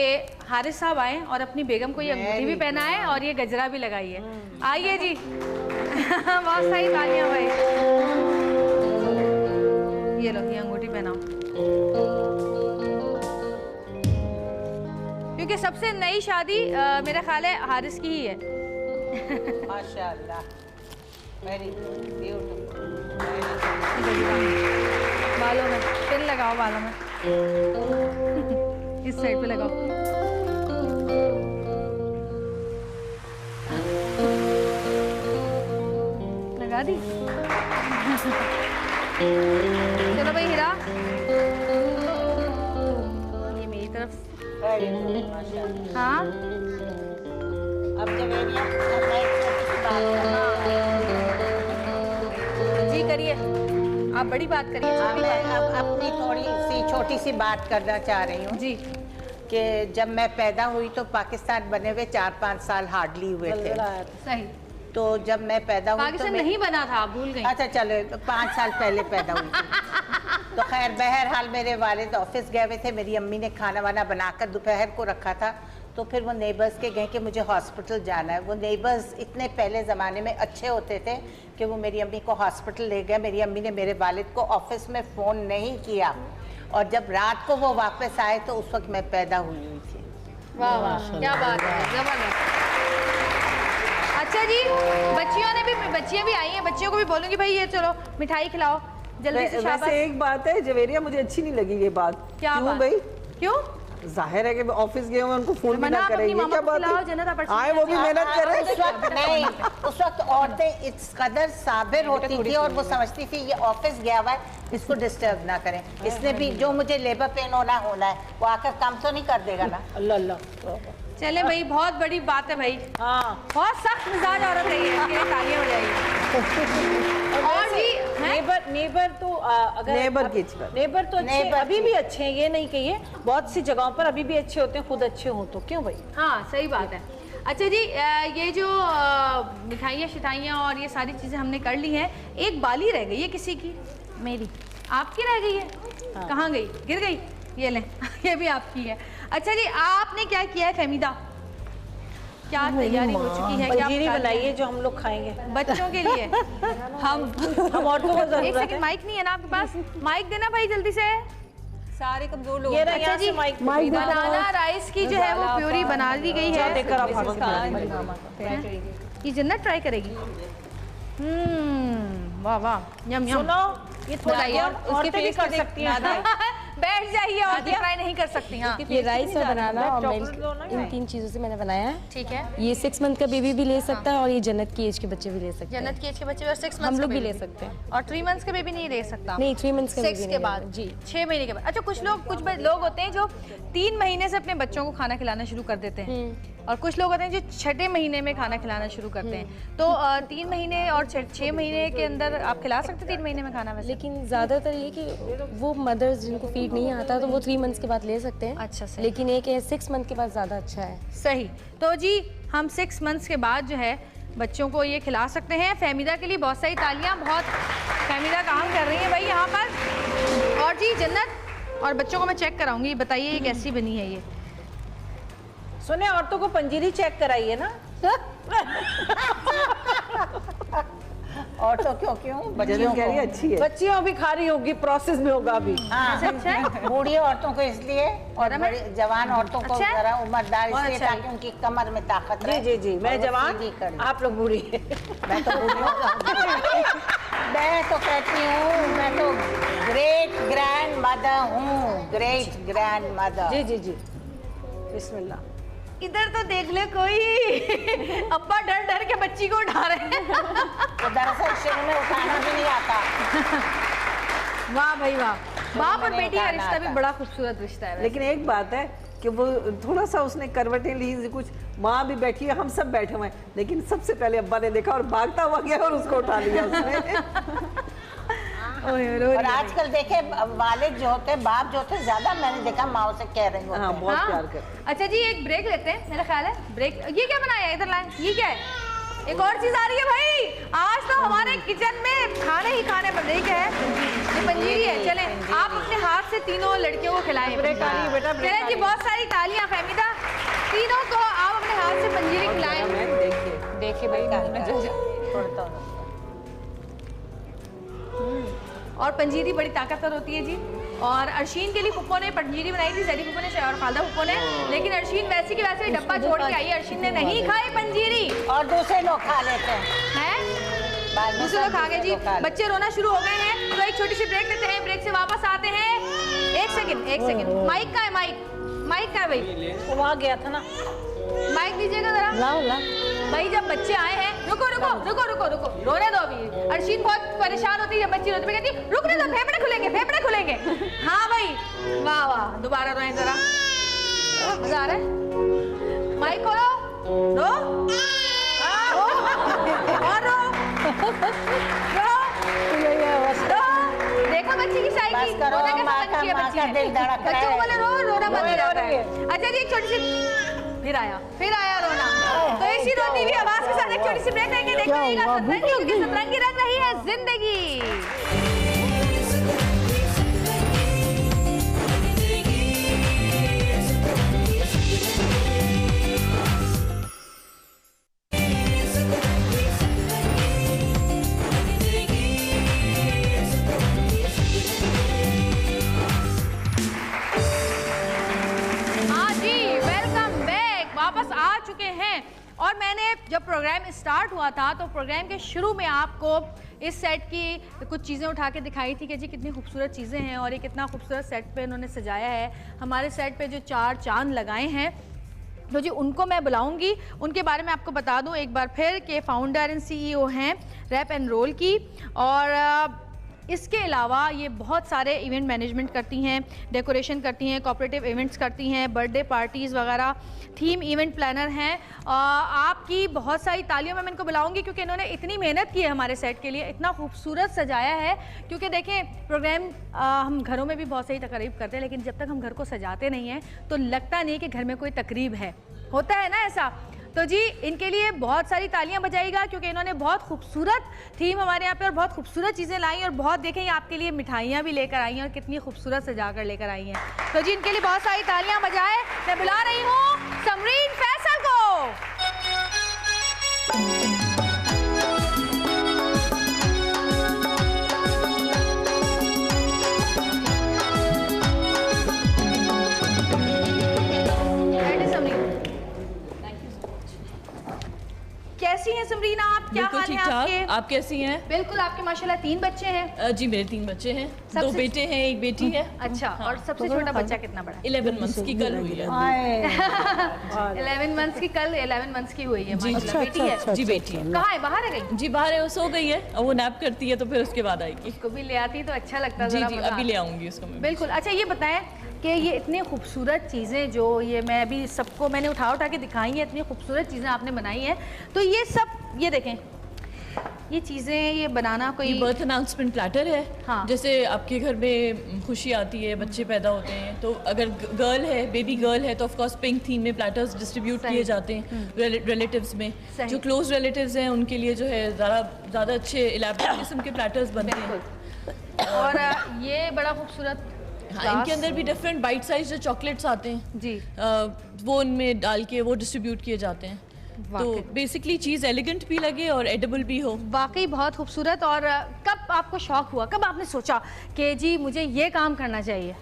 हारिस साहब आएँ और अपनी बेगम को ये अंगूठी भी पहनाएं और ये गजरा भी लगाइए। आइए जी। बहुत सही तालियां भाई। ये लो, ये अंगूठी पहनाओ, क्योंकि सबसे नई शादी मेरा ख्याल है हारिस की ही है। माशाल्लाह, वेरी ब्यूटीफुल। बालों में पिन लगाओ, बालों में इस साइड पे लगाओ। लगा दी। चलो भाई हिरा, ये मेरी तरफ। हाँ अब जवेरिया, मैं एक छोटी सी बात जी करिए, आप बड़ी बात करिए। मैं अब अपनी थोड़ी सी छोटी सी बात करना चाह रही हूँ जी, कि जब मैं पैदा हुई तो पाकिस्तान बने हुए 4-5 साल हार्डली हुए थे। सही। तो जब मैं पैदा हुई पाकिस्तान नहीं बना था, आप भूल गई। अच्छा चलो, तो 5 साल पहले पैदा हुई थी। तो खैर बहरहाल मेरे वालिद ऑफिस गए हुए थे, मेरी अम्मी ने खाना वाना बनाकर दोपहर को रखा था। तो फिर वो नेबर्स के गए कि मुझे हॉस्पिटल जाना है। वो नेबर्स इतने पहले ज़माने में अच्छे होते थे कि वो मेरी अम्मी को हॉस्पिटल ले गए। मेरी अम्मी ने मेरे वालिद को ऑफिस में फ़ोन नहीं किया, और जब रात को वो वापस आए तो उस वक्त मैं पैदा हुई थी। वाह वाह, क्या बात है, जबरदस्त। अच्छा जी, बच्चियां भी आई हैं, बच्चियों को भी बोलूंगी भाई ये चलो मिठाई खिलाओ जल्दी से। शाबाश। वैसे एक बात है जवेरिया, मुझे अच्छी नहीं लगी ये बात। क्या क्यों बात? भाई? क्यों? जाहिर है कि ऑफिस गए हुए उनको फोन भी ना करेंगे, क्या बात है? आए वो भी मेहनत कर रहे हैं। नहीं, उस वक्त औरतें इस कदर साबिर होती थी और वो समझती थी ये ऑफिस गया हुआ है, इसको डिस्टर्ब ना करें। इसने भी जो मुझे लेबर पेन होना है, वो आकर काम तो नहीं कर देगा ना। अल्लाह अल्लाह। चले भाई, बहुत बड़ी बात है भाई। हाँ, बहुत सख्त मिजाज औरत है ये, तालियां बजाइए। और जी नेबर तो अगर नेबर तो अच्छे, अभी भी अच्छे हैं, ये नहीं कहिए, बहुत सी जगहों पर अभी भी अच्छे होते हैं, खुद अच्छे हो तो क्यों भाई। हाँ सही बात है। अच्छा जी, ये जो मिठाइयाँ शिठाइयाँ और ये सारी चीज़ें हमने कर ली हैं, एक बाली रह गई है किसी की, मेरी। आपकी रह गई है? हाँ। कहाँ गई? गिर गई? ये लें, ये भी आपकी है। अच्छा जी, आपने क्या किया है फहमीदा? क्या तैयारी हो चुकी है? पंजीरी बनाई है जो हम लोग खाएंगे बच्चों के लिए। हम औरतों को जरूरत है। एक सेकंड, माइक नहीं है ना आपके पास? माइक देना भाई जल्दी से। सारे कमजोर लोग। अच्छा जी, बनाना राइस की जो है वो प्यूरी बना दी गई है। ये जन्नत ट्राई करेगी। वाह वाह, यम यम। सुनो, ये थोड़ा औरतें भी कर सकती हैं। बैठ जाइए, और ट्राई नहीं कर सकती। हाँ, ये राइस और बनाना और मिल्क, इन 3 चीज़ों से मैंने बनाया है। ठीक है। ये 6 मंथ का बेबी भी ले सकता है और ये जन्नत की एज के बच्चे भी ले सकते हैं। जन्नत की एज के बच्चे और 6 मंथ हम लोग भी ले सकते हैं। और 3 मंथ्स का बेबी नहीं ले सकता? नहीं, 3 मंथ्स का 6 के बाद जी, 6 महीने के बाद। अच्छा, कुछ लोग होते हैं जो 3 महीने से अपने बच्चों को खाना खिलाना शुरू कर देते हैं, और कुछ लोग होते हैं जो 6ठे महीने में खाना खिलाना शुरू करते हैं। तो 3 महीने और 6 महीने के अंदर आप खिला सकते हैं 3 महीने में खाना वैसे? लेकिन ज़्यादातर ये कि वो मदर्स जिनको फीड नहीं आता तो वो 3 मंथ्स के बाद ले सकते हैं। अच्छा सही। लेकिन एक 6 मंथ के बाद ज़्यादा अच्छा है। सही। तो जी हम 6 मंथ्स के बाद जो है बच्चों को ये खिला सकते हैं। फहमीदा के लिए बहुत सारी तालियां, बहुत फहमीदा काम कर रही है भाई यहाँ पर। और जी जन्नत और बच्चों को मैं चेक कराऊंगी, बताइए ये कैसी बनी है। ये सुने, औरतों को पंजीरी चेक कराइए ना। और तो क्यों बच्चियों को अच्छी है, बच्चियों भी खा रही होगी, प्रोसेस में होगा अभी। बूढ़ी औरतों को इसलिए और बड़ी जवान औरतों को जरा उम्रदार इसलिए ताकि उनकी कमर में ताकत रहे। जी जी, मैं जवान, आप लोग बूढ़ी। मैं तो बूढ़ी मैं तो कहती हूँ, मैं तो ग्रेट ग्रैंड मदर हूँ, ग्रेट ग्रैंड मदर। जी जी जी, बिस्मिल्लाह। इधर तो देख ले कोई अब्बा डर डर के बच्ची को उठा रहे हैं। तो दरअसल शुरू में उठाना भी नहीं आता। वाह भाई वाह, बाप और बेटी का रिश्ता भी बड़ा खूबसूरत रिश्ता है। लेकिन एक बात है कि वो थोड़ा सा उसने करवटें ली, कुछ माँ भी बैठी है, हम सब बैठे हुए हैं, लेकिन सबसे पहले अब्बा ने देखा और भागता हुआ गया और उसको उठा लिया उसने। और आजकल देखे वालिद जो होते हैं, बाप जो होते हैं, ज्यादा मैंने देखा माँ से कह रही हूँ। हाँ, बहुत प्यार करते हैं। अच्छा जी, एक ब्रेक लेते हैं, मेरा ख्याल है ब्रेक। ये क्या बनाया है? इधर लाएं, ये क्या है? एक और चीज आ रही है भाई, आज तो हमारे किचन में खाने ही खाने बन रही है। ये पंजीरी है। चले आप अपने हाथ से तीनों लड़कियों को खिलाएं। चले जी, बहुत सारी तालियां फहमीदा, तीनों को आप अपने हाथ से पंजीरी खिलाएं। देखिए भाई, और पंजीरी बड़ी ताकतवर होती है जी। और अर्शीन के लिए फुप्पो ने पंजीरी बनाई थी, जरी फुप्पो ने और खालदा फुप्पो ने, लेकिन अर्शीन वैसे की वैसे डब्बा छोड़ के आई। अर्शीन ने नहीं खाई पंजीरी और दूसरे लोग खा लेते हैं। दूसरे लोग खा गए जी। बच्चे रोना शुरू हो गए हैं, तो एक छोटी सी ब्रेक लेते हैं, ब्रेक से वापस आते हैं। एक सेकंड, माइक का है, माइक का है भाई, वो वहाँ गया था ना, माइक दीजिएगा जरा। ला भाई जब बच्चे आए हैं, रुको, रोने दो अभी। अर्शीन बहुत परेशान होती है जब बच्ची रोती है, कहती है रुकने दो, फेफड़े खुलेंगे। हाँ भाई, वाह, दोबारा रोए जरा, मजा आ रहा है। माइक खोलो, रो, और रो। देखो बच्ची की शायरी, रोना कैसा बच्ची है, बच्चों को बोले रो, रोना बंद हो जाता है। अच्छा जी, एक छोटी सी फिर आया रोना। तो ऐसी रोती हुई आवाज के साथ एक छोटी सी ब्रेक लेंगे। देखते रहिएगा सतरंगी, क्योंकि सतरंगी रंग रही है जिंदगी। वापस आ चुके हैं। और मैंने जब प्रोग्राम स्टार्ट हुआ था तो प्रोग्राम के शुरू में आपको इस सेट की कुछ चीज़ें उठा के दिखाई थी कि जी कितनी खूबसूरत चीज़ें हैं और ये कितना खूबसूरत सेट पे इन्होंने सजाया है। हमारे सेट पे जो 4 चांद लगाए हैं, तो जी उनको मैं बुलाऊंगी। उनके बारे में आपको बता दूं एक बार फिर कि फाउंडर एंड CEO हैं रैप एंड रोल की, और इसके अलावा ये बहुत सारे इवेंट मैनेजमेंट करती हैं, डेकोरेशन करती हैं, कॉपरेटिव इवेंट्स करती हैं, बर्थडे पार्टीज़ वगैरह, थीम इवेंट प्लानर हैं। आपकी बहुत सारी तालियों में मैं इनको बुलाऊंगी क्योंकि इन्होंने इतनी मेहनत की है हमारे सेट के लिए, इतना खूबसूरत सजाया है। क्योंकि देखें प्रोग्राम हम घरों में भी बहुत सारी तकरीब करते हैं, लेकिन जब तक हम घर को सजाते नहीं हैं तो लगता नहीं कि घर में कोई तकरीब है, होता है ना ऐसा। तो जी इनके लिए बहुत सारी तालियां बजाइएगा क्योंकि इन्होंने बहुत खूबसूरत थीम हमारे यहाँ पे और बहुत खूबसूरत चीज़ें लाई और बहुत देखें आपके लिए मिठाइयाँ भी लेकर आई हैं और कितनी खूबसूरत सजा कर लेकर आई हैं। तो जी इनके लिए बहुत सारी तालियां बजाए। मैं बुला रही हूँ समरीन फैसल को। कैसी हैं समरीना आप, क्या हाल है आपके? आप कैसी हैं? बिल्कुल, आपके माशाल्लाह 3 बच्चे हैं। जी मेरे 3 बच्चे हैं, 2 बेटे हैं, 1 बेटी है। अच्छा, और सबसे छोटा बच्चा कितना बड़ा? 11 मंथ्स की कल हुई है। 11 मंथ्स की कल 11 मंथ्स की हुई है। अच्छा, बेटी है जी, बेटी है। कहाँ है? बाहर है गई? जी बाहर है, वो सो गई है, अब वो नैप करती है तो फिर उसके बाद आएगी। उसको भी ले आती तो अच्छा लगता। जी जी अभी ले आऊंगी उसको मैं। बिल्कुल। अच्छा ये बताएं कि ये इतनी खूबसूरत चीज़ें जो ये मैं अभी सबको मैंने उठा के दिखाई हैं, इतनी खूबसूरत चीज़ें आपने बनाई हैं, तो ये सब ये देखें ये चीज़ें ये बनाना कोई बर्थ अनाउंसमेंट प्लेटर है। हाँ। जैसे आपके घर में खुशी आती है, बच्चे पैदा होते हैं, तो अगर गर्ल है, बेबी गर्ल है, तो ऑफ कोर्स पिंक थीम में प्लेटर्स डिस्ट्रीब्यूट किए जाते हैं रिलेटिव्स में। जो क्लोज रिलेटिव्स हैं उनके लिए जो है ज़्यादा अच्छे इलाबरेट किस्म के प्लेटर्स बनते हैं। और ये बड़ा खूबसूरत, हाँ, इनके अंदर भी डिफरेंट बाइट साइज जो चॉकलेट्स आते हैं जी, वो उनमें डाल के वो डिस्ट्रीब्यूट किए जाते हैं, तो बेसिकली चीज़ एलिगेंट भी लगे और एडिबल भी हो। वाकई बहुत खूबसूरत। और कब आपको शौक हुआ, कब आपने सोचा कि जी मुझे ये काम करना चाहिए?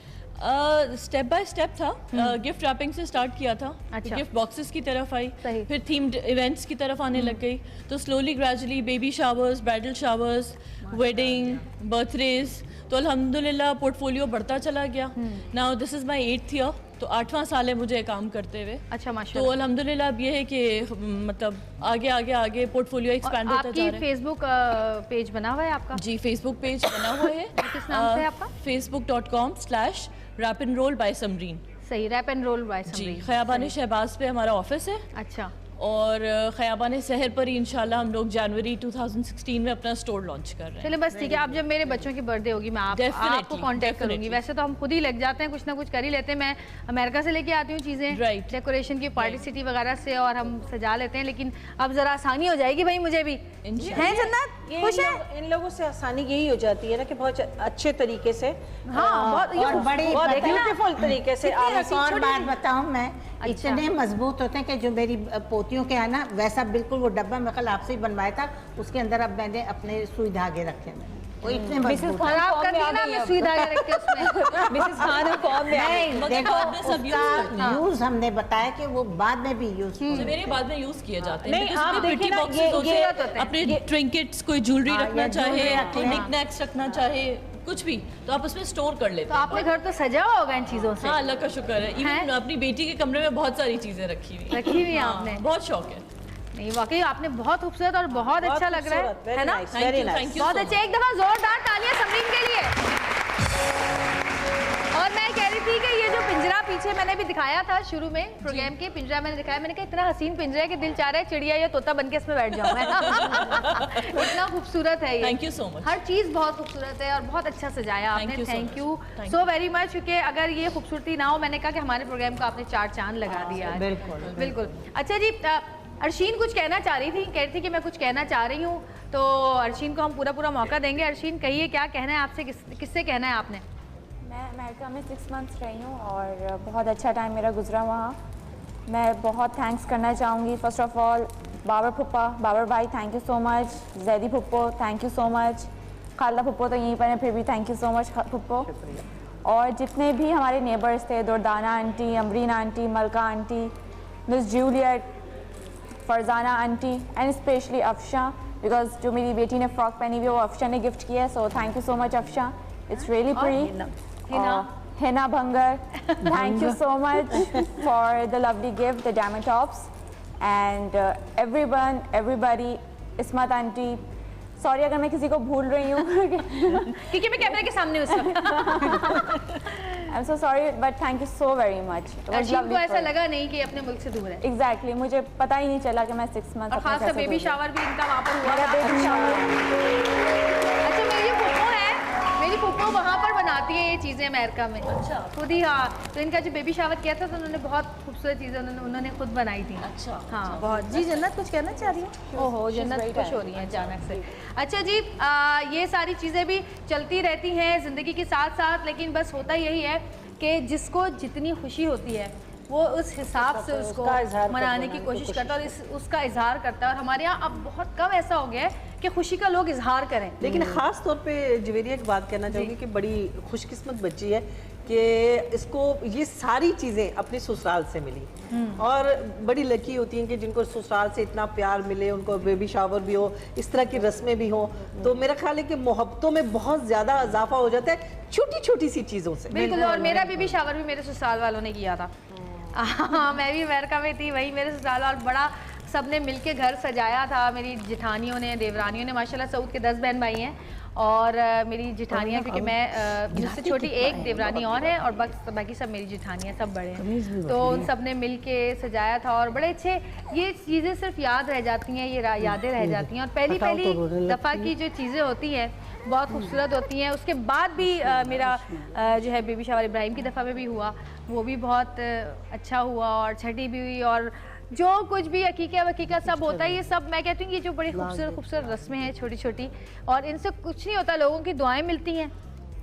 स्टेप बाय स्टेप था। गिफ्ट रैपिंग से स्टार्ट किया था। अच्छा। गिफ्ट बॉक्सेस की तरफ आई, फिर थीम्ड इवेंट्स की तरफ आने लग गई, तो slowly gradually baby showers, bridal showers, wedding, birthdays, तो अल्हम्दुलिल्लाह पोर्टफोलियो बढ़ता चला गया। Now this is my 8th year, तो 8वां साल है मुझे काम करते हुए। अच्छा माशाल्लाह। तो अल्हम्दुलिल्लाह अब ये है कि मतलब आगे पोर्टफोलियो एक्सपैंड होता जा रहा है। आपकी फेसबुक पेज बना हुआ है आपका? जी फेसबुक पेज बना हुआ है। किस नाम से आपका? facebook.com/rap and roll by Samreen. सही, wrap and roll by Samreen. जी, खयाबान शहबाज पे हमारा ऑफिस है। अच्छा। और ख़याबान सहर पर ही इंशाल्लाह हम लोग जनवरी 2016 में अपना स्टोर लॉन्च कर रहे हैं। चलिए बस ठीक है, अब जब मेरे बच्चों की बर्थडे होगी मैं आपको कांटेक्ट करूंगी। वैसे तो हम खुद ही लग जाते हैं, कुछ ना कुछ कर ही लेते हैं। मैं अमेरिका से लेके आती हूँ चीज़ें, डेकोरेशन की, पार्टी सिटी वगैरह से, और हम सजा लेते हैं। लेकिन अब ज़रा आसानी हो जाएगी भाई मुझे भी, है जन्नत? खुश है? इन लोगों से आसानी यही हो जाती है ना कि बहुत अच्छे तरीके से, और बड़े ब्यूटीफुल तरीके से। एक और बात बताऊं मैं, इतने मजबूत होते हैं कि जो मेरी पोतियों के है ना, वैसा बिल्कुल वो डब्बा मैं कल आपसे ही बनवाया था, उसके अंदर अब मैंने अपने सुई धागे रखे हैं। वो इतने मजबूत खराब कर दिया ना, मैं सुई धागे रख के उसमें। मिसेस खान फॉर्म में नहीं, देखो उसका यूज हमने बताया कि वो बाद में भी यूज मेरे बाद में यूज किए जाते हैं। नहीं, आप देखिए ना, ये अपने ट्रिंकेट्स, कोई ज्वेलरी रखना चाहे, कोई निकनैक्स रखना चाहे, कुछ भी, तो आप उसमें स्टोर कर लेते हैं। आपने घर तो सजा हुआ होगा इन चीजों से। हाँ, अल्लाह का शुक्र है। इवन अपनी बेटी के कमरे में बहुत सारी चीजें रखी हुई आपने, बहुत शौक है। नहीं वाकई आपने बहुत खूबसूरत और बहुत अच्छा लग रहा है ना? थैंक यू बहुत अच्छे। एक दफा जोरदार तालियां समरीन के लिए। और मैं कह रही थी कि ये जो पिंजरा पीछे मैंने भी दिखाया था शुरू में प्रोग्राम के, पिंजरा मैंने दिखाया, मैंने कहा इतना हसीन पिंजरा है कि दिल चाह रहा है चिड़िया या तोता बन के इसमें बैठ जाऊं मैं। इतना खूबसूरत है ये। Thank you so much. हर चीज बहुत खूबसूरत है और बहुत अच्छा सजाया आपने। Thank you so very much. क्योंकि अगर ये खूबसूरती ना हो, मैंने कहा कि हमारे प्रोग्राम को आपने 4 चांद लगा दिया है। बिल्कुल। अच्छा जी, अर्शीन कुछ कहना चाह रही थी, कह रही थी कि मैं कुछ कहना चाह रही हूँ, तो अर्शीन को हम पूरा मौका देंगे। अर्शीन कहिए, क्या कहना है आपसे, किससे कहना है आपने? मैं अमेरिका में 6 मंथ्स रही हूँ और बहुत अच्छा टाइम मेरा गुजरा वहाँ। मैं बहुत थैंक्स करना चाहूँगी फर्स्ट ऑफ ऑल बाबर फुप्पा, बाबर भाई thank you so much, Zaidi फुप्पो thank you so much, Khalida फुप्पो तो यहीं पर है फिर भी थैंक यू सो मच फुप्पो, और जितने भी हमारे नेबर्स थे, Durdana aunty, Amreen aunty, Malka aunty, miss Juliet, Farzana aunty and specially Afsha, because जो मेरी बेटी ने फ्रॉक पहनी हुई है वो अफशा ने गिफ्ट किया है, so thank you so much Afsha, it's really pretty. Hina bhangar, thank you so much for the lovely gift, the diamond tops, and everyone, everybody, Ismat aunty, sorry अगर मैं किसी को भूल रही हूँ क्योंकि मैं कैमरे के सामने उस I'm so sorry, but thank you so very much. Arshin को ऐसा लगा नहीं कि अपने मुल्क से दूर है? Exactly, मुझे पता ही नहीं चला कि मैं 6 मंथ और खासकर बेबी शावर भी इनका वहाँ पर हुआ। Baby shower. अच्छा, मेरी फुप्पो है, मेरी फुप्पो वहाँ पर बनाती है ये चीज़ें अमेरिका में। अच्छा। खुद ही, हाँ। तो इनका जो बेबी शावर किया था तो उन्होंने बहुत खूबसूरत चीज़ें उन्होंने खुद बनाई थी। अच्छा। हाँ बहुत। जी जन्नत कुछ कहना चाह रही है? ओहो, जन्नत खुश हो रही है अचानक से। अच्छा जी, ये सारी चीज़ें भी चलती रहती हैं ज़िंदगी के साथ साथ, लेकिन बस होता यही है कि जिसको जितनी खुशी होती है वो उस हिसाब से उसको मनाने की कोशिश करता है और उसका इजहार करता है। और हमारे यहाँ अब बहुत कम ऐसा हो गया है कि खुशी का लोग इजहार करें। लेकिन ख़ास तौर पे जवेरिया एक बात कहना चाहूँगी कि बड़ी खुशकिस्मत बच्ची है कि इसको ये सारी चीज़ें अपने ससुराल से मिली, और बड़ी लकी होती हैं कि जिनको ससुराल से इतना प्यार मिले, उनको बेबी शावर भी हो, इस तरह की रस्में भी हो, तो मेरा ख्याल है कि मोहब्बतों में बहुत ज़्यादा इजाफा हो जाता है छोटी छोटी सी चीज़ों से। बिल्कुल। और मेरा बेबी शावर भी मेरे ससुराल वालों ने किया था। हाँ, मैं भी अमेरिका में थी, वही मेरे ससुराल वाल बड़ा सबने मिलके घर सजाया था। मेरी जेठानियों ने, देवरानियों ने, माशाल्लाह सऊद के 10 बहन भाई हैं, और मेरी जेठानियाँ, क्योंकि मैं मुझसे छोटी एक देवरानी और है और बाकी सब मेरी जेठानियाँ सब बड़े हैं, तो उन सब ने मिल के सजाया था। और बड़े अच्छे, ये चीज़ें सिर्फ याद रह जाती हैं, ये यादें रह जाती हैं। और पहली दफ़ा की जो चीज़ें होती हैं बहुत खूबसूरत होती हैं। उसके बाद भी मेरा जो है बेबी शावर इब्राहिम की दफ़ा में भी हुआ, वो भी बहुत अच्छा हुआ, और छठी भी हुई, और जो कुछ भी अकीका वकीका सब होता है, ये सब मैं कहती हूँ ये जो बड़ी खूबसूरत खूबसूरत रस्में हैं छोटी छोटी, और इनसे कुछ नहीं होता, लोगों की दुआएं मिलती हैं,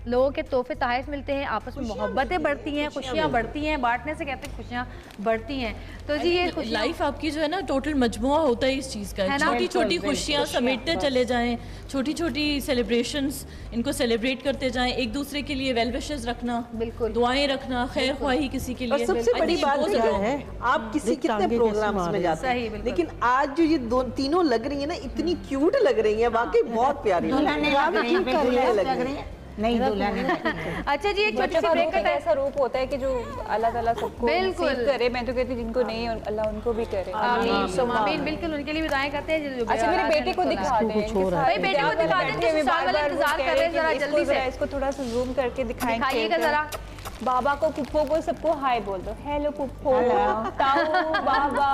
लोगों के तोहफे तोहफ़े मिलते हैं, आपस में मोहब्बतें बढ़ती हैं, खुशियाँ बढ़ती हैं, बांटने से कहते हैं खुशियाँ बढ़ती हैं। तो जी ये लाइफ आपकी जो है ना टोटल मजमुआ होता है इस चीज़ का, छोटी छोटी खुशियाँ समेटते चले जाएं, छोटी छोटी सेलिब्रेशंस, इनको सेलिब्रेट करते जाएं, एक दूसरे के लिए वेल विशेस रखना, बिल्कुल दुआएं रखना, खैर ख्वाही किसी के लिए। सबसे बड़ी बात क्या है, आप किसी कितने प्रोग्राम्स में जाते हैं, लेकिन आज जो ये तीनों लग रही है ना, इतनी क्यूट लग रही है, वाकई बहुत प्यारी लग रही है। नहीं दुल्हन। अच्छा जी, एक छोटी सी ब्रेक का ऐसा रूप होता है कि जो अल्लाह ताला सबको नसीब करे। मैं तो कहती हूँ जिनको नहीं अल्लाह उनको भी करे। आमीन। बिल्कुल उनके लिए भी दुआएं करते हैं। अच्छा मेरे बेटे को दिखा दें, भाई बेटे को दिखा दें, जो साल वाला इंतजार कर रहे हैं, जरा जल्दी से इसको थोड़ा सा जूम करके दिखाइएगा जरा। बाबा को, पुप्पो को, सबको हाय बोल दो। हेलो पुप्पो, ताऊ, बाबा,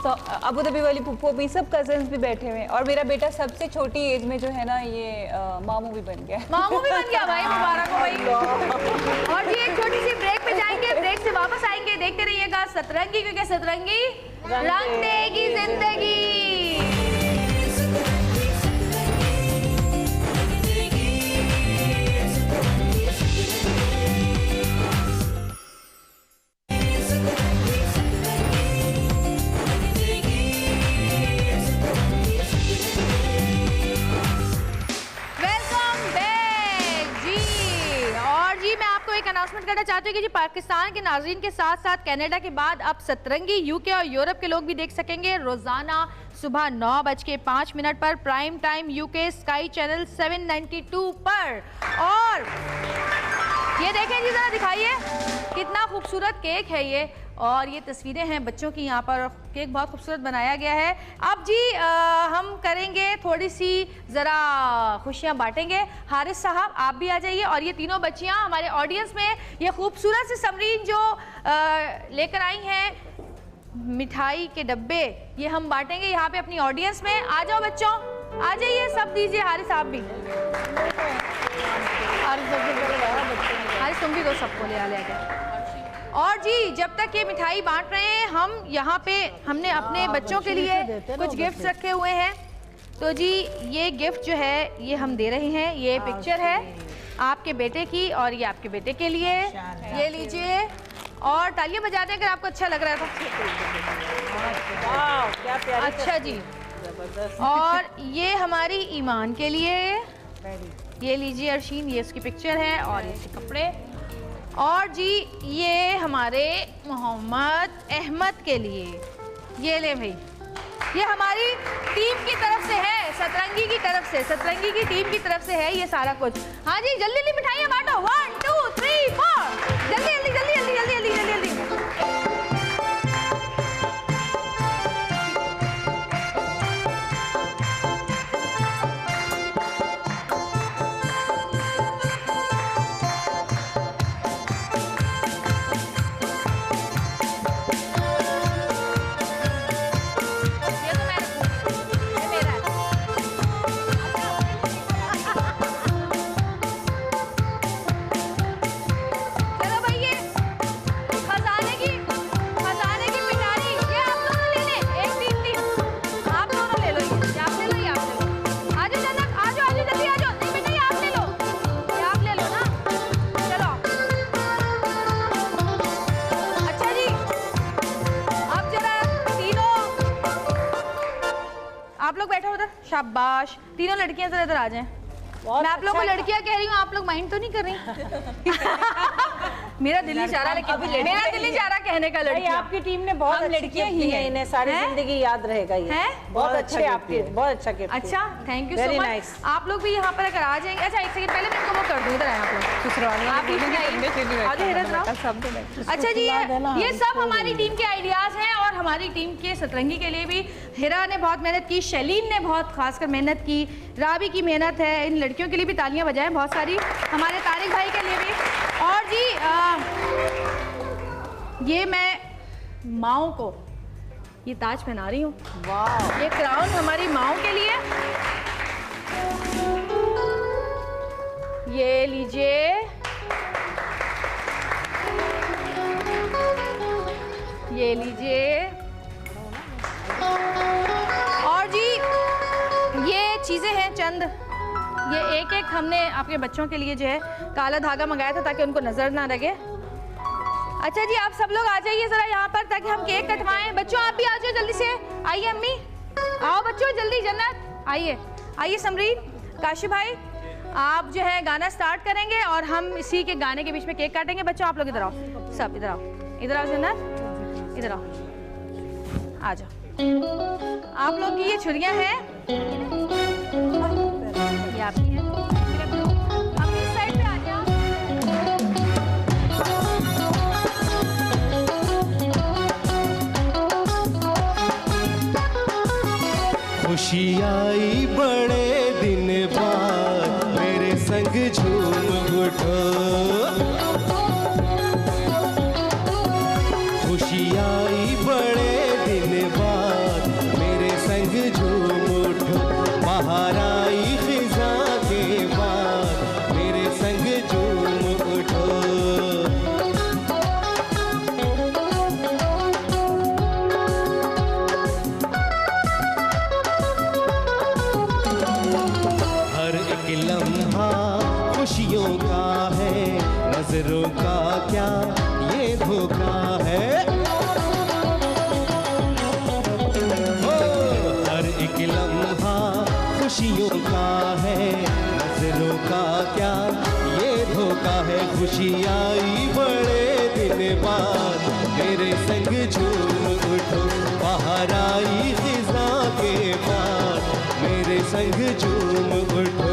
अबू धाबी वाली पुप्पो भी, सब कजन्स भी बैठे हुए हैं और मेरा बेटा सबसे छोटी एज में जो है ना ये मामू भी बन गया। मामू भी बन गया भाई, मुबारक हो भाई। और जी एक छोटी सी ब्रेक पे जाएंगे, ब्रेक से वापस आएंगे। देखते रहिएगा सतरंगी, क्योंकि सतरंगी रंग देगी जिंदगी। अनाउंसमेंट करना चाहती हूँ कि जी पाकिस्तान के नाज़रीन के साथ साथ कनाडा के बाद अब सतरंगी यूके और यूरोप के लोग भी देख सकेंगे रोजाना सुबह 9:05 पर prime time UK sky channel 792 पर। और ये देखें जी, जरा दिखाइए कितना खूबसूरत केक है ये, और ये तस्वीरें हैं बच्चों की यहाँ पर। केक बहुत खूबसूरत बनाया गया है। अब जी हम करेंगे थोड़ी सी ज़रा खुशियाँ बांटेंगे। हारिस साहब आप भी आ जाइए, और ये तीनों बच्चियाँ हमारे ऑडियंस में ये खूबसूरत सी समरीन जो लेकर आई हैं मिठाई के डब्बे, ये हम बांटेंगे यहाँ पे अपनी ऑडियंस में। आ जाओ बच्चों, आ जाइए, सब दीजिए। हारिस साहब भी, हारिस तुम भी दो, सबको ले आ। और जी जब तक ये मिठाई बांट रहे हैं, हम यहाँ पे हमने अपने बच्चों के लिए कुछ गिफ्ट्स रखे हुए हैं। तो जी ये गिफ्ट जो है ये हम दे रहे हैं। ये पिक्चर है आपके बेटे की, और ये आपके बेटे के लिए, ये लीजिए और तालियां बजा दें अगर आपको अच्छा लग रहा था। अच्छा जी, और ये हमारी ईमान के लिए, ये लीजिए अर्शीन, ये उसकी पिक्चर है और ये इसके कपड़े। और जी ये हमारे मोहम्मद अहमद के लिए, ये ले भाई, ये हमारी टीम की तरफ से है, सतरंगी की तरफ से, सतरंगी की टीम की तरफ से है ये सारा कुछ। हाँ जी जल्दी जल्दी मिठाइयाँ बांटो, 1 2 3 4, जल्दी जल्दी जल्दी जल्दी जल्दी जल्दी जल्दी जल्दी। शाबाश, तीनों लड़कियां जरा इधर आ जाएं। मैं आप लोगों को लड़कियां कह रही हूँ, आप लोग माइंड तो नहीं कर रही? मेरा दिल नहीं चाह रहा, लेकिन मेरा दिल नहीं चाह रहा कहने का लड़कियां। आपकी टीम ने बहुत लड़कियां ही हैं, इन्हें सारी जिंदगी याद रहेगा ये। बहुत अच्छे आपके, बहुत अच्छा गिफ्ट। अच्छा थैंक यू सो मच। आप लोग भी यहाँ पर अगर आ जाएंगे। अच्छा एक सेकंड पहले मैं इनको वो कर दूँ, इधर आए आप लोग। अच्छा जी ये सब हमारी टीम के आइडियाज हैं, और हमारी टीम के सतरंगी के लिए भी हिरा ने बहुत मेहनत की, शैलीन ने बहुत खासकर मेहनत की, राबी की मेहनत है। इन लड़कियों के लिए भी तालियां बजाएं बहुत सारी, हमारे तारिक भाई के लिए भी। और जी ये मैं माओ को ये ताज पहना रही हूँ। वाह, ये क्राउन हमारी माओ के लिए। ये लीजिए, ये लीजिए। और जी ये चीज़ें हैं चंद, ये एक एक हमने आपके बच्चों के लिए जो है काला धागा मंगाया था ताकि उनको नजर ना लगे। अच्छा जी आप सब लोग आ जाइए जरा यहाँ पर ताकि हम केक कटवाएं। बच्चों आप भी आ जाओ जल्दी से, आइए अम्मी, आओ बच्चों जल्दी। जन्नत आइए, आइए समरीन, काशिफ भाई आप जो है गाना स्टार्ट करेंगे और हम इसी के गाने के बीच में केक काटेंगे। बच्चों आप लोग इधर आओ, सब इधर आओ, इधर आओ जन्नत, इधर आओ, आ जाओ। आप लोग की ये छुरियां हैं, ये आपकी हैं। आप इस साइड पे आ जाओ। खुशी आई बड़े दिन बाद, मेरे संग झूम उठो। खुशी आई बड़े दिन बाद, बाहर आई खिजा के बाद मेरे संग झूम उठो। हर एक लम्हा खुशियों का है, नजरों का क्या ये धोखा है। ओ, हर एक लम्हा खुशियों का है, नजरों का क्या ये धोखा है। खुशी आई बड़े दिन बाद मेरे संग झूम उठो। बाहर आई खिजा के बाद मेरे संग झूम उठो।